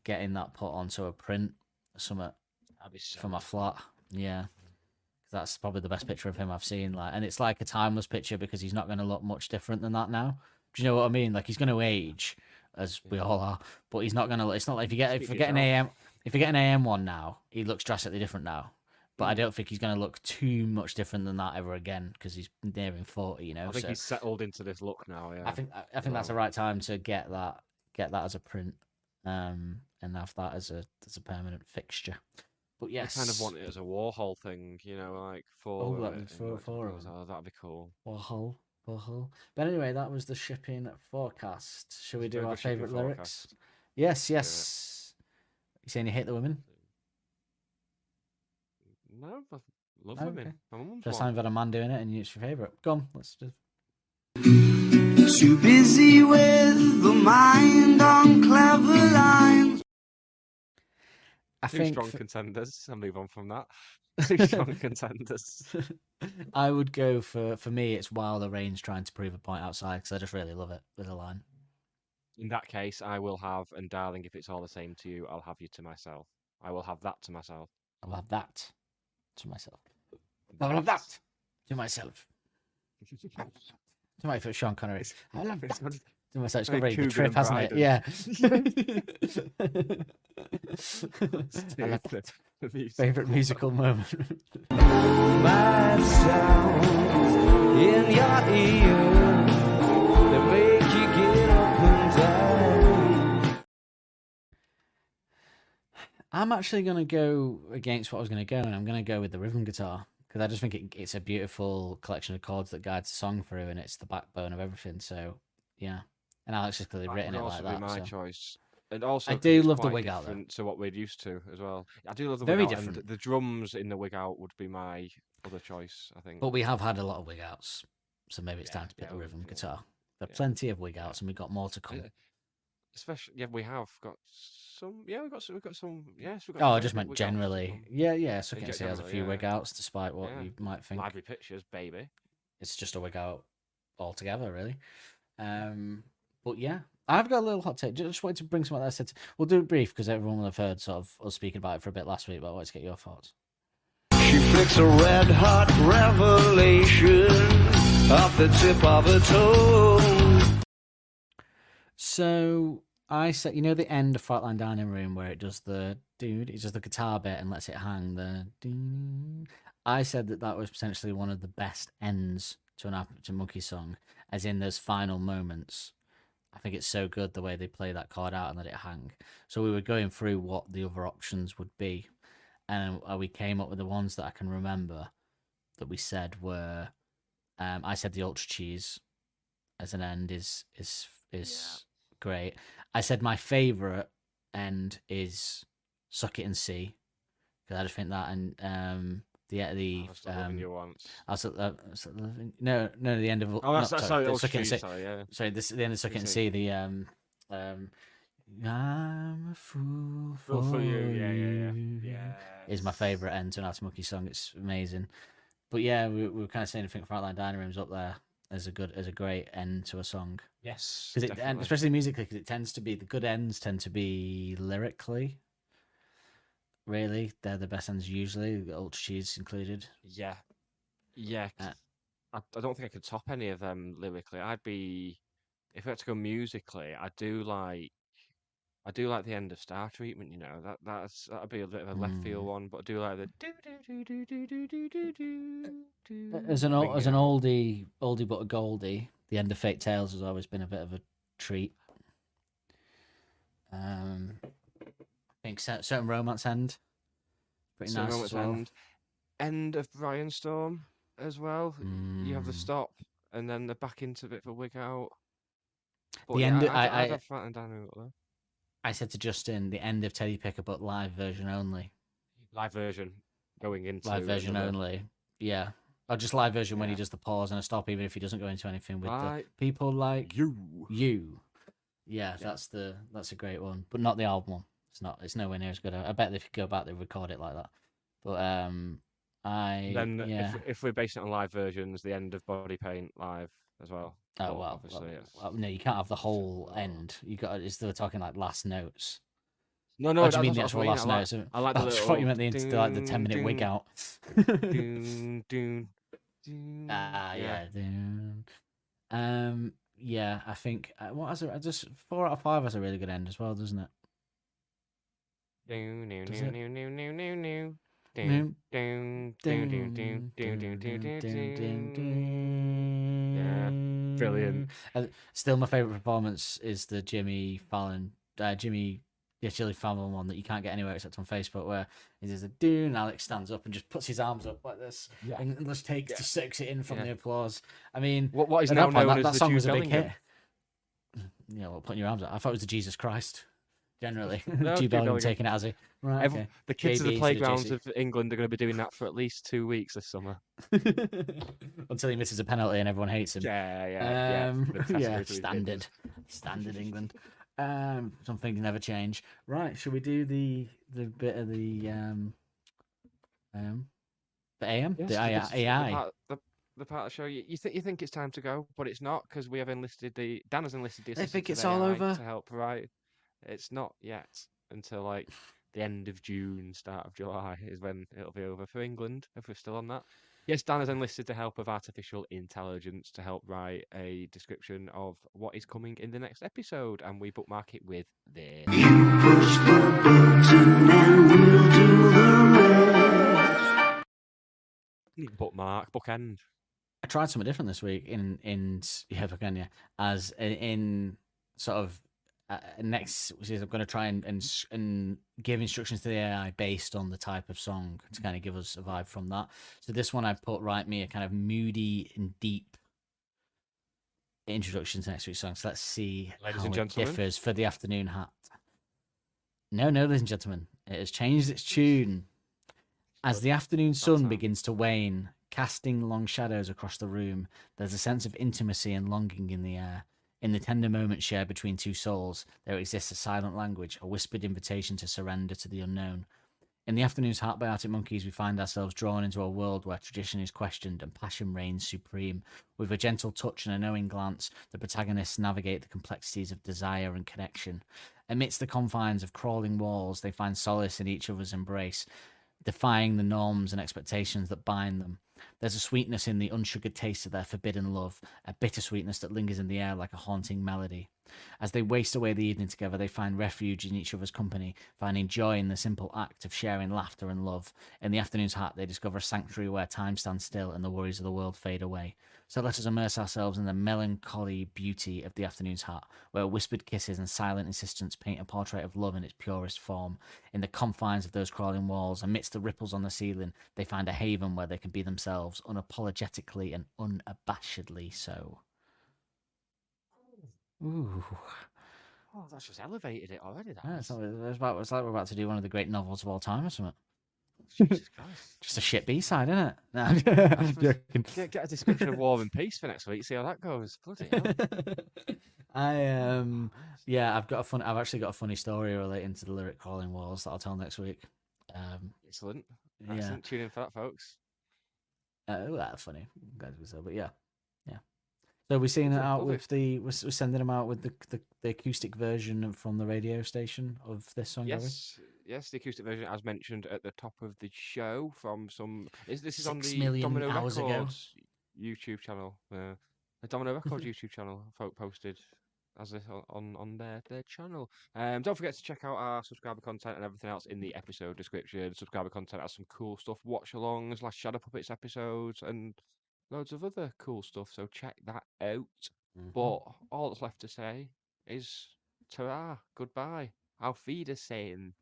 getting that put onto a print somewhat That'd be so for my flat. Yeah, that's probably the best picture of him I've seen. Like, and it's like a timeless picture because he's not going to look much different than that now. Do you know what I mean? Like, he's going to age, as we all are, but he's not going to. It's not like if you get an AM one now, he looks drastically different now. But I don't think he's going to look too much different than that ever again because he's nearing 40. You know, I think so he's settled into this look now. Yeah. I think that's the right time to get that as a print, and have that as a permanent fixture. But yes, I kind of want it as a Warhol thing, like Oh, for that'd be four of them. Oh, that'd be cool. Warhol. But anyway, that was the shipping forecast. Shall we do Very our good shipping favourite lyrics? forecast. Yes. You saying you hate the women? No, I love Oh, women. okay. My mum's First one. time I've had a man doing it, and it's your favourite. Go on, let's do. Too busy with the mind on clever lines. I Two think strong contenders. I'll move on from that. Two strong contenders. I would go for me. It's While the Rain's Trying to Prove a Point Outside because I just really love it as a line. In that case, I will have, and darling, if it's all the same to you, I'll have you to myself. I will have that to myself. I'll have that to myself. I'll have that to myself. To my foot, Sean Connery. I'll have that to myself. It's got very very good Cougar trip, and hasn't it? Bryden. Yeah. I love that. The music. Favorite musical moment. Bad sounds in your ear that make you get up and down. I'm actually going to go against what I was going to go, and I'm going to go with the rhythm guitar because I just think it's a beautiful collection of chords that guides the song through, and it's the backbone of everything. So, yeah. And Alex has clearly That written would it also like be that. my So. choice. And also, I 'cause do it's love the quite wig out, though. different to what we're used to as well. I do love the Very wig out, different. and the drums in the wig out would be my other choice, I think. But we have had a lot of wig outs, so maybe it's Yeah, time to pick yeah, the rhythm yeah. guitar. There are Yeah. plenty of wig outs, and we've got more to come. Especially, we have got some. Yeah, we've got some. Yes, we've got. Oh, some I just very good meant wig outs to generally. come. Yeah. So Yeah, can see has a generally, few yeah. wig outs, despite what Yeah. you might think. Library pictures, baby. It's just a wig out altogether, really. But yeah, I've got a little hot take. Just wanted to bring something that I said. We'll do it brief because everyone will have heard sort of us speaking about it for a bit last week. But I wanted to get your thoughts. She flicks a red hot revelation off the tip of her toe. So I said, the end of Flightline Dining Room where it does the it does the guitar bit and lets it hang. I said that was potentially one of the best ends to an Arctic Monkey song, as in those final moments. I think it's so good the way they play that chord out and let it hang. So we were going through what the other options would be, and we came up with the ones that I can remember that we said were. I said the Ultra Cheese as an end is great. I said my favourite end is Suck It and See, because I just think that and the I was still loving you once. no the end of Sorry, the Suck It and See. sorry, yeah. Sorry, the end of Suck It and See. The I'm a fool for you. Yeah. Is my favourite end to an Arctic Monkey song. It's amazing. But yeah, we were kind of saying I think Flightline Dining Room's up there as a great end to a song. Yes, Because and especially musically, because it tends to be the good ends tend to be lyrically. Really, they're the best ends usually. The Ultra Cheese included. Yeah. I don't think I could top any of them lyrically. I'd be if I had to go musically, I do like the end of Star Treatment. That'd be a bit of a left field one, but I do like the do do do do do do do do do As an ringing out. oldie but a goldie, the end of Fate Tales has always been a bit of a treat. I think certain romance end, pretty Certain nice Moments as well. End of Brian Storm as well. You have the Mm. stop, and then they're back into a bit of a wig out. But The yeah, end. I'd have Fat and Daniel there. I said to Justin, the end of Teddy Picker, but live version only. Live version going into Live version another- only. Yeah. Or just live version when he Yeah. does the pause and a stop, even if he doesn't go into anything with Like the people like you. you. Yeah, that's a great one, but not the album one. It's nowhere near as good. I bet if you go back, they record it like that. But Then yeah. if we're basing it on live versions, the end of Body Paint live as well. Oh But well, obviously it's no, you can't have the whole end. You got. It's still talking like last notes. no. What do you mean that's the what I actual mean. last notes? I like the I little. thought you meant the 10-minute wig out. Doon, doon, doon. Yeah. Yeah, I think what has a just 4 out of 5 has a really good end as well, doesn't it? Doon, doon, Does doon, it? doon, doon, doon, doon, doon. Doon, Doon, doon, doon, doon, doon, doon, doon, doon. Yeah, brilliant. Still, my favorite performance is the Jimmy Fallon one that you can't get anywhere except on Facebook, where he does a do and Alex stands up and just puts his arms up like this, and just soaks it in from the applause. I mean, What is at now that point, known as that the song Jude was a big Bellingham. hit. Yeah, well, putting your arms up. I thought it was the Jesus Christ. Generally, No, Jude Jude Bellingham Bellingham. taking it as a right. Okay. The kids of the JB to playgrounds JC. of England are going to be doing that for at least 2 weeks this summer. Until he misses a penalty and everyone hates him. Yeah. The categories are Standard England. Some things never change. Right, should we do the bit of the AM? Yes, The AI. The part of the show you think it's time to go, but it's not, because we have enlisted Dan has enlisted the They think assistant it's of all AI over? to help write. It's not yet until like the end of June, start of July is when it'll be over for England, if we're still on that. Yes, Dan has enlisted the help of artificial intelligence to help write a description of what is coming in the next episode, and we bookmark it with this. Push the button and we'll do the rest. Bookend. I tried something different this week in sort of next, which is I'm going to try and give instructions to the AI based on the type of song to kind of give us a vibe from that. So this one I put write me a kind of moody and deep introduction to next week's song. So let's see Ladies how and it gentlemen. differs for the afternoon hat. No, ladies and gentlemen, it has changed its tune. As the afternoon sun sound. begins to wane, casting long shadows across the room, there's a sense of intimacy and longing in the air. In the tender moment shared between two souls, there exists a silent language, a whispered invitation to surrender to the unknown. In The Afternoon's Hat by Arctic Monkeys, we find ourselves drawn into a world where tradition is questioned and passion reigns supreme. With a gentle touch and a knowing glance, the protagonists navigate the complexities of desire and connection. Amidst the confines of crawling walls, they find solace in each other's embrace, defying the norms and expectations that bind them. There's a sweetness in the unsugared taste of their forbidden love, a bittersweetness that lingers in the air like a haunting melody. As they waste away the evening together, they find refuge in each other's company, finding joy in the simple act of sharing laughter and love. In The Afternoon's Hat, they discover a sanctuary where time stands still and the worries of the world fade away. So let us immerse ourselves in the melancholy beauty of The Afternoon's Hat, where whispered kisses and silent insistence paint a portrait of love in its purest form. In the confines of those crawling walls, amidst the ripples on the ceiling, they find a haven where they can be themselves, unapologetically and unabashedly so. Ooh. Oh, that's just elevated it already. Yeah, it's like we're about to do one of the great novels of all time or something. Jesus Christ. Just a shit B-side, isn't it? No, I'm joking. Get a description of War and Peace for next week. See how that goes. Bloody hell. I've actually got a funny story relating to the lyric Crawling Walls that I'll tell next week. Excellent. Yeah. Excellent. Tune in for that, folks. That's funny. But yeah. So we're seeing it out with we're sending them out with the acoustic version from the radio station of this song. Yes, the acoustic version, as mentioned at the top of the show, from some. This is on 6 the million Domino hours ago. Records YouTube channel. The Domino Records YouTube channel. Folk posted as on their channel. Don't forget to check out our subscriber content and everything else in the episode description. Subscriber content has some cool stuff, watch-alongs, last Shadow Puppets episodes, and loads of other cool stuff. So check that out. But all that's left to say is ta-ra, goodbye. Auf Wiedersehen.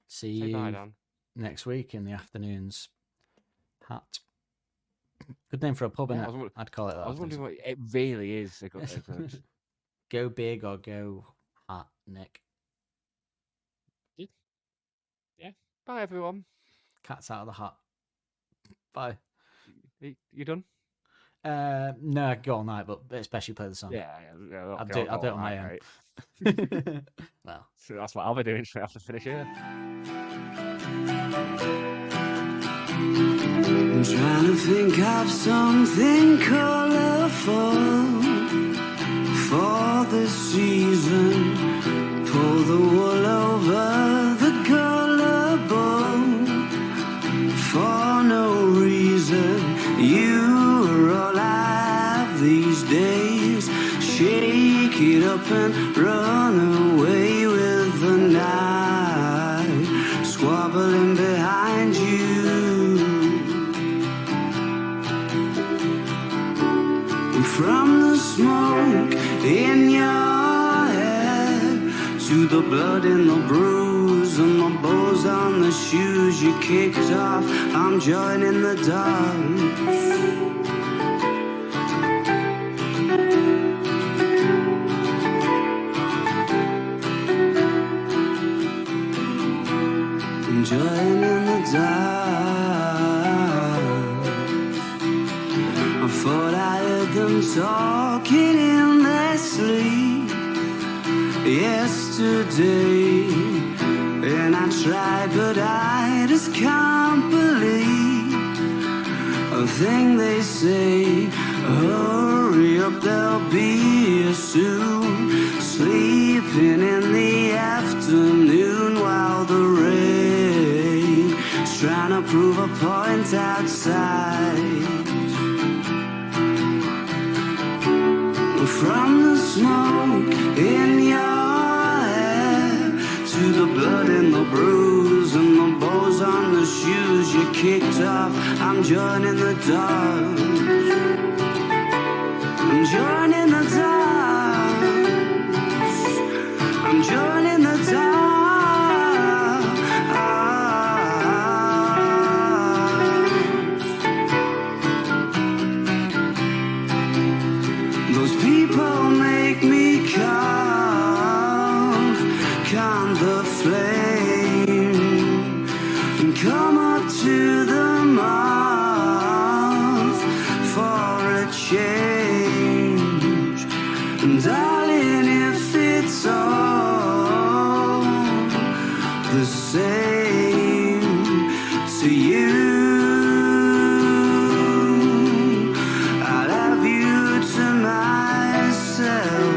See Say you bye, Dan. next week in the afternoons. Hat. Good name for a pub, Yeah, innit? I'd call it that. I was wondering what it really is. A good. Go big or go hat, Nick. Yeah. Bye, everyone. Cat's out of the hat. Bye. You done? No, I could go all night, but especially play the song. Yeah. I'll do it on my own. Right. Well, So that's what I'll be doing straight after finish here. I'm trying to think of something colorful for the season. Pull the wool over the gullible for no reason. You are all I have these days. Shake it up and run away with the night, squabbling behind you. From the smoke in your head to the blood in the bruise and the bows on the shoes you kicked off, I'm joining the dots. I'm joining the dots. I thought I heard them talking in their sleep yesterday, and I tried, but I just can't believe a thing they say. Hurry up, they'll be here soon. Sleeping in the afternoon while the rain's trying to prove a point outside. From the smoke in your hair to the blood in the bruise and the bows on the shoes you kicked off, I'm joining the dots. I'm joining the dots. I'm joining the dots. Those people make me cough, calm the flame, and come up to the mouth for a change. And darling, if it's all the same to you, I'll have you to myself.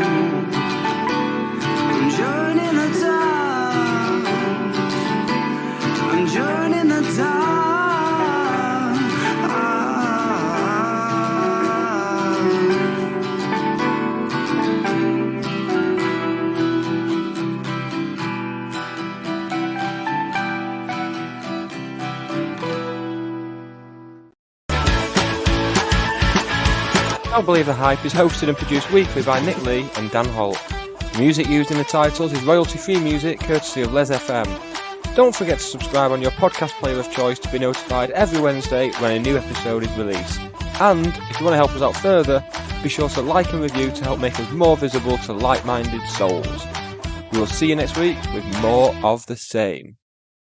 I'm joining the dots. I'm joining the dots. Don't Believe the Hype is hosted and produced weekly by Nick Lee and Dan Holt. Music used in the titles is royalty-free music courtesy of Les FM. Don't forget to subscribe on your podcast player of choice to be notified every Wednesday when a new episode is released. And if you want to help us out further, be sure to like and review to help make us more visible to like-minded souls. We will see you next week with more of the same.